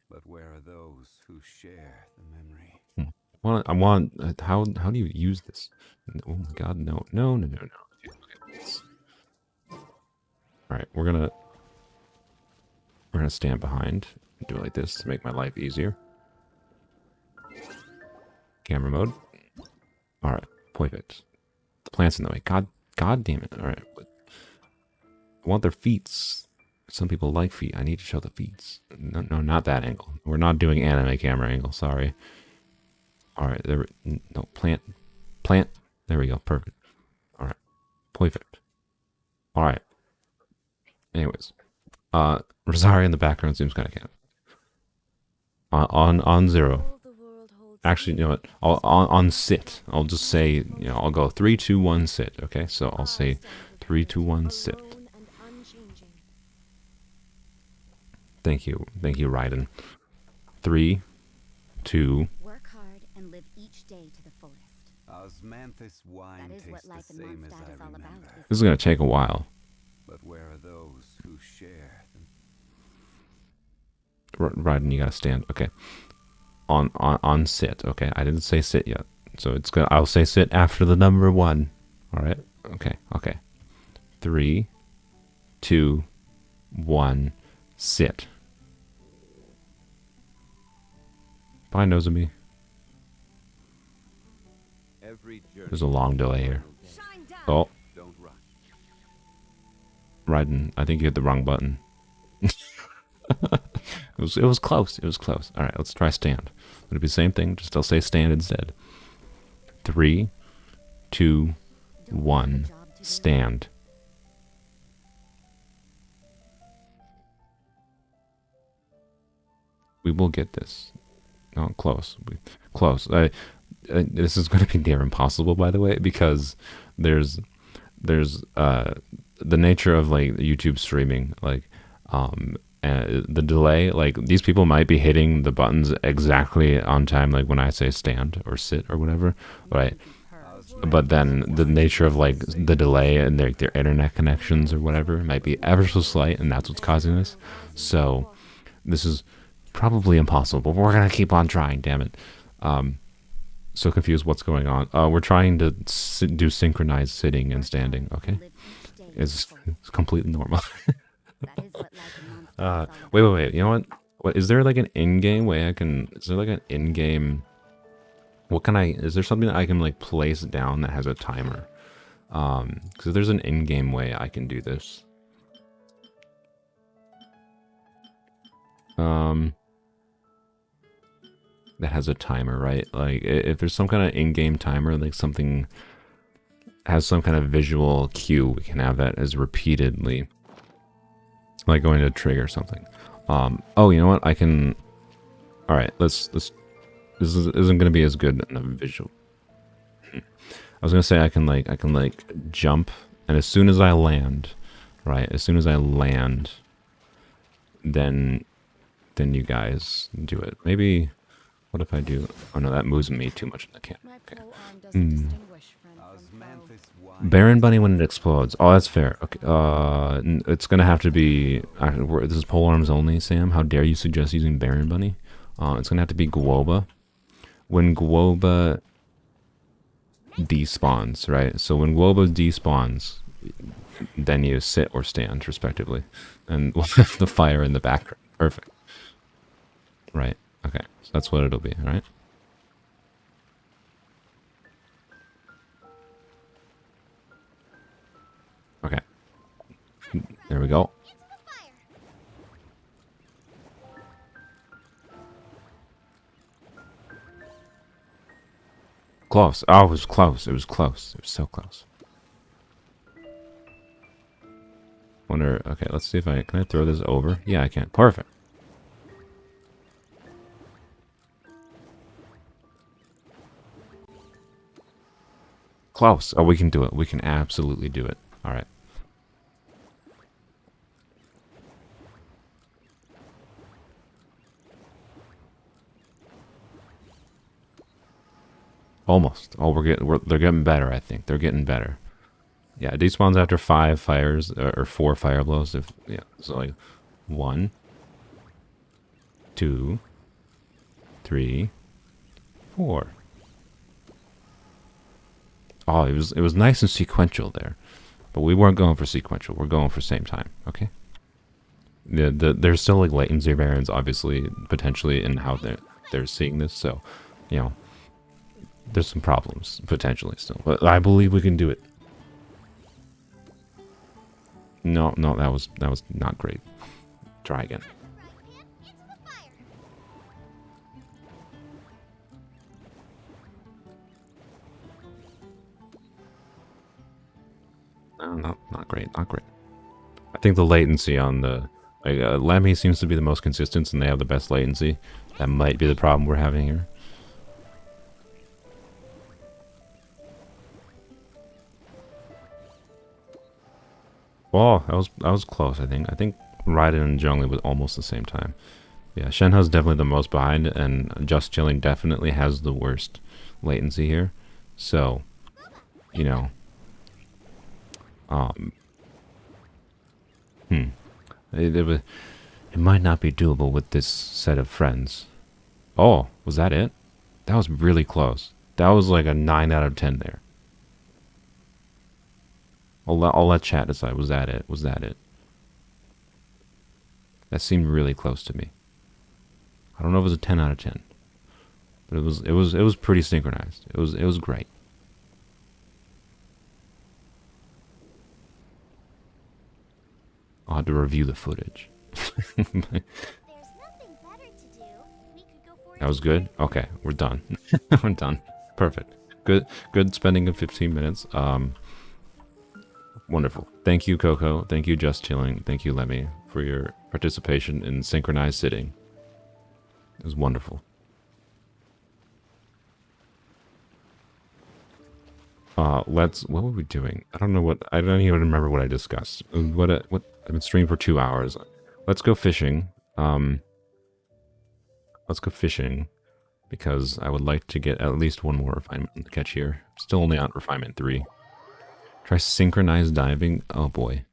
But where are those who share the memory? How do you use this? Oh my god, no. Alright, we're gonna stand behind and do it like this to make my life easier. Camera mode. Alright, perfect. The plant's in the way. God damn it. Alright. I want their feet. Some people like feet. I need to show the feet. No, not that angle. We're not doing anime camera angle, sorry. Alright, no, plant. There we go, perfect. Alright, perfect. Alright. Anyways. Rosaria in the background seems kind of camp. On 0. Actually, you know what? On sit. I'll just say, I'll go 3, 2, 1, sit. Okay, so I'll say 3, 2, 1, sit. Thank you, Raiden. 3, 2. Work hard and live each day to the fullest. Osmanthus wine tastes the same as I remember. This is gonna take a while. But where are those who share them? Raiden, you gotta stand. Okay. On sit. Okay, I didn't say sit yet, so I'll say sit after the number 1. All right. Okay. 3, 2, 1, sit. Bye, Nozomi. There's a long delay here. Oh. Raiden, I think you hit the wrong button. It was close. All right, let's try stand. Would it be the same thing? Just I'll say stand instead. 3, 2, 1, stand. We will get this. Oh, close. Close. This is going to be near impossible, by the way, because there's the nature of like YouTube streaming, like the delay. Like these people might be hitting the buttons exactly on time, like when I say stand or sit or whatever, right? But then the nature of like the delay and their internet connections or whatever might be ever so slight, and that's what's causing this. So this is probably impossible, but we're gonna keep on trying. Damn it! So confused what's going on. We're trying to do synchronized sitting and standing. Okay, it's completely normal. Wait. You know what? What is there like an in-game way I can? Is there like an in-game? What can I? Is there something that I can like place down that has a timer? Because there's an in-game way I can do this. That has a timer, right? Like if there's some kind of in-game timer, like something has some kind of visual cue, we can have that as repeatedly, like going to trigger something. Oh, you know what? I can. All right, let's. This isn't going to be as good in a visual. I was gonna say I can like jump, and as soon as I land, right? As soon as I land, then you guys do it. Maybe. What if I do? Oh no, that moves me too much in the camera. Okay. Baron Bunny when it explodes. Oh, that's fair. Okay. It's gonna have to be. This is Polearms Only, Sam. How dare you suggest using Baron Bunny? It's gonna have to be Guoba. When Guoba despawns, right? So when Guoba despawns, then you sit or stand, respectively, and we'll have the fire in the background. Perfect. Right. Okay. So that's what it'll be. All right. Okay. There we go. close. Oh, it was close. It was close. It was so close. Wonder. Okay, let's see if can I throw this over? Yeah, I can. Perfect. Close. Oh, we can do it. We can absolutely do it. All right. Almost. Oh, they're getting better, I think. They're getting better. Yeah, it despawns after 5 fires, or 4 fire blows. Yeah, so like 1, 2, 3, 4. Oh, it was nice and sequential there. But we weren't going for sequential. We're going for same time, okay? There's still like latency variance, obviously, potentially, in how they're seeing this, so, you know, there's some problems, potentially, still. But I believe we can do it. No, that was not great. Try again. No, not great, not great. I think the latency on the Lemmy seems to be the most consistent, and they have the best latency. That might be the problem we're having here. Oh, that was close. I think Raiden and Zhongli was almost the same time. Yeah, Shenhe's definitely the most behind, and Just Chilling definitely has the worst latency here. So, you know, it might not be doable with this set of friends. Oh, was that it? That was really close. That was like a 9 out of 10 there. I'll let chat decide. Was that it? Was that it? That seemed really close to me. I don't know if it was a 10 out of 10, but it was pretty synchronized. It was great. I'll have to review the footage. That was good? Okay, we're done. We're done. Perfect. Good spending of 15 minutes. Wonderful. Thank you, Coco. Thank you, Just Chilling. Thank you, Lemmy, for your participation in synchronized sitting. It was wonderful. What were we doing? I don't even remember what I discussed. I've been streaming for 2 hours. Let's go fishing. Let's go fishing, because I would like to get at least one more refinement to catch here. Still only on refinement 3. Try synchronized diving. Oh boy.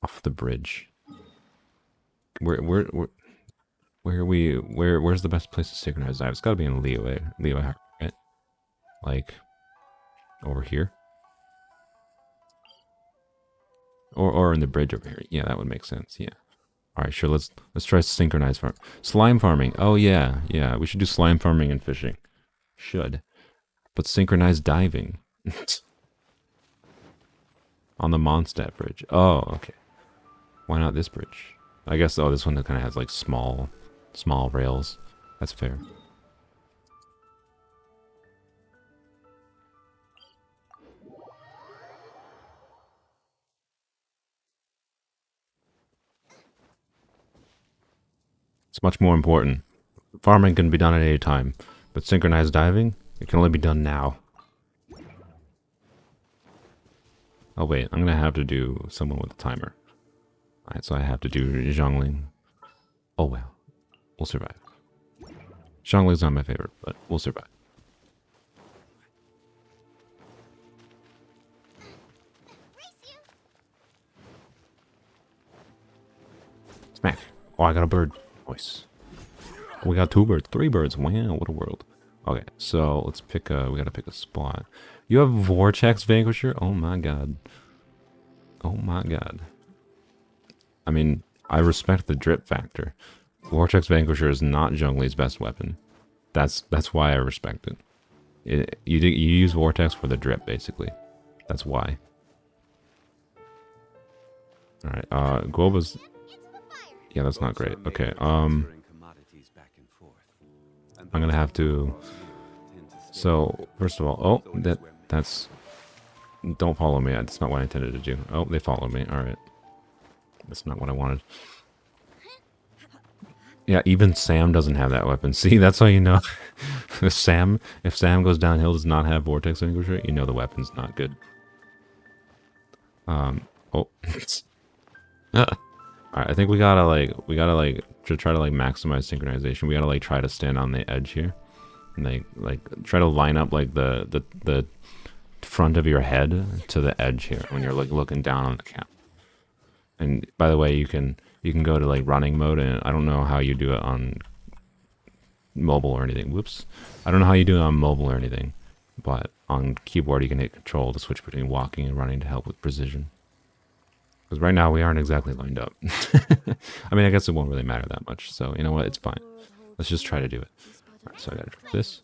Off the bridge. Where's the best place to synchronize dive? It's gotta be in Leo, right? Like over here? Or in the bridge over here. Yeah, that would make sense, yeah. Alright, sure, let's try synchronized farm. Slime farming. Oh yeah, we should do slime farming and fishing. Should. But synchronized diving. On the Mondstadt bridge. Oh, okay. Why not this bridge? I guess, this one kind of has like small rails. That's fair. It's much more important. Farming can be done at any time, but synchronized diving, it can only be done now. Oh wait, I'm gonna have to do someone with a timer. Alright, so I have to do Zhongli. Oh well, we'll survive. Zhongli's not my favorite, but we'll survive. Smack. Oh, I got a bird. Nice. We got 2 birds, 3 birds. Wow, what a world. Okay, so let's pick we gotta pick a spot. You have Vortex Vanquisher? Oh my god. Oh my god. I mean, I respect the drip factor. Vortex Vanquisher is not Zhongli's best weapon. That's why I respect it. You use Vortex for the drip, basically. That's why. Alright, Guoba's... Yeah, that's not great. Okay, I'm gonna have to So, first of all, oh, that's... Don't follow me. That's not what I intended to do. Oh, they followed me. Alright. That's not what I wanted. Yeah, even Sam doesn't have that weapon. See, that's how you know. if Sam goes downhill, does not have Vortex Vanquisher, you know the weapon's not good. Oh. Alright, I think we gotta to try to maximize synchronization, we gotta try to stand on the edge here. And try to line up the front of your head to the edge here when you're looking down on the cap. And by the way, you can go to running mode, and I don't know how you do it on mobile or anything. Whoops. I don't know how you do it on mobile or anything, but on keyboard you can hit control to switch between walking and running to help with precision. Because right now we aren't exactly lined up. I mean, I guess it won't really matter that much, so you know what, it's fine. Let's just try to do it. Alright, so I gotta do this.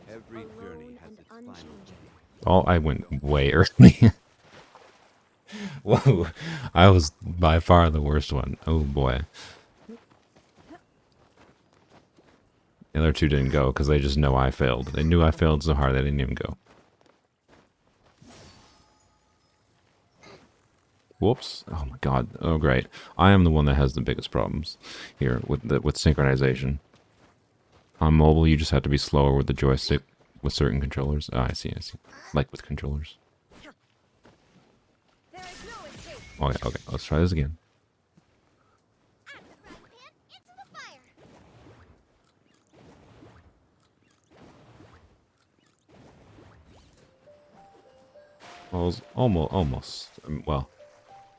Every journey has its final. Oh, I went way early. Whoa, I was by far the worst one. Oh boy. The other two didn't go because they just know I failed. They knew I failed so hard they didn't even go. Whoops. Oh my god. Oh great. I am the one that has the biggest problems here with synchronization. On mobile, you just have to be slower with the joystick with certain controllers. Oh, I see. Like with controllers. Okay, let's try this again. Well, almost. Well,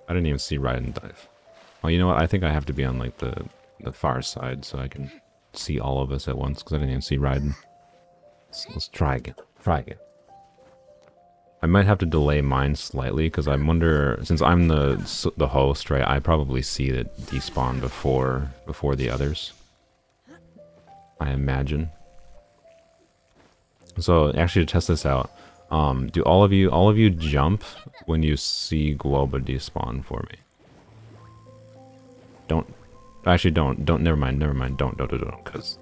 I didn't even see ride and dive. Oh, you know what? I think I have to be on the far side so I can see all of us at once because I didn't even see riding. So let's try again. I might have to delay mine slightly because I wonder, since I'm the host, right? I probably see it despawn before the others. I imagine. So actually, to test this out, do all of you jump when you see Globa despawn for me? Don't. Never mind. Don't, because,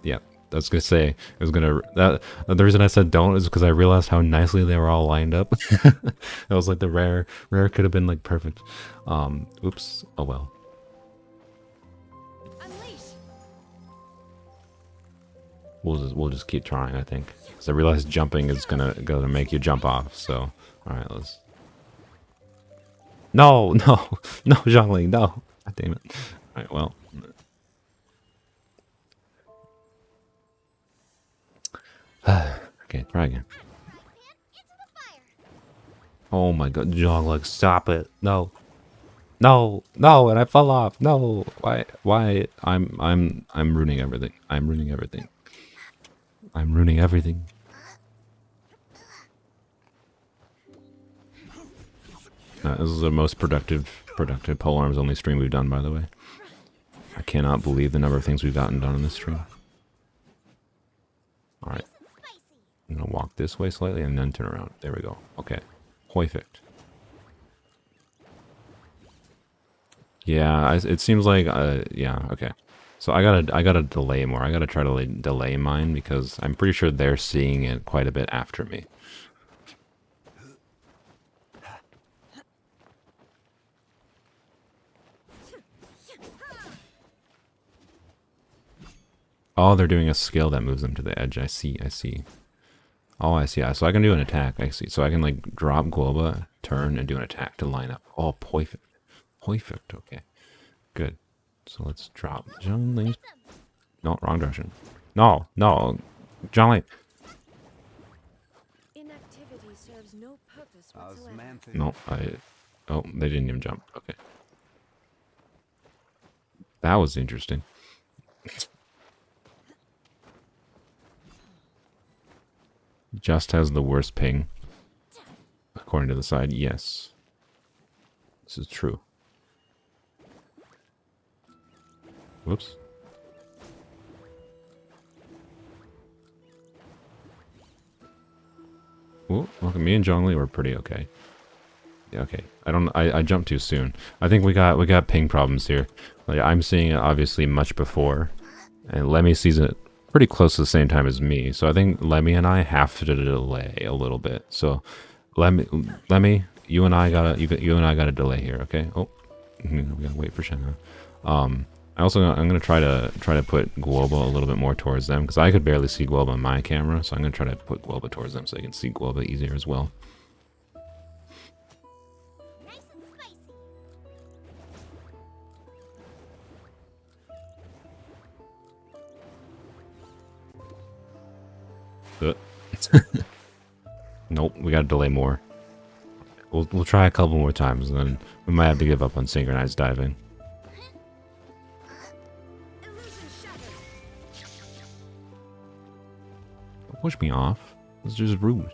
yeah. I was gonna say, it was gonna, the reason I said don't is because I realized how nicely they were all lined up. That was the rare could have been perfect. Oops, oh well. We'll just keep trying, I think. Because I realized jumping is gonna make you jump off, so, alright, let's. No, Zhongli, no. God damn it. Alright, well. Okay, try again. Oh my god, Zhongli, stop it. No, and I fell off. No, why? I'm ruining everything. I'm ruining everything. This is the most productive Polearms Only stream we've done, by the way. I cannot believe the number of things we've gotten done in this stream. Alright. I'm gonna walk this way slightly and then turn around. There we go. Okay. Perfect. Yeah, it seems like, yeah, okay. So I gotta delay more. I gotta try to delay mine because I'm pretty sure they're seeing it quite a bit after me. Oh, they're doing a skill that moves them to the edge. I see. Oh, I see. So I can do an attack. I see. So I can drop Globa, turn, and do an attack to line up. Oh, perfect. Okay. Good. So let's drop Zhongli. No, wrong direction. No, Zhongli. Inactivity serves no purpose whatsoever. No, oh, they didn't even jump. Okay. That was interesting. Just has the worst ping. According to the side, yes. This is true. Whoops. Ooh, look, me and Zhongli were pretty okay. Yeah, okay. I jumped too soon. I think we got ping problems here. I'm seeing it obviously much before And Lemmy sees it pretty close to the same time as me. So I think Lemmy and I have to delay a little bit. So Lemmy, you and I gotta delay here, okay? Oh, we gotta wait for Shenhe. I'm gonna try to put Guoba a little bit more towards them because I could barely see Guoba on my camera. So I'm gonna try to put Guoba towards them so they can see Guoba easier as well. Nope, we gotta delay more. We'll try a couple more times, and then we might have to give up on synchronized diving. Don't push me off. It's just rude.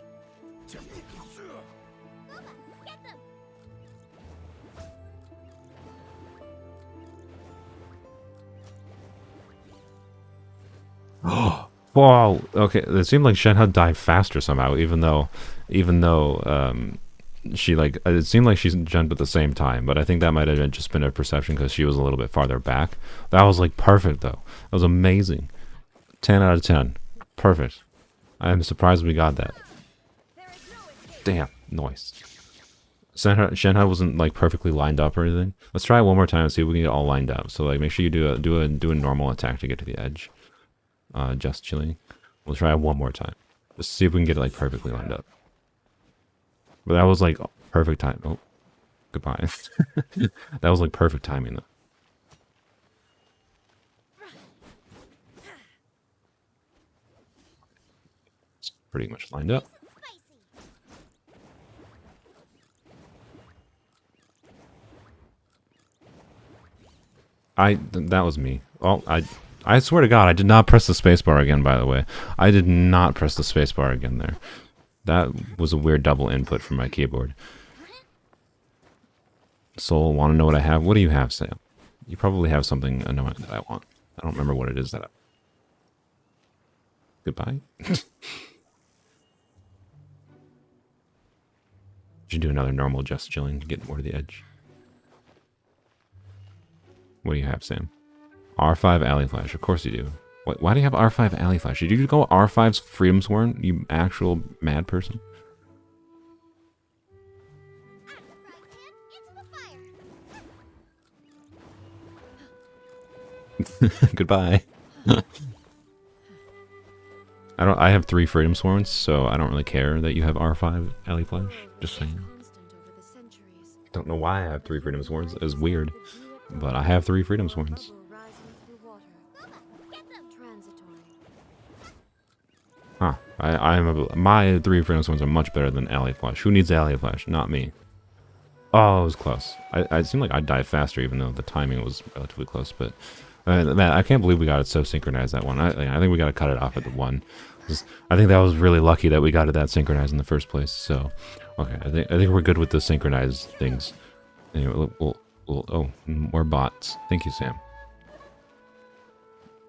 Oh. Wow. Okay. It seemed like Shenhe died faster somehow, even though, she like it seemed like she jumped at the same time. But I think that might have just been a perception because she was a little bit farther back. That was like perfect though. That was amazing. 10 out of 10. Perfect. I am surprised we got that. Damn. Noise. Shenhe wasn't like perfectly lined up or anything. Let's try it one more time and see if we can get all lined up. So like make sure you do a normal attack to get to the edge. Just chilling. We'll try it one more time. Just see if we can get it like perfectly lined up. But that was like perfect time. Oh, goodbye. That was like perfect timing though. It's pretty much lined up. That was me. Oh, I swear to God, I did not press the spacebar again, by the way. I did not press the spacebar again there. That was a weird double input from my keyboard. Soul, want to know what I have? What do you have, Sam? You probably have something annoying that I want. I don't remember what it is that I... Goodbye? Should do another normal just chilling to get more to the edge. What do you have, Sam? R5 Alley Flash. Of course you do. Why do you have R5 Alley Flash? Did you go R5's Freedom Sworn, you actual mad person? Goodbye. I have 3 Freedom Sworns, so I don't really care that you have R5 Alley Flash. Just saying. Don't know why I have 3 Freedom Sworns. It's weird. But I have 3 Freedom Sworns. Huh. My 3 Freedom Sworns are much better than Alley Flash. Who needs Alley Flash? Not me. Oh, it was close. It seemed like I'd die faster, even though the timing was relatively close. But man, I can't believe we got it so synchronized that one. I think we got to cut it off at the 1. I think that was really lucky that we got it that synchronized in the first place. So, okay, I think we're good with the synchronized things. Anyway, oh, more bots. Thank you, Sam.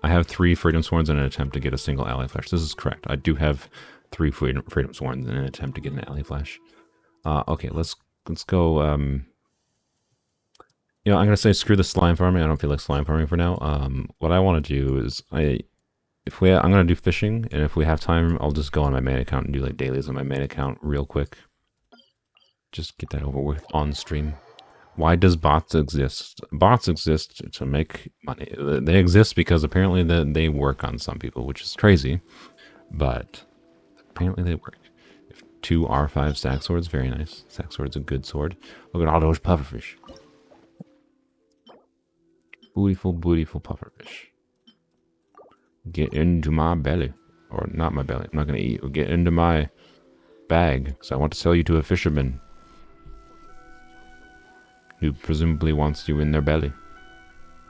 I have 3 Freedom Sworns in an attempt to get a single Alley Flash. This is correct. I do have 3 Freedom Sworns in an attempt to get an Alley Flash. Okay, let's go. You know, I'm gonna say screw the slime farming. I don't feel like slime farming for now. What I want to do is I'm gonna do fishing, and if we have time, I'll just go on my main account and do like dailies on my main account real quick. Just get that over with on stream. Why does bots exist? Bots exist to make money. They exist because apparently they work on some people, which is crazy, but apparently they work. 2 R5 stack swords, very nice. Stack sword's a good sword. Look at all those pufferfish. Beautiful, beautiful pufferfish. Get into my belly. Or not my belly. I'm not going to eat. Get into my bag. Because I want to sell you to a fisherman. Who presumably wants you in their belly.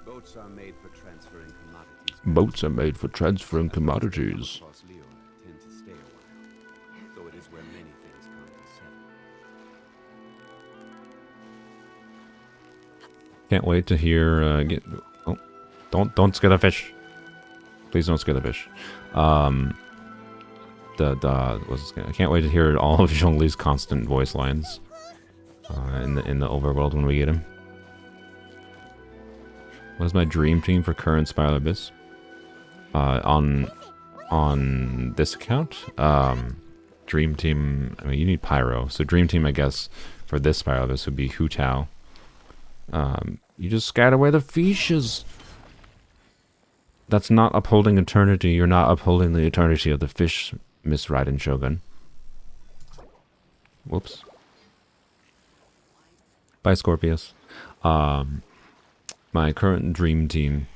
Boats are made for transferring commodities. Boats are made for transferring commodities. Tend to stay a while, though it is where many things come to settle. Can't wait to hear. Oh, don't scare the fish. Please don't scare the fish. I can't wait to hear all of Zhongli's constant voice lines. In the overworld when we get him. What is my dream team for current Spiral Abyss? on this account, Dream Team. I mean, you need Pyro. So Dream Team, I guess, for this spiral, this would be Hu Tao. You just scared away the fishes. That's not upholding eternity. You're not upholding the eternity of the fish, Miss Raiden Shogun. Whoops. Bye, Scorpius. My current dream team.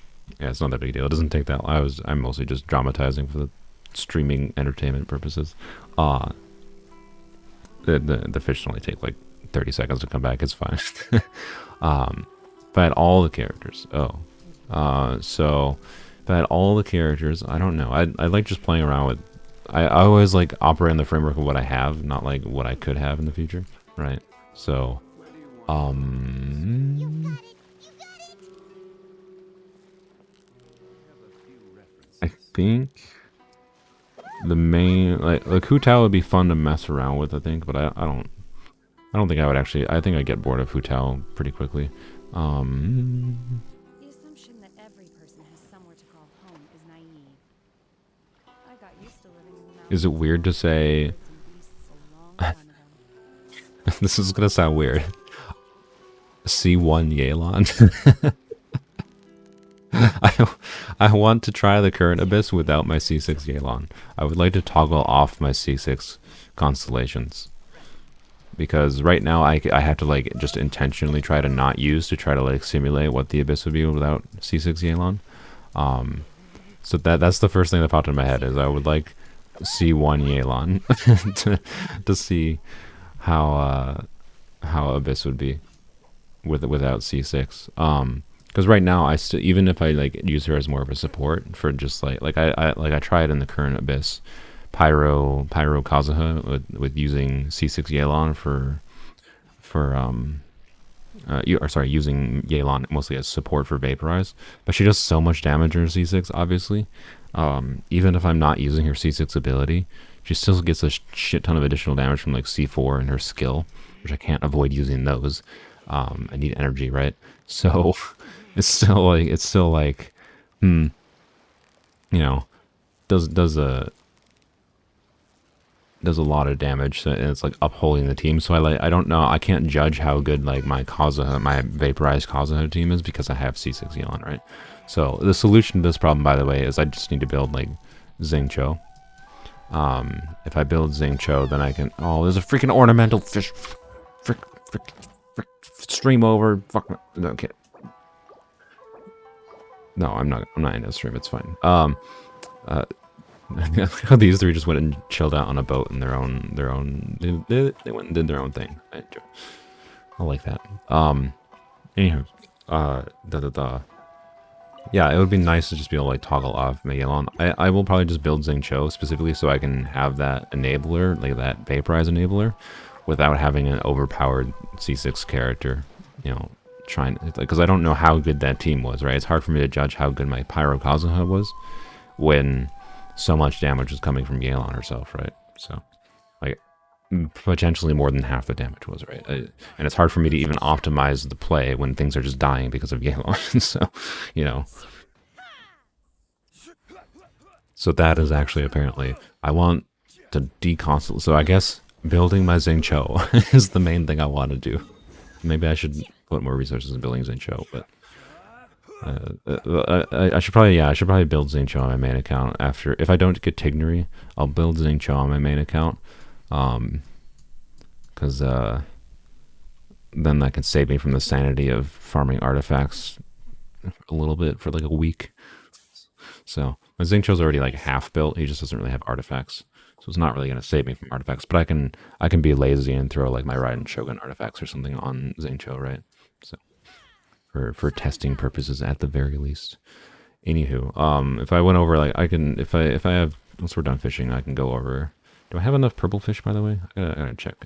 Yeah, it's not that big a deal. It doesn't take that long. I'm mostly just dramatizing for the streaming entertainment purposes. The fish only take like 30 seconds to come back. It's fine. If I had all the characters. So if I had all the characters, I don't know. I like just playing around with. I always like operate in the framework of what I have, not like what I could have in the future, right? So, I think the main like Hu Tao would be fun to mess around with, I think, but I don't think I would actually. I think I'd get bored of Hu Tao pretty quickly. The assumption that every person has somewhere to call home is naive. I got used to living in the mountains. Is it weird to say? This is gonna sound weird. C1 Yelan. I want to try the current Abyss without my C6 Yelan. I would like to toggle off my C6 constellations. Because right now I have to like just intentionally try to not use to try to like simulate what the Abyss would be without C6 Yelan. So that's the first thing that popped in my head is I would like C1 Yelan to see how Abyss would be without C6. Because right now I still, even if I like use her as more of a support for just like I tried in the current Abyss, Pyro Kazuha with using C6 Yelan using Yelan mostly as support for Vaporize, but she does so much damage in her C6, obviously. Even if I'm not using her C6 ability, she still gets a shit ton of additional damage from like C4 and her skill, which I can't avoid using those. I need energy, right? So it's still like, you know, does a lot of damage, so, and it's like upholding the team. So I don't know. I can't judge how good like my vaporized Kazuha team is because I have C6 Yelan, right? So the solution to this problem, by the way, is I just need to build like Xingqiu. If I build Xingqiu, then I can. Oh, there's a freaking ornamental fish. Frick. Stream over. Fuck. Okay. No, I'm not in a stream. It's fine. These three just went and chilled out on a boat in their own. They went and did their own thing. I like that. Anywho, yeah, it would be nice to just be able to like toggle off Yelan. I will probably just build Xingqiu specifically so I can have that enabler, like that vaporize enabler, without having an overpowered C6 character. You know, trying because I don't know how good that team was. Right, it's hard for me to judge how good my Pyro Kazuha was when so much damage was coming from Yelan herself, right? So, like, potentially more than half the damage was, right? And it's hard for me to even optimize the play when things are just dying because of Yelan. So, you know. So that is actually apparently, I want to deconstall. So I guess building my Xingqiu is the main thing I want to do. Maybe I should put more resources in building Xingqiu, but I should probably build Xingqiu on my main account after. If I don't get Tighnari, I'll build Xingqiu on my main account, because then that can save me from the sanity of farming artifacts a little bit for like a week. So my Xingqiu's already like half built. He just doesn't really have artifacts, so it's not really gonna save me from artifacts. But I can be lazy and throw like my Raiden Shogun artifacts or something on Xingqiu, right? So. For testing purposes at the very least. Anywho, if I went over like I can if I have once we're done fishing I can go over. Do I have enough purple fish, by the way? I gotta check.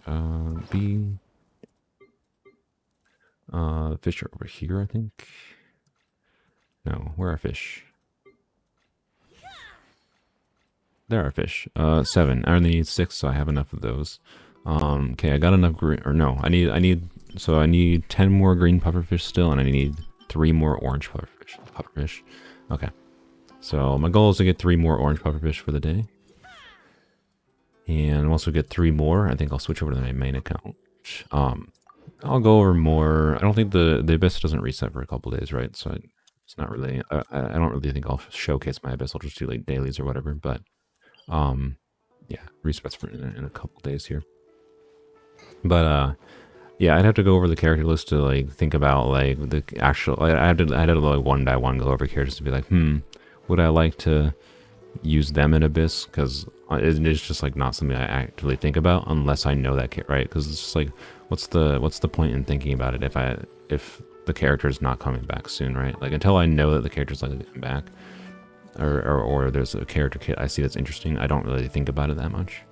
Fish are over here, I think. No, where are fish? There are fish. 7. I only need 6, so I have enough of those. Okay, I got enough green. Or no, I need. So I need 10 more green pufferfish still, and I need 3 more orange pufferfish. Okay. So my goal is to get 3 more orange pufferfish for the day. And once we get 3 more, I think I'll switch over to my main account. I'll go over more. I don't think the abyss doesn't reset for a couple days, right? So it's not really. I don't really think I'll showcase my abyss. I'll just do like dailies or whatever. But yeah, resets for in a couple days here. But yeah, I'd have to go over the character list to like think about like the actual. I had to like one by one go over characters to be like, would I like to use them in abyss? Because it's just like not something I actively think about unless I know that right? Because it's just like, what's the point in thinking about it if the character is not coming back soon, right? Like until I know that the character's like coming back, or there's a character kit I see that's interesting, I don't really think about it that much.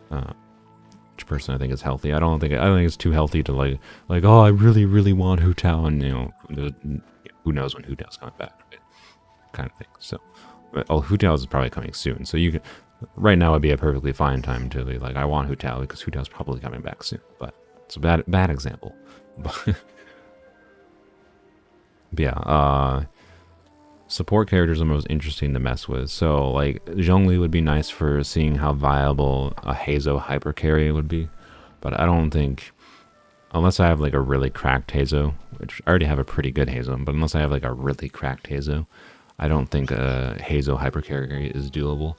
Which person I think is healthy. I don't think it's too healthy to like oh, I really want Hu Tao, and you know who knows when Hu Tao's coming back, right? Kind of thing. So Hu Tao is probably coming soon, so you can. Right now would be a perfectly fine time to be like, I want Hu Tao because Hu Tao's probably coming back soon. But it's a bad example. But yeah, support characters are most interesting to mess with. So like Zhongli would be nice for seeing how viable a Hazo hyper carry would be. But I don't think, unless I have like a really cracked Hazo, which I already have a pretty good Hazo, but unless I have like a really cracked Hazo, I don't think a Hazo hyper carry is doable.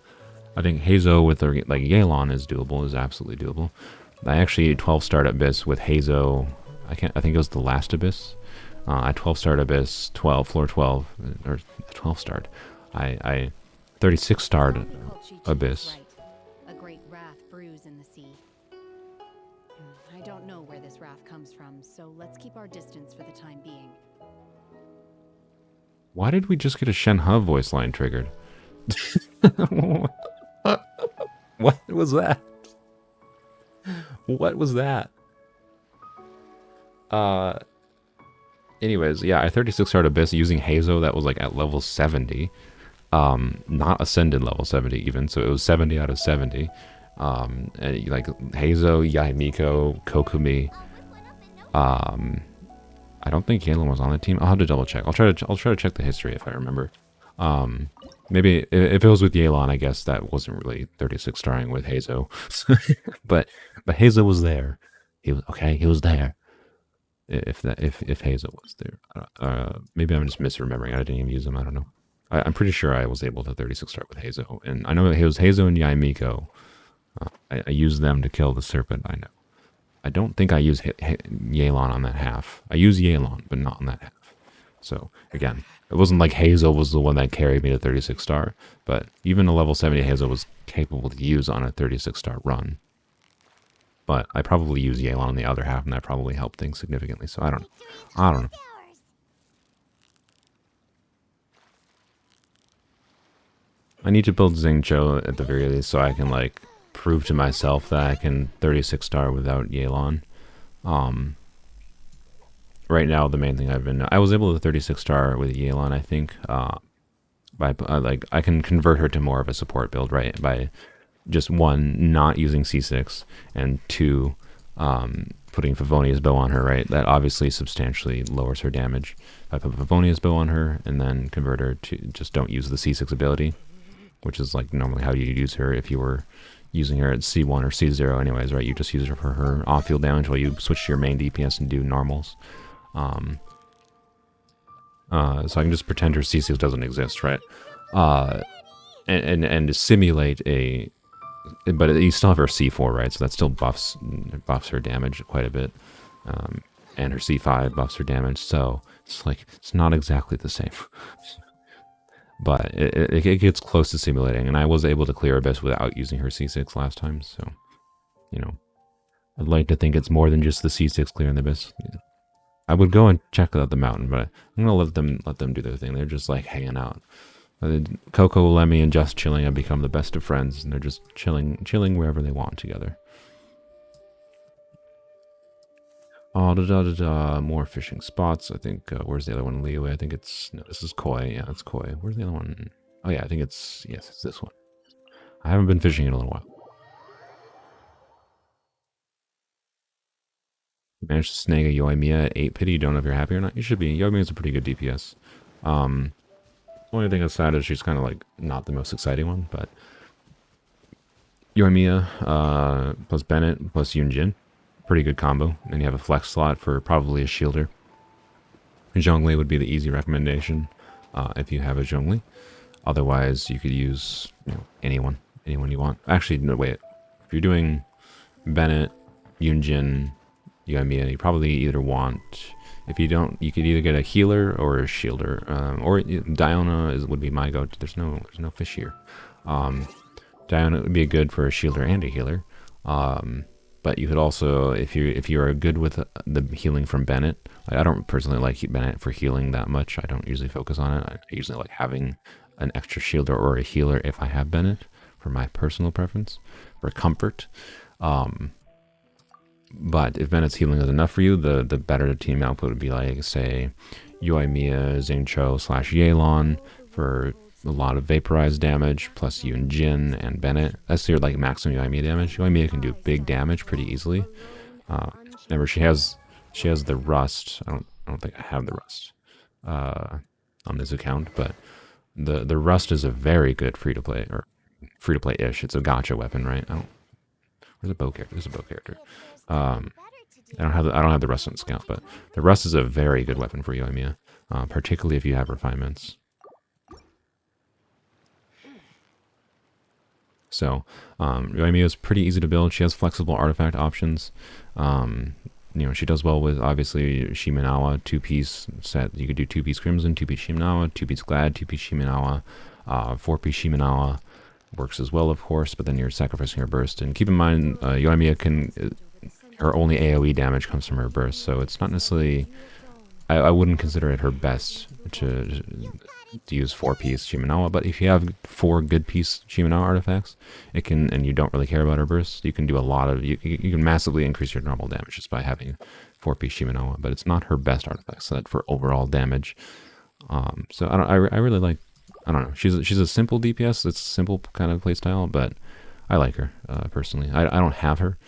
I think Hazo with like Yelan is doable, is absolutely doable. I actually 12-starred Abyss with Hazo. I think it was the last Abyss. I 12-starred Abyss, floor 12, or 12-starred. I 36-starred Abyss. A great wrath brews in the sea. I don't know where this wrath comes from, so let's keep our distance for the time being. Why did we just get a Shenhe voice line triggered? What was that? What was that? Anyways, yeah, I 36-starred Abyss using Hazo that was like at level 70. Not Ascended level 70 even, so it was 70 out of 70. And like Hazo, Yae Miko, Kokumi. I don't think Yelan was on the team. I'll have to double check. I'll try to check the history if I remember. Maybe if it was with Yelan, I guess that wasn't really 36 starring with Hazo. but Hazo was there. He was there. If Hazo was there. Maybe I'm just misremembering. I didn't even use him. I don't know. I'm pretty sure I was able to 36 start with Hazo. And I know it was Hazo and Yae Miko. I used them to kill the serpent, I know. I don't think I use Yelan on that half. I use Yelan, but not on that half. So, again, it wasn't like Hazo was the one that carried me to 36 star, but even a level 70 Hazo was capable to use on a 36 star run. But I probably use Yelan on the other half, and that probably helped things significantly, so I don't know. I need to build Xingqiu at the very least so I can, like, prove to myself that I can 36 star without Yelan. Right now, the main thing I was able to 36 star with Yelan, I think, I can convert her to more of a support build, right? By just 1, not using C6, and 2, putting Favonia's bow on her, right? That obviously substantially lowers her damage. I put Favonia's bow on her, and then convert her to just don't use the C6 ability, which is like normally how you use her if you were using her at C1 or C0 anyways, right? You just use her for her off-field damage while you switch to your main DPS and do normals. So I can just pretend her C6 doesn't exist, right? And simulate a... But you still have her C4, right? So that still buffs her damage quite a bit. And her C5 buffs her damage, so it's like, it's not exactly the same. But it gets close to simulating, and I was able to clear Abyss without using her C6 last time, so, you know. I'd like to think it's more than just the C6 clearing the Abyss. I would go and check out the mountain, but I'm gonna let them do their thing. They're just like hanging out. Coco, Lemmy, and Just Chilling have become the best of friends, and they're just chilling wherever they want together. More fishing spots. I think, where's the other one? Liyue. I think it's, no, this is Koi. Yeah, it's Koi. Where's the other one? Oh yeah, I think it's, yes, it's this one. I haven't been fishing in a little while. You managed to snag a Yoimiya at 8 pity. You don't know if you're happy or not. You should be. Yoimiya is a pretty good DPS. Only thing that's sad is she's kind of like not the most exciting one, but Yoimiya plus Bennett plus Yunjin, pretty good combo. And you have a flex slot for probably a shielder. Zhongli would be the easy recommendation if you have a Zhongli. Otherwise, you could use anyone you want. Actually, no, wait. If you're doing Bennett, Yunjin, Yoimiya, you probably either want. If you don't, you could either get a healer or a shielder, or Diona would be my go-to. There's no fish here. Diona would be good for a shielder and a healer. But you could also, if you are good with the healing from Bennett, I don't personally like Bennett for healing that much. I don't usually focus on it. I usually like having an extra shielder or a healer if I have Bennett for my personal preference, for comfort. But if Bennett's healing is enough for you, the better the team output would be like, say, Yoimiya, Xingqiu / Yelan for a lot of vaporized damage, plus Yunjin and Bennett. That's your like maximum Yoimiya damage. Yoimiya can do big damage pretty easily. Remember, she has the rust. I don't think I have the rust on this account, but the rust is a very good free to play ish. It's a gacha weapon, right? Where's a bow character? There's a bow character. I don't have the rust on scout, but the rust is a very good weapon for Yoimiya, particularly if you have refinements. So Yoimiya is pretty easy to build. She has flexible artifact options. She does well with obviously Shimenawa 2-piece set. You could do 2-piece Crimson, 2-piece Shimenawa, 2-piece Glad, 2-piece Shimenawa, 4-piece Shimenawa works as well, of course. But then you're sacrificing her burst. And keep in mind, Yoimiya her only AOE damage comes from her burst, so it's not necessarily. I wouldn't consider it her best to use 4-piece Shimenawa, but if you have 4 good-piece Shimenawa artifacts, and you don't really care about her burst, you can do a lot of. You can massively increase your normal damage just by having 4-piece Shimenawa, but it's not her best artifact set for overall damage. So I really like. I don't know. She's a simple DPS. It's a simple kind of playstyle, but I like her personally. I don't have her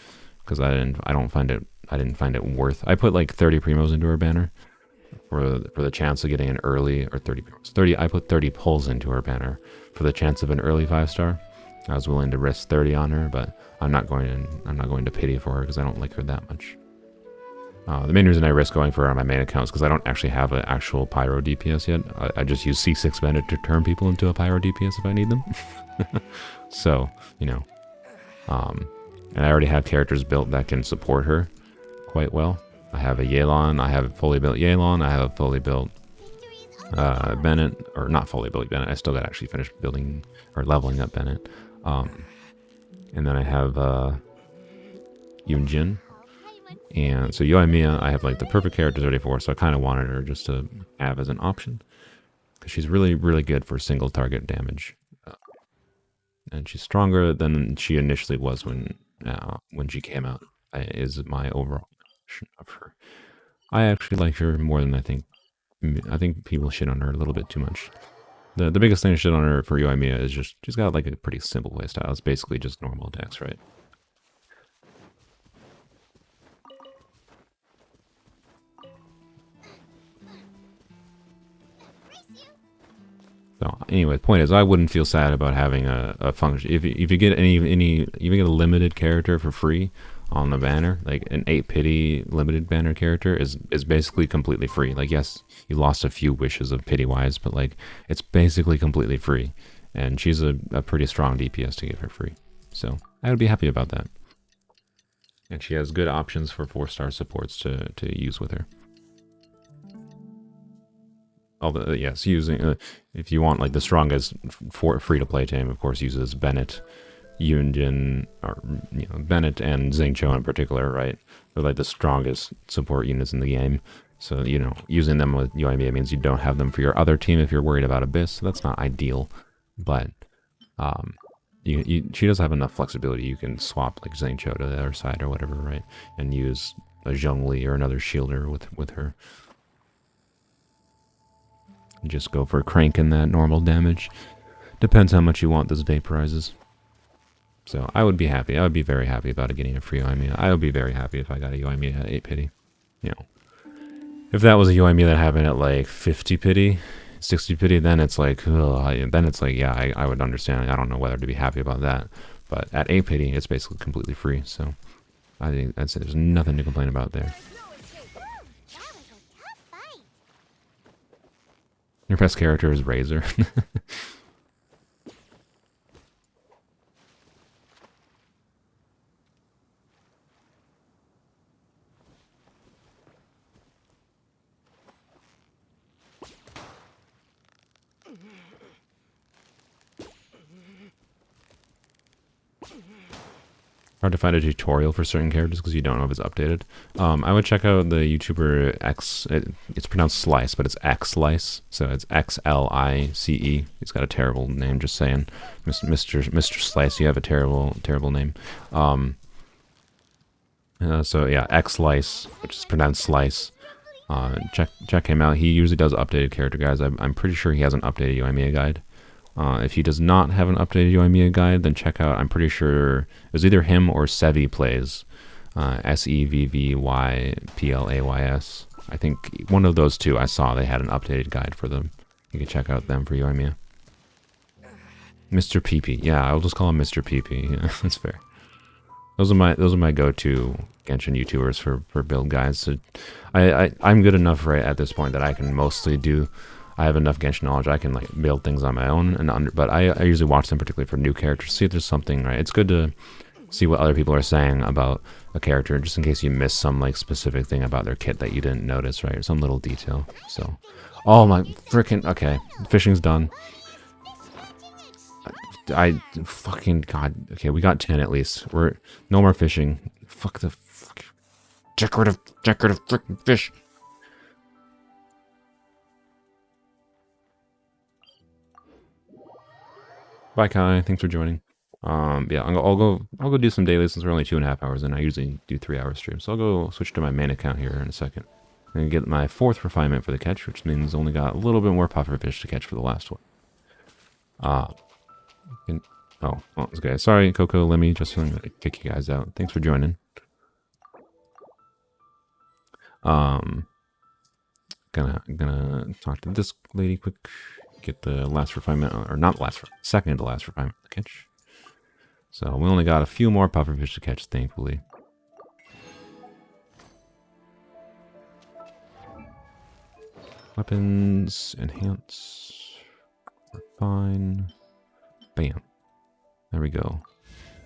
because I didn't find it worth. I put like 30 primos into her banner for the chance of getting an early, or 30 primos. 30. I put 30 pulls into her banner for the chance of an early 5-star. I was willing to risk 30 on her, but I'm not going to pity for her because I don't like her that much. The main reason I risk going for her on my main account is because I don't actually have an actual Pyro DPS yet. I just use C6 Bandit to turn people into a Pyro DPS if I need them. So, and I already have characters built that can support her quite well. I have a Yelan, I have a fully built Yelan, I have a fully built Bennett, or not fully built Bennett, I still got to actually finish building or leveling up Bennett. And then I have Yunjin. And so Yoimiya, I have like the perfect characters ready for, so I kind of wanted her just to have as an option. Because she's really, really good for single target damage. And she's stronger than she initially was when she came out, is my overall impression of her. I actually like her more than I think. I think people shit on her a little bit too much. The biggest thing to shit on her for Yoimiya is just she's got like a pretty simple playstyle. It's basically just normal attacks, right? So anyway, the point is, I wouldn't feel sad about having a function. If you get you get a limited character for free on the banner, like an 8 pity limited banner character is basically completely free. Like, yes, you lost a few wishes of pity wise, but like it's basically completely free. And she's a pretty strong DPS to get for free. So I would be happy about that. And she has good options for 4-star supports to use with her. Although, yes, using if you want like the strongest free-to-play team, of course, uses Bennett, Yunjin, or Bennett and Xingqiu in particular, right? They're like the strongest support units in the game. So using them with Yoimiya means you don't have them for your other team if you're worried about Abyss. So that's not ideal, but she does have enough flexibility. You can swap like Xingqiu to the other side or whatever, right? And use a Zhongli or another shielder with her. Just go for cranking that normal damage. Depends how much you want those vaporizes. So I would be happy. I would be very happy about getting a free Yoimiya. I would be very happy if I got a Yoimiya at 8 pity. If that was a Yoimiya that happened at like 50 pity, 60 pity, then it's like, ugh, then it's like, yeah, I would understand. I don't know whether to be happy about that. But at 8 pity, it's basically completely free. So I think I'd say there's nothing to complain about there. Your best character is Razor. Hard to find a tutorial for certain characters because you don't know if it's updated. I would check out the YouTuber X. It's pronounced Slice, but it's X Slice, so it's XLICE. He's got a terrible name. Just saying, Mr. Slice, you have a terrible name. So yeah, X Slice, which is pronounced Slice. Check him out. He usually does updated character guides. I'm pretty sure he has an updated Yoimiya guide. If he does not have an updated Yoimiya guide, then check out, I'm pretty sure it was either him or Sevi Plays, SEVVYPLAYS. I think one of those two I saw they had an updated guide for them. You can check out them for Yoimiya. Mr. PP, yeah, I'll just call him Mr. PP. Yeah, that's fair. Those are my go-to Genshin YouTubers for build guides. So I'm good enough right at this point that I can mostly do. I have enough Genshin knowledge. I can like build things on my own, but I usually watch them particularly for new characters. See if there's something right. It's good to see what other people are saying about a character, just in case you miss some like specific thing about their kit that you didn't notice, right? Or some little detail. So, oh my freaking okay, fishing's done. I fucking god. Okay, we got 10 at least. We're no more fishing. Fuck the decorative freaking fish. Bye Kai, thanks for joining. Yeah, I'll go do some dailies since we're only 2.5 hours in. I usually do 3-hour streams, so I'll go switch to my main account here in a second. And get my 4th refinement for the catch, which means only got a little bit more pufferfish to catch for the last one. Oh, okay. Sorry, Coco, Lemmy, just gonna kick you guys out. Thanks for joining. Gonna talk to this lady quick. Get the last refinement, or not last, second to last refinement to catch. So we only got a few more pufferfish to catch, thankfully. Weapons, enhance, refine, bam. There we go.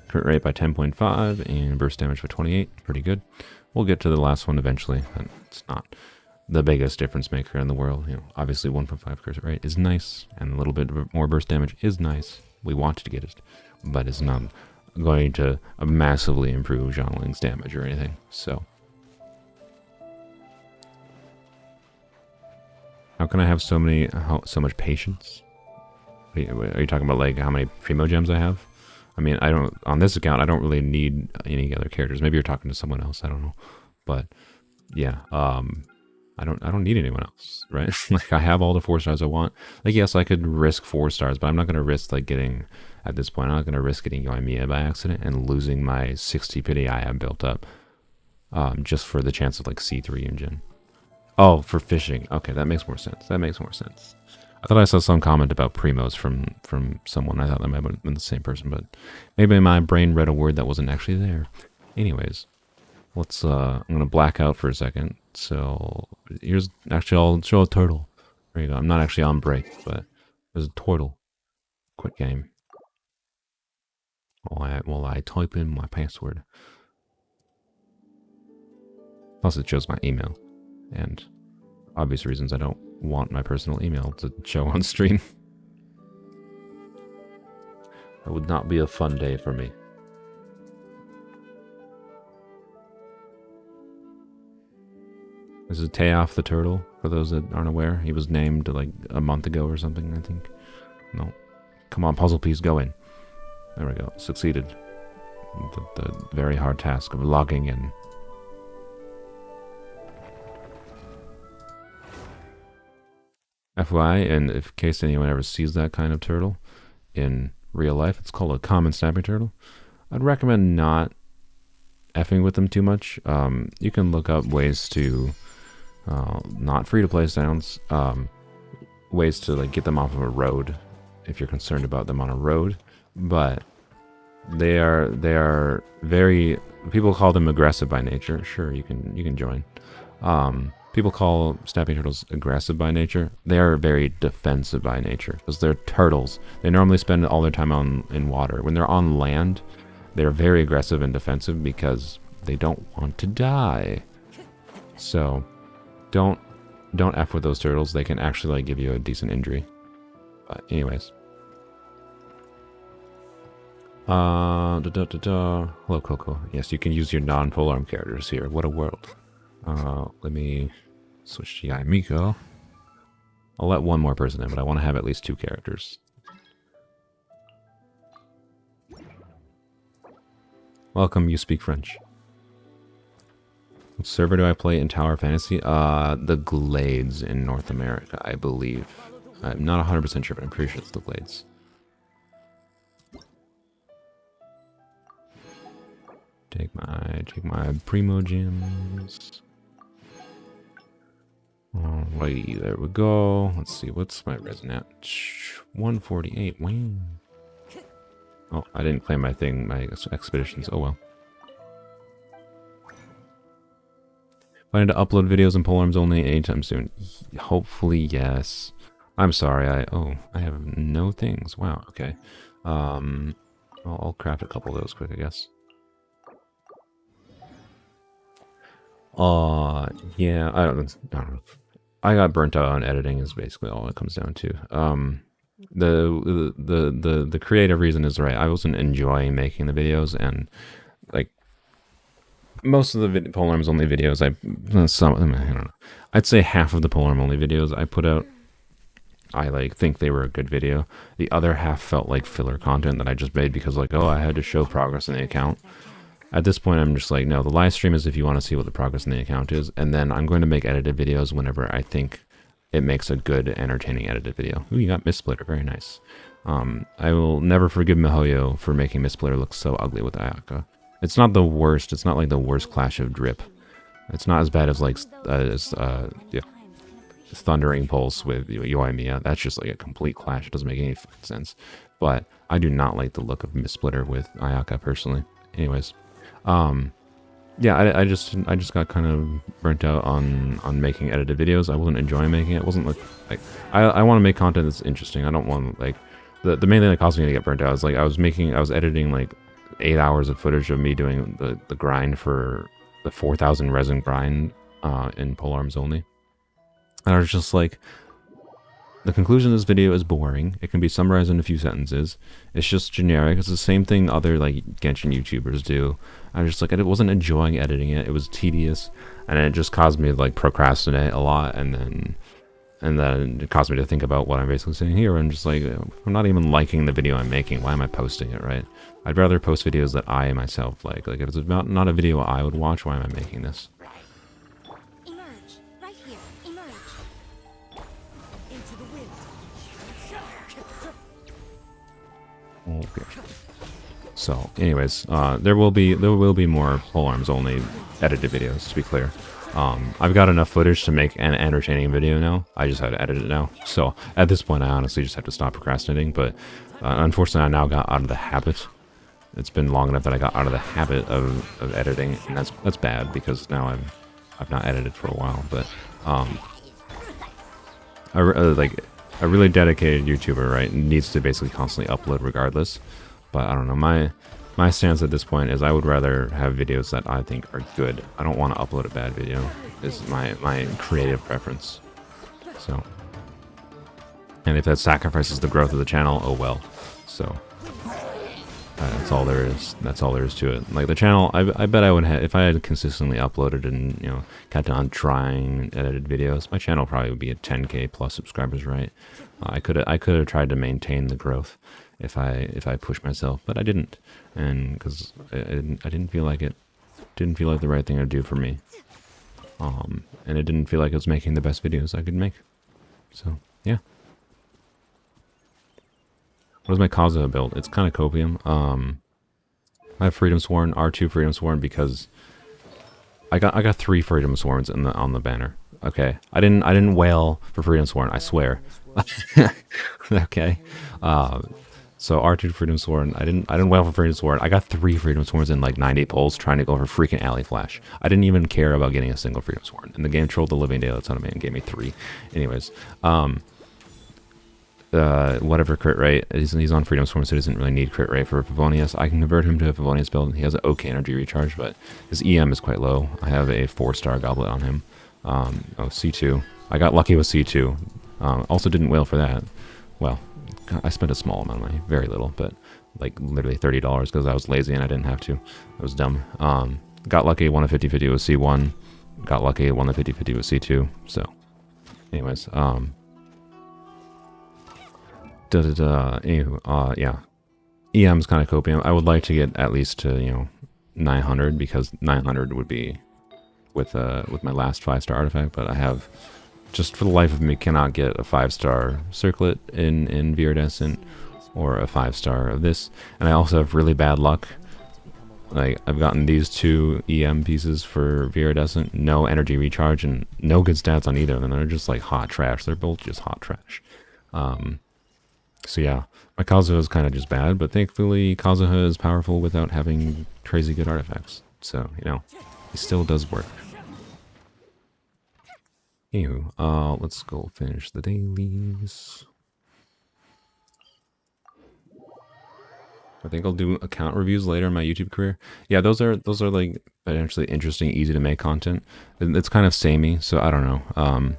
Crit rate by 10.5 and burst damage by 28. Pretty good. We'll get to the last one eventually. It's not the biggest difference maker in the world. You know, obviously 1.5 crit rate is nice, and a little bit more burst damage is nice. We wanted to get it, but it's not going to massively improve Zhongling's damage or anything. So, how can I have so much patience? Are you talking about like how many primo gems I have? I mean, I don't, on this account, I don't really need any other characters. Maybe you're talking to someone else, I don't know. But yeah, I don't need anyone else, right? Like I have all the 4 stars I want. Like yes, I could risk 4 stars, but I'm not gonna risk like getting, at this point, I'm not gonna risk getting Yoimiya by accident and losing my 60 pity I have built up. Just for the chance of like C3 engine. Oh, for fishing. Okay, that makes more sense. That makes more sense. I thought I saw some comment about primos from someone. I thought that might have been the same person, but maybe my brain read a word that wasn't actually there. Anyways, let's, I'm going to black out for a second. So here's, actually I'll show a turtle. There you go. I'm not actually on break, but there's a turtle. Quick game. While I type in my password. Plus it shows my email. And obvious reasons I don't want my personal email to show on stream. That would not be a fun day for me. This is ToF the turtle, for those that aren't aware. He was named like a month ago or something, I think. No. Come on, puzzle piece, go in. There we go. Succeeded. The very hard task of logging in. FYI, and in case anyone ever sees that kind of turtle in real life, it's called a common snapping turtle. I'd recommend not effing with them too much. You can look up ways to not free-to-play sounds. ways to like get them off of a road if you're concerned about them on a road, but they are very, people call them aggressive by nature. Sure, you can join. People call snapping turtles aggressive by nature. They are very defensive by nature because they're turtles. They normally spend all their time in water. When they're on land, they're very aggressive and defensive because they don't want to die. So don't F with those turtles. They can actually like give you a decent injury. But anyways. Hello, Coco. Yes, you can use your non-polearm characters here. What a world. Let me switch to Yae Miko. I'll let one more person in, but I want to have at least 2 characters. Welcome, you speak French. What server do I play in Tower Fantasy? The Glades in North America, I believe. I'm not 100% sure, but I'm pretty sure it's the Glades. Take my primo gems. Alrighty, there we go. Let's see, what's my resin at? 148. Wow. Oh, I didn't claim my thing, my expeditions. Oh well. Planning to upload videos in Polearms Only anytime soon? Hopefully, yes. I'm sorry, I have no things. Wow, okay. I'll craft a couple of those quick, I guess. Yeah, I don't know. I got burnt out on editing is basically all it comes down to. The creative reason is right. I wasn't enjoying making the videos, and like most of the Polearms Only videos, I don't know. I'd say half of the Polearm Only videos I put out, I like think they were a good video. The other half felt like filler content that I just made because like, oh, I had to show progress in the account. At this point, I'm just like, no, the live stream is if you want to see what the progress in the account is, and then I'm going to make edited videos whenever I think it makes a good, entertaining edited video. Ooh, you got Miss Splitter, very nice. I will never forgive Mihoyo for making Miss Splitter look so ugly with Ayaka. It's not the worst, it's not like the worst clash of drip. It's not as bad as like, Thundering Pulse with Yoimiya. That's just like a complete clash, it doesn't make any sense. But I do not like the look of Miss Splitter with Ayaka, personally. Anyways. Yeah, I just got kind of burnt out on making edited videos. I wasn't enjoying making it. It wasn't like I want to make content that's interesting. I don't want like the main thing that caused me to get burnt out is like I was editing like 8 hours of footage of me doing the grind for the 4,000 resin grind in Polearms Only. And I was just like, the conclusion of this video is boring. It can be summarized in a few sentences. It's just generic. It's the same thing other like Genshin YouTubers do. I'm just like, I wasn't enjoying editing it. It was tedious, and it just caused me to like procrastinate a lot, and then it caused me to think about what I'm basically saying here. I'm just like, I'm not even liking the video I'm making. Why am I posting it, right? I'd rather post videos that I myself like. Like if it's about not a video I would watch, why am I making this? Okay. So, anyways, there will be more Polearms Only edited videos, to be clear. I've got enough footage to make an entertaining video now. I just have to edit it now. So, at this point, I honestly just have to stop procrastinating. But unfortunately, I now got out of the habit. It's been long enough that I got out of the habit of editing, and that's bad because now I've not edited for a while. But a really dedicated YouTuber, right, needs to basically constantly upload regardless. But I don't know, my stance at this point is I would rather have videos that I think are good. I don't want to upload a bad video, is my creative preference. So, and if that sacrifices the growth of the channel, oh well. So that's all there is. That's all there is to it. Like the channel, I bet I would have, if I had consistently uploaded and kept on trying edited videos, my channel probably would be at 10K plus subscribers, right? I could have tried to maintain the growth if I pushed myself, but I didn't, and because I didn't feel like it didn't feel like the right thing to do for me, and it didn't feel like it was making the best videos I could make. So yeah. What is my Kazuha build? It's kind of copium. I have Freedom Sworn, R2 Freedom Sworn because I got 3 Freedom Sworns on the banner. Okay, I didn't wail for Freedom Sworn, I swear. Okay. So R2 Freedom Sworn, I didn't wail for Freedom Sworn. I got 3 Freedom Sworns in like 98 pulls trying to go for freaking Alley Flash. I didn't even care about getting a single Freedom Sworn. And the game trolled the living daylights out of me and gave me 3. Anyways, whatever crit rate. He's on Freedom Swarm, so he doesn't really need crit rate for Favonius. I can convert him to a Favonius build. He has an okay energy recharge, but his EM is quite low. I have a 4-star goblet on him. C2. I got lucky with C2. Also didn't wail for that. Well, I spent a small amount of money, very little, but like literally $30 because I was lazy and I didn't have to. I was dumb. Got lucky, won a 50-50 with C1. Got lucky, won the 50-50 with C2. So, anyways, anywho, yeah. EM's kind of copium. I would like to get at least to, 900 because 900 would be with my last 5-star artifact, but I have, just for the life of me, cannot get a 5-star circlet in Viridescent or a 5-star of this. And I also have really bad luck. Like, I've gotten these 2 EM pieces for Viridescent, no energy recharge, and no good stats on either of them. They're just like hot trash. They're both just hot trash. So yeah, my Kazuha is kind of just bad, but thankfully Kazuha is powerful without having crazy good artifacts. So, it still does work. Anywho, let's go finish the dailies. I think I'll do account reviews later in my YouTube career. Yeah, those are like potentially interesting, easy to make content. It's kind of samey, so I don't know.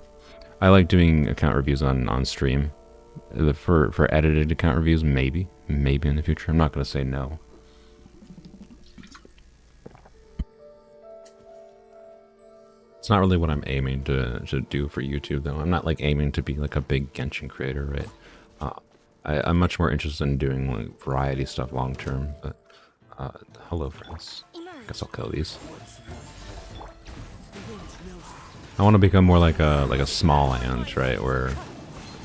I like doing account reviews on stream. For edited account reviews, maybe in the future. I'm not gonna say no. It's not really what I'm aiming to do for YouTube, though. I'm not like aiming to be like a big Genshin creator, right? I'm much more interested in doing like variety stuff long term. But hello, friends. Guess I'll kill these. I want to become more like a small ant, right?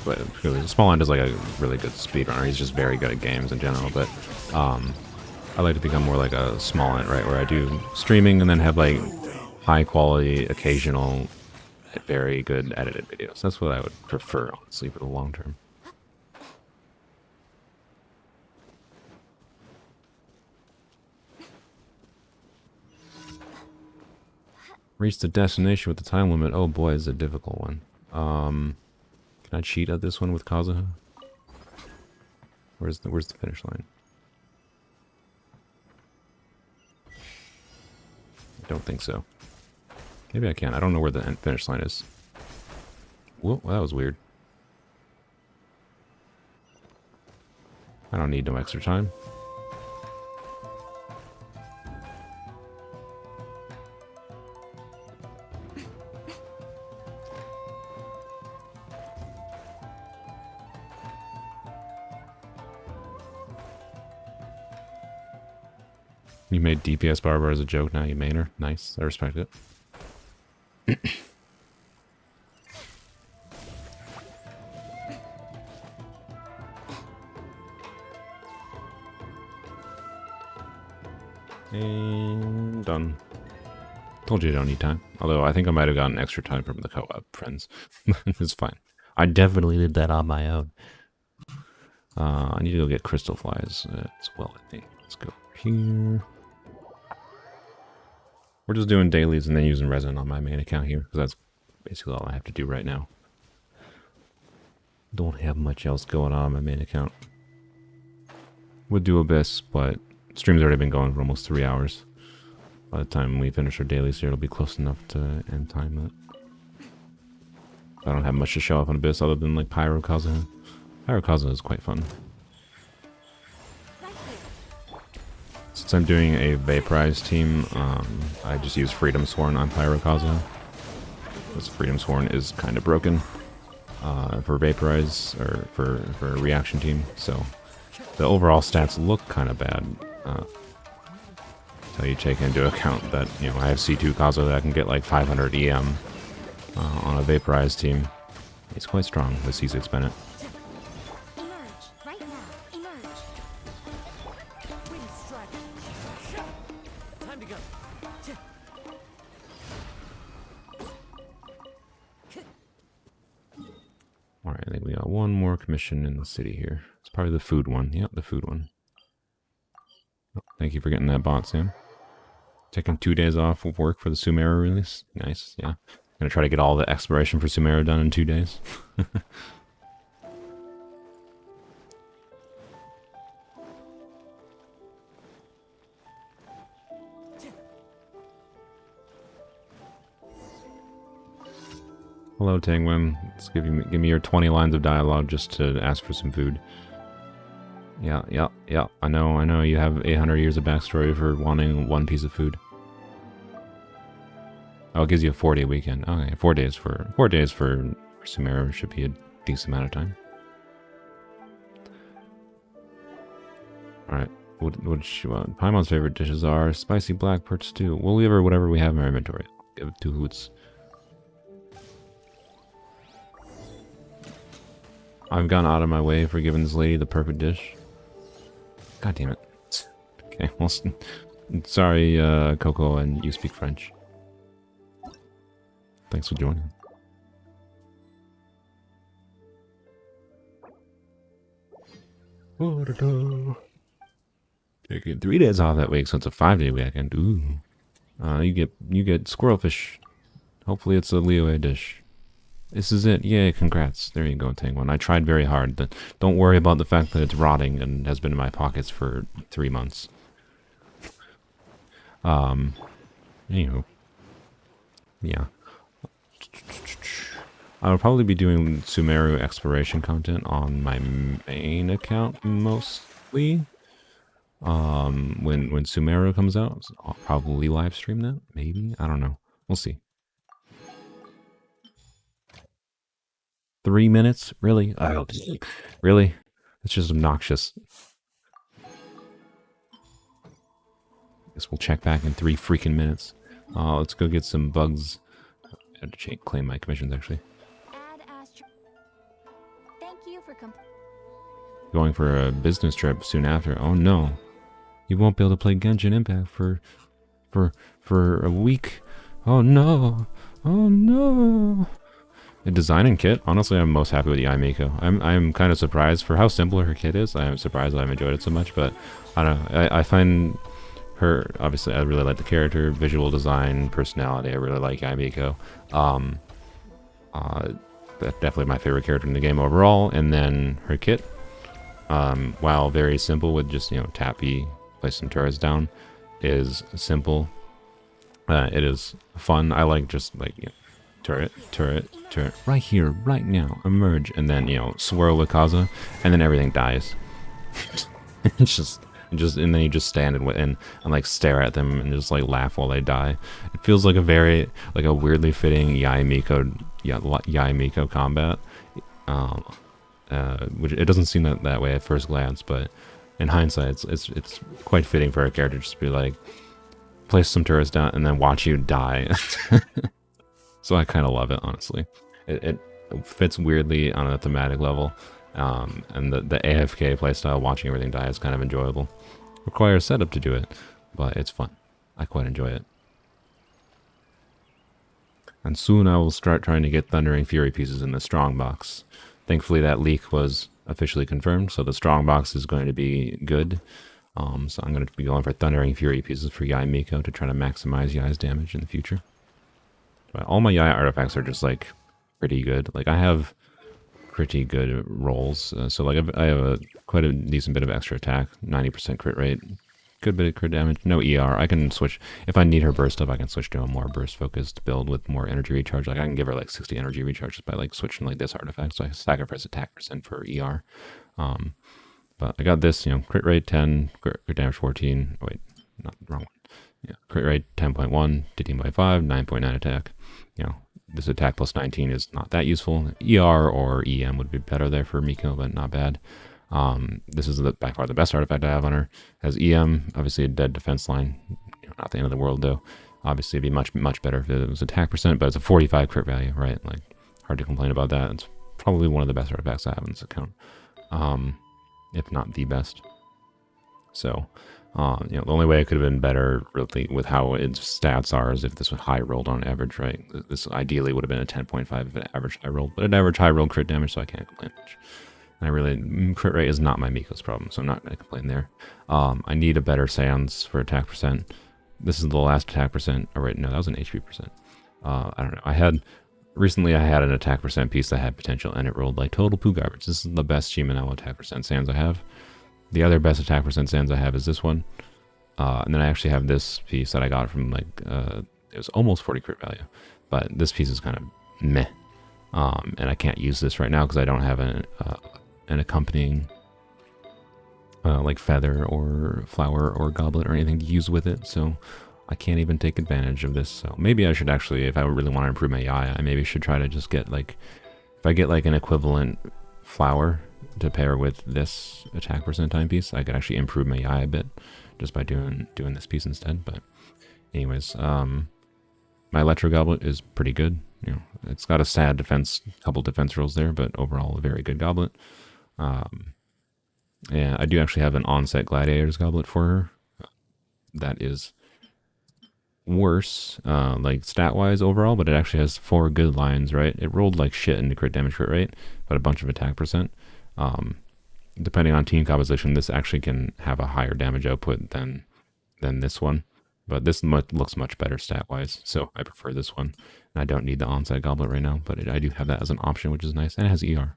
But really, Small End is like a really good speedrunner. He's just very good at games in general. But I like to become more like a Small End, right? Where I do streaming and then have like high quality, occasional, very good edited videos. That's what I would prefer, honestly, for the long term. Reach the destination with the time limit. Oh boy, is a difficult one. Can I cheat at this one with Kazuha? Where's the finish line? I don't think so. Maybe I can. I don't know where the finish line is. Whoa, that was weird. I don't need no extra time. You made DPS Barber as a joke, now you main her. Nice, I respect it. And done. Told you I don't need time. Although I think I might have gotten extra time from the co-op friends. It's fine. I definitely did that on my own. I need to go get crystal flies as well, I think. Let's go here. We're just doing dailies and then using resin on my main account here, because that's basically all I have to do right now. Don't have much else going on my main account. Would do Abyss, but stream's already been going for almost 3 hours. By the time we finish our dailies here, it'll be close enough to end time that. I don't have much to show off on Abyss other than like Pyro Kazuha. Pyro Kazuha is quite fun. Since I'm doing a Vaporize team, I just use Freedom Sworn on Pyro Kazuha. Because Freedom Sworn is kind of broken for Vaporize, or for a reaction team, so the overall stats look kind of bad. So you take into account that, I have C2 Kazuha that I can get like 500 EM on a Vaporize team. He's quite strong with C6 Bennett. one more commission in the city here. It's probably the food one. Yep, the food one. Oh, thank you for getting that bot, Sam. Taking 2 days off of work for the Sumeru release. Nice, yeah. Gonna try to get all the exploration for Sumeru done in 2 days. Hello, Tangwin. Let's give me your 20 lines of dialogue just to ask for some food. Yeah. I know. You have 800 years of backstory for wanting one piece of food. Oh, it gives you a 4-day weekend. Okay, 4 days for Sumeru should be a decent amount of time. All right. What you want? Paimon's favorite dishes are spicy black perch stew. We'll leave her whatever we have in our inventory. Give it 2 hoots. I've gone out of my way for giving this lady the perfect dish. God damn it. Okay, well, sorry, Coco, and you speak French. Thanks for joining. Taking 3 days off that week, so it's a 5-day weekend. Ooh. You get squirrelfish. Hopefully it's a Liyue dish. This is it. Yay, congrats. There you go, Tangwon. I tried very hard. Don't worry about the fact that it's rotting and has been in my pockets for 3 months. Anywho. Yeah. I will probably be doing Sumeru exploration content on my main account mostly. When Sumeru comes out, I'll probably live stream that. Maybe. I don't know. We'll see. 3 minutes? Really? Really? It's just obnoxious. Guess we'll check back in 3 freaking minutes. Let's go get some bugs. I had to claim my commissions, actually. Thank you for Going for a business trip soon after. Oh no. You won't be able to play Genshin Impact for a week. Oh no. Oh no. The designing kit, honestly, I'm most happy with Yae Miko. I'm kind of surprised for how simple her kit is. I'm surprised I've enjoyed it so much, but I don't know. I find her, obviously, I really like the character, visual design, personality. I really like Yae Miko. That's definitely my favorite character in the game overall. And then her kit, while very simple with just, tap E, place some turrets down, is simple. It is fun. I like just turret, right here, right now, emerge, and then, swirl with Kaza, and then everything dies. It's and then you just stand and stare at them and just laugh while they die. It feels like a weirdly fitting Yae Miko combat. Which it doesn't seem that way at first glance, but in hindsight, it's quite fitting for a character just to be place some turrets down and then watch you die. So I kind of love it, honestly. It fits weirdly on a thematic level, and the AFK playstyle, watching everything die, is kind of enjoyable. Requires setup to do it, but it's fun. I quite enjoy it. And soon I will start trying to get Thundering Fury pieces in the strongbox. Thankfully that leak was officially confirmed, so the strongbox is going to be good. So I'm going to be going for Thundering Fury pieces for Yae Miko to try to maximize Yae's damage in the future. But all my Yae artifacts are just pretty good. I have pretty good rolls. So I have quite a decent bit of extra attack, 90% crit rate, good bit of crit damage, no ER. I can switch, if I need her burst up, I can switch to a more burst focused build with more energy recharge. I can give her 60 energy recharge just by switching this artifact. So I sacrifice attack percent for ER. But I got this, crit rate 10, crit damage 14. Oh, wait, not the wrong one. Yeah, crit rate 10.1, 15.5, 9.9 attack. This attack plus 19 is not that useful. ER or EM would be better there for Miko, but not bad. This is by far the best artifact I have on her. Has EM, obviously a dead defense line. Not the end of the world though. Obviously it'd be much better if it was attack percent, but it's a 45 crit value, right? Hard to complain about that. It's probably one of the best artifacts I have in this account. If not the best. So, you know, the only way it could have been better really with how its stats are is if this was high rolled on average, right? This ideally would have been a 10.5 if it averaged high rolled, but it averaged high rolled crit damage, so I can't complain much. Crit rate is not my Miko's problem, so I'm not going to complain there. I need a better Sans for attack percent. This is the last attack percent. Oh, wait, no, that was an HP percent. I don't know. Recently I had an attack percent piece that had potential, and it rolled like total poo garbage. This is the best Shimanao attack percent Sans I have. The other best attack percent Sans I have is this one. And then I actually have this piece that I got from like, it was almost 40 crit value. But this piece is kind of meh. And I can't use this right now because I don't have an accompanying like feather or flower or goblet or anything to use with it. So I can't even take advantage of this. So maybe I should actually, if I really want to improve my Yae, I maybe should try to just get like, if I get like an equivalent flower to pair with this attack percent timepiece, I could actually improve my Yae a bit just by doing this piece instead. But anyways, my Electro Goblet is pretty good. You know, it's got a sad defense, couple defense rolls there, but overall a very good goblet. Yeah, I do actually have an onset Gladiator's Goblet for her. That is worse, like stat-wise overall, but it actually has 4 good lines, right? It rolled like shit into crit damage crit rate, but a bunch of attack percent. Depending on team composition, this actually can have a higher damage output than this one. But this looks much better stat-wise, so I prefer this one. And I don't need the onset goblet right now, but I do have that as an option, which is nice, and it has ER.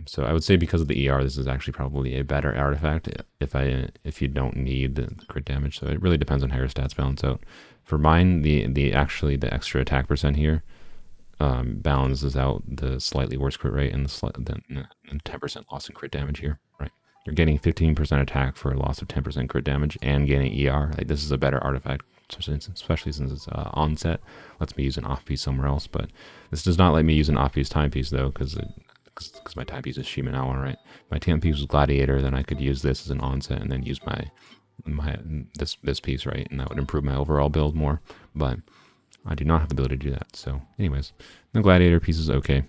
So I would say because of the ER, this is actually probably a better artifact if you don't need the crit damage. So it really depends on how your stats balance out. For mine, the extra attack percent here balances out the slightly worse crit rate and the 10% loss in crit damage here, right? You're getting 15% attack for a loss of 10% crit damage and getting ER. Like, this is a better artifact, especially since it's onset. Lets me use an off piece somewhere else, but this does not let me use an off piece timepiece though, because my timepiece is Shimanao, right? If my timepiece was Gladiator, then I could use this as an onset and then use this piece, right? And that would improve my overall build more. But I do not have the ability to do that. So, anyways, the Gladiator piece is okay.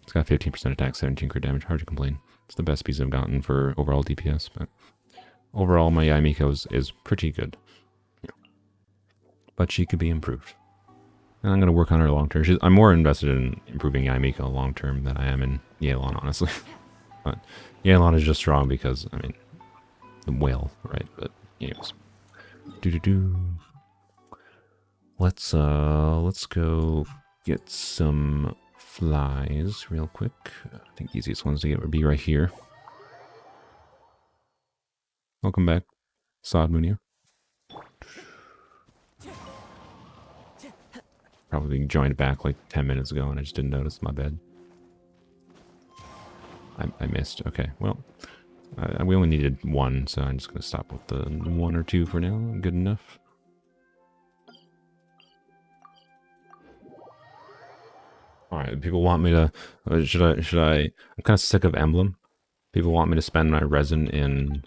It's got 15% attack, 17 crit damage. Hard to complain. It's the best piece I've gotten for overall DPS. But overall, my Yae Miko is pretty good. Yeah. But she could be improved. And I'm going to work on her long term. I'm more invested in improving Yae Miko long term than I am in Yelan, honestly. But Yelan is just strong because, I mean, the whale, right? But anyways, let's go get some flies real quick. I think the easiest ones to get would be right here. Welcome back, Saad Munir. Probably joined back like 10 minutes ago and I just didn't notice. My bad. I missed. Okay, well, we only needed 1, so I'm just going to stop with the 1 or 2 for now. Good enough. Alright, people want me to... should I... I'm kind of sick of Emblem. People want me to spend my resin in...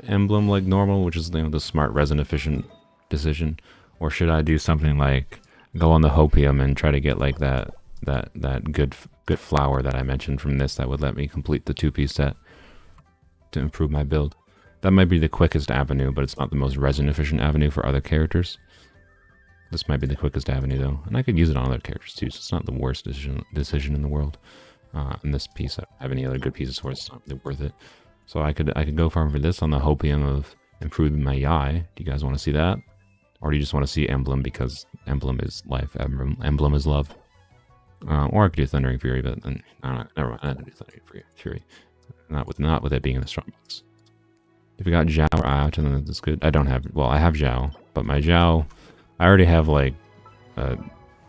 Emblem like normal, which is, you know, the smart resin efficient decision. Or should I do something like go on the Hopium and try to get like that good flower that I mentioned from this that would let me complete the 2-piece set to improve my build. That might be the quickest avenue, but it's not the most resin efficient avenue for other characters. This might be the quickest avenue though, and I could use it on other characters too, so it's not the worst decision in the world. And this piece, I don't have any other good pieces for it, it's not really worth it. So I could go farm for this on the Hopium of improving my Yae. Do you guys want to see that? Or do you just want to see Emblem because Emblem is life, Emblem is love? Or I could do Thundering Fury, but then never mind. I don't do Thundering Fury. Not with it being in the strongbox. If you got Xiao or Ayat, then that's good. I don't have. Well, I have Xiao, but my Xiao, I already have like.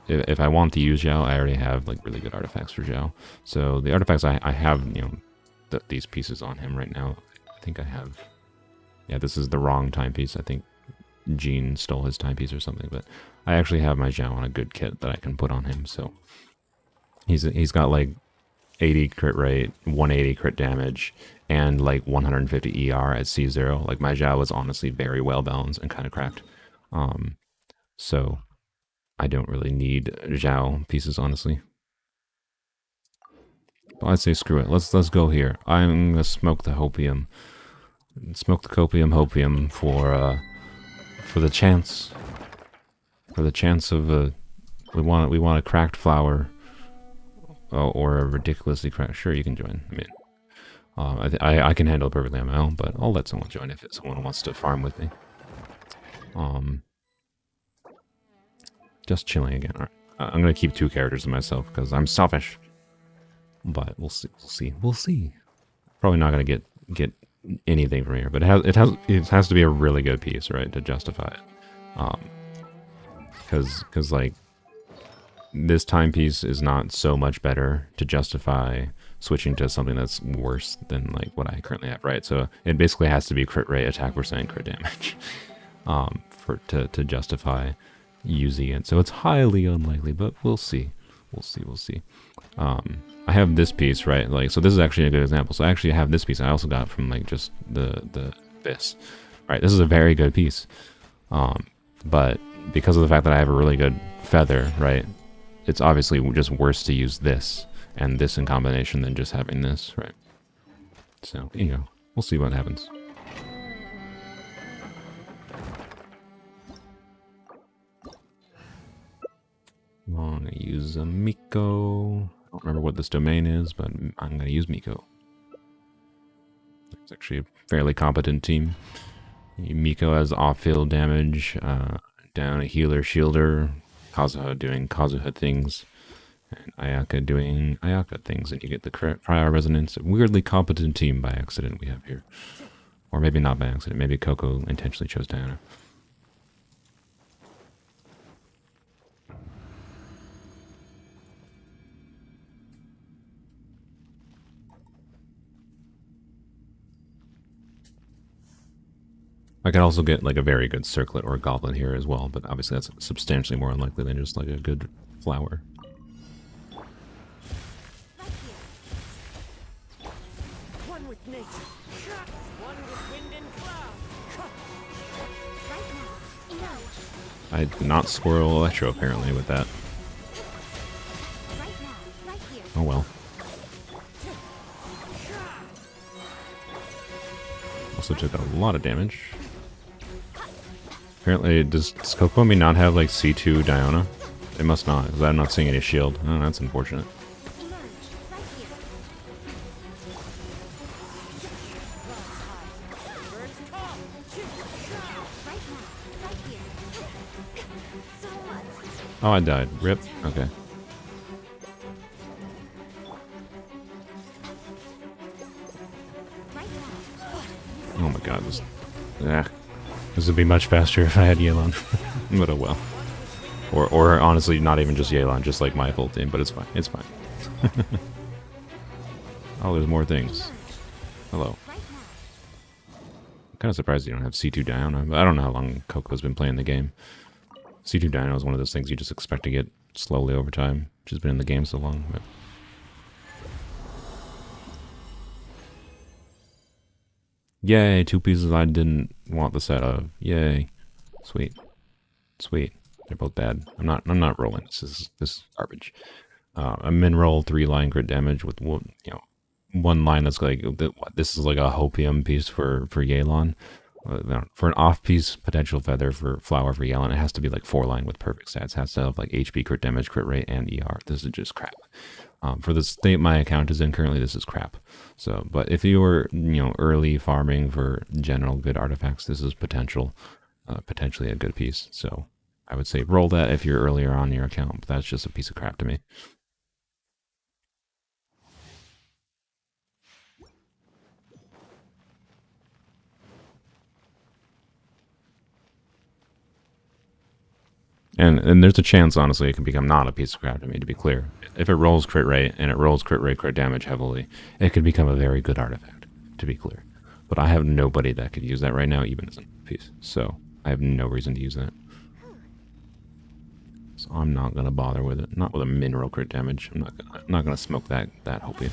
If I want to use Xiao, I already have like really good artifacts for Xiao. So the artifacts I have, you know, these pieces on him right now. I think I have. Yeah, this is the wrong timepiece. I think Jean stole his timepiece or something, but I actually have my Xiao on a good kit that I can put on him. So. He's got like 80 crit rate, 180 crit damage, and like 150 ER at C0. Like my Xiao was honestly very well balanced and kind of cracked. So I don't really need Xiao pieces, honestly. I'd say screw it. Let's go here. I'm gonna smoke the hopium. Smoke the hopium for the chance. For the chance of we want a cracked flower. Or a ridiculously cracked. Sure, you can join. I mean, I can handle it perfectly on my own, but I'll let someone join if someone wants to farm with me. Just chilling again. All right. I'm gonna keep 2 characters to myself because I'm selfish. But we'll see. Probably not gonna get anything from here, but it has to be a really good piece, right, to justify it. Because like this timepiece is not so much better to justify switching to something that's worse than like what I currently have, right? So it basically has to be crit rate, attack percent, crit damage, to justify using it. So it's highly unlikely, but we'll see. We'll see. I have this piece, right? Like, so this is actually a good example. So I actually have this piece. I also got it from like just this, right? This is a very good piece, but because of the fact that I have a really good feather, right? It's obviously just worse to use this and this in combination than just having this, right? So, you know, we'll see what happens. I'm gonna use a Miko. I don't remember what this domain is, but I'm gonna use Miko. It's actually a fairly competent team. Miko has off-field damage, down a healer, shielder, Kazuha doing Kazuha things, and Ayaka doing Ayaka things, and you get the Cryo resonance. A weirdly competent team by accident we have here. Or maybe not by accident, maybe Coco intentionally chose Diana. I could also get like a very good circlet or a goblin here as well, but obviously that's substantially more unlikely than just like a good flower. One with nature, one with wind and cloud. I did not squirrel Electro apparently with that. Oh well. Also took a lot of damage. Apparently, does Kokomi not have like C2 Diana? It must not, because I'm not seeing any shield. Oh, that's unfortunate. Oh, I died. Rip. Okay. Oh my god, this would be much faster if I had Yelan. But oh well. Or honestly, not even just Yelan, just like my full team, but it's fine. It's fine. Oh, there's more things. Hello. I'm kind of surprised you don't have C2 Diana, but I don't know how long Coco's been playing the game. C2 Diana is one of those things you just expect to get slowly over time. She's been in the game so long, but... Yay, 2 pieces I didn't want the set of. Yay. Sweet. Sweet. They're both bad. I'm not rolling. This is garbage. A min roll 3-line crit damage with one, you know, 1 line that's like this is like a hopium piece for Yelan. For an off-piece potential feather for flower for Yelan, it has to be like 4-line with perfect stats. It has to have like HP, crit damage, crit rate, and ER. This is just crap. For the state my account is in currently, this is crap. So, but if you were, you know, early farming for general good artifacts, this is potentially a good piece. So, I would say roll that if you're earlier on your account. But that's just a piece of crap to me. And there's a chance, honestly, it can become not a piece of crap to me, to be clear. If it rolls crit rate, and it rolls crit rate, crit damage heavily, it could become a very good artifact, to be clear. But I have nobody that could use that right now, even as a piece. So, I have no reason to use that. So I'm not going to bother with it. Not with a mineral crit damage. I'm not going to smoke that hopium.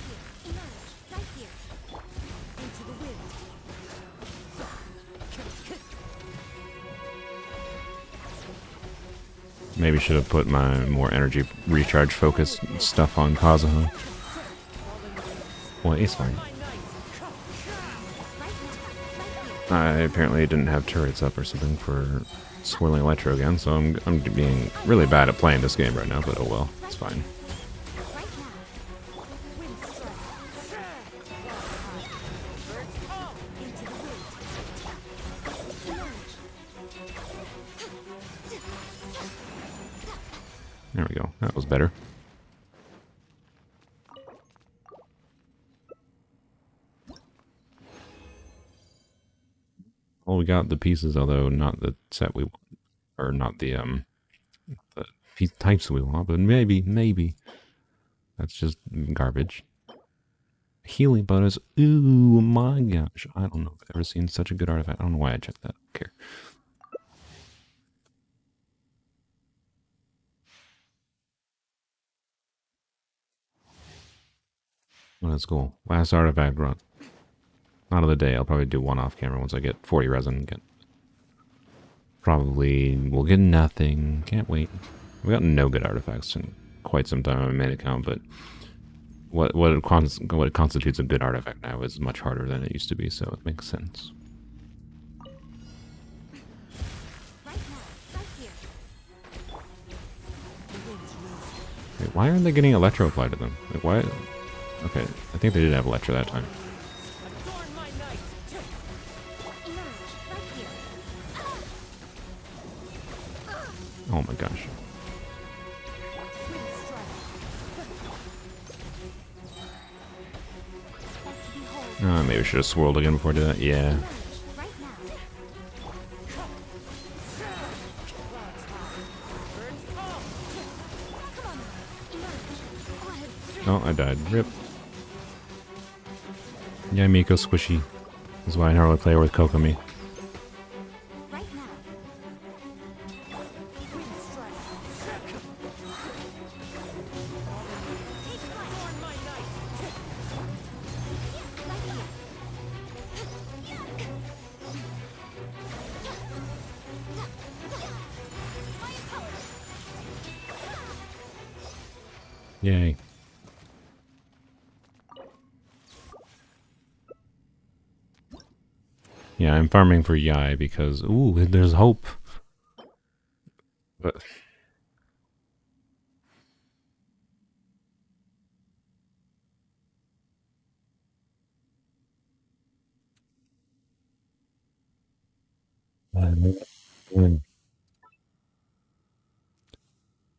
Maybe should have put my more energy recharge focused stuff on Kazuha. Well, it's fine. I apparently didn't have turrets up or something for swirling electro again, so I'm being really bad at playing this game right now, but oh well, it's fine. There we go, that was better. Well, we got the pieces, although not the set we want, or not the piece types we want, but maybe. That's just garbage. Healing bonus, ooh my gosh. I don't know if I've ever seen such a good artifact. I don't know why I checked that, I don't care. Well, that's cool. Last artifact run. Not of the day. I'll probably do one off camera once I get 40 resin. We'll get nothing. Can't wait. We got no good artifacts in quite some time on my main account, but what constitutes a good artifact now is much harder than it used to be, so it makes sense. Wait, why aren't they getting electro applied to them? Like, why? Okay, I think they did have electro that time. Oh my gosh. Maybe I should have swirled again before I did that. Yeah. Oh, I died. Rip. Yae Miko squishy. This is why I normally play with Kokomi. Yay. Yeah, I'm farming for Yae because, ooh, there's hope. But...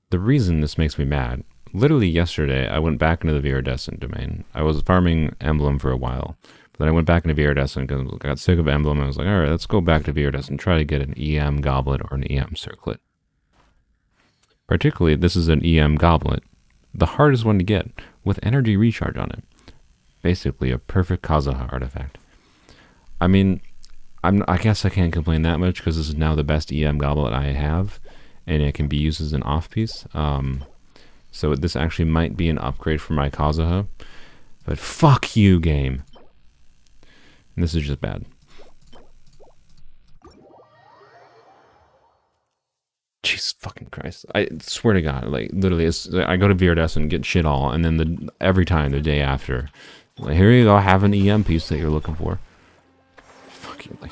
The reason this makes me mad, literally yesterday, I went back into the Viridescent domain. I was farming Emblem for a while, but then I went back into Viridescent because I got sick of Emblem. I was like, alright, let's go back to Viridescent and try to get an EM Goblet or an EM Circlet. Particularly, this is an EM Goblet, the hardest one to get, with energy recharge on it. Basically, a perfect Kazuha artifact. I mean, I guess I can't complain that much because this is now the best EM Goblet I have, and it can be used as an off-piece. So this actually might be an upgrade for my Kazuha, but fuck you, game. And this is just bad. Jesus fucking Christ. I swear to God, like, literally, I go to Viridescent and get shit all, and then every time, the day after, like, here you go, have an EM piece that you're looking for. Fuck you, like...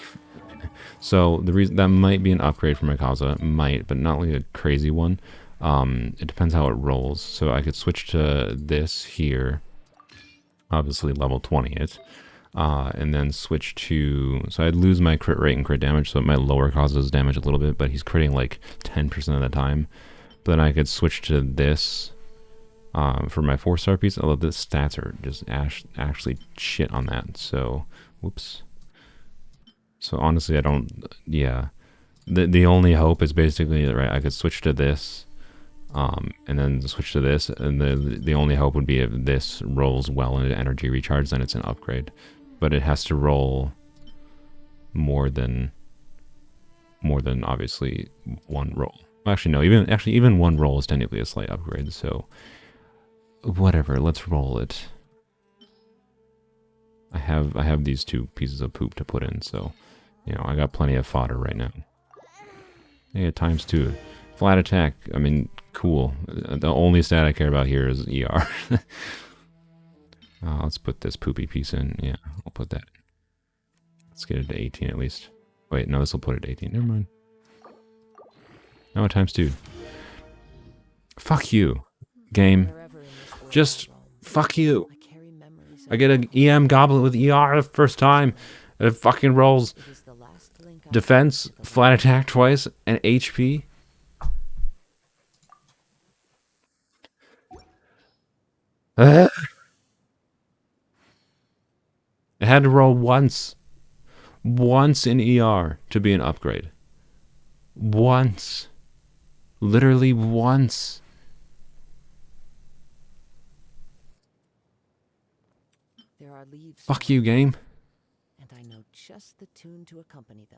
So the reason that might be an upgrade for my Kazuha, might, but not like a crazy one. It depends how it rolls. So I could switch to this here, obviously level 20 it, and then switch to, so I'd lose my crit rate and crit damage, so it might lower Kazuha's damage a little bit, but he's critting like 10% of the time. But then I could switch to this for my 4-star piece, although the stats are just actually shit on that. So, whoops. So honestly, I don't, yeah. The only hope is basically, right, I could switch to this, and then switch to this, and the only hope would be if this rolls well into energy recharge, then it's an upgrade. But it has to roll more than obviously one roll. Actually, no, even one roll is technically a slight upgrade, so whatever, let's roll it. I have these two pieces of poop to put in, so you know, I got plenty of fodder right now. Yeah, ×2. Flat attack, I mean, cool. The only stat I care about here is ER. Let's put this poopy piece in. Yeah, I'll put that. Let's get it to 18 at least. Wait, no, this will put it to 18. Never mind. No, times 2. Fuck you, game. Just fuck you. I get an EM goblet with ER the first time. And it fucking rolls defense, flat attack twice, and HP. It had to roll once. Once in ER to be an upgrade. Once. Literally once. There are leaves. Fuck you, game. And I know just the tune to accompany them.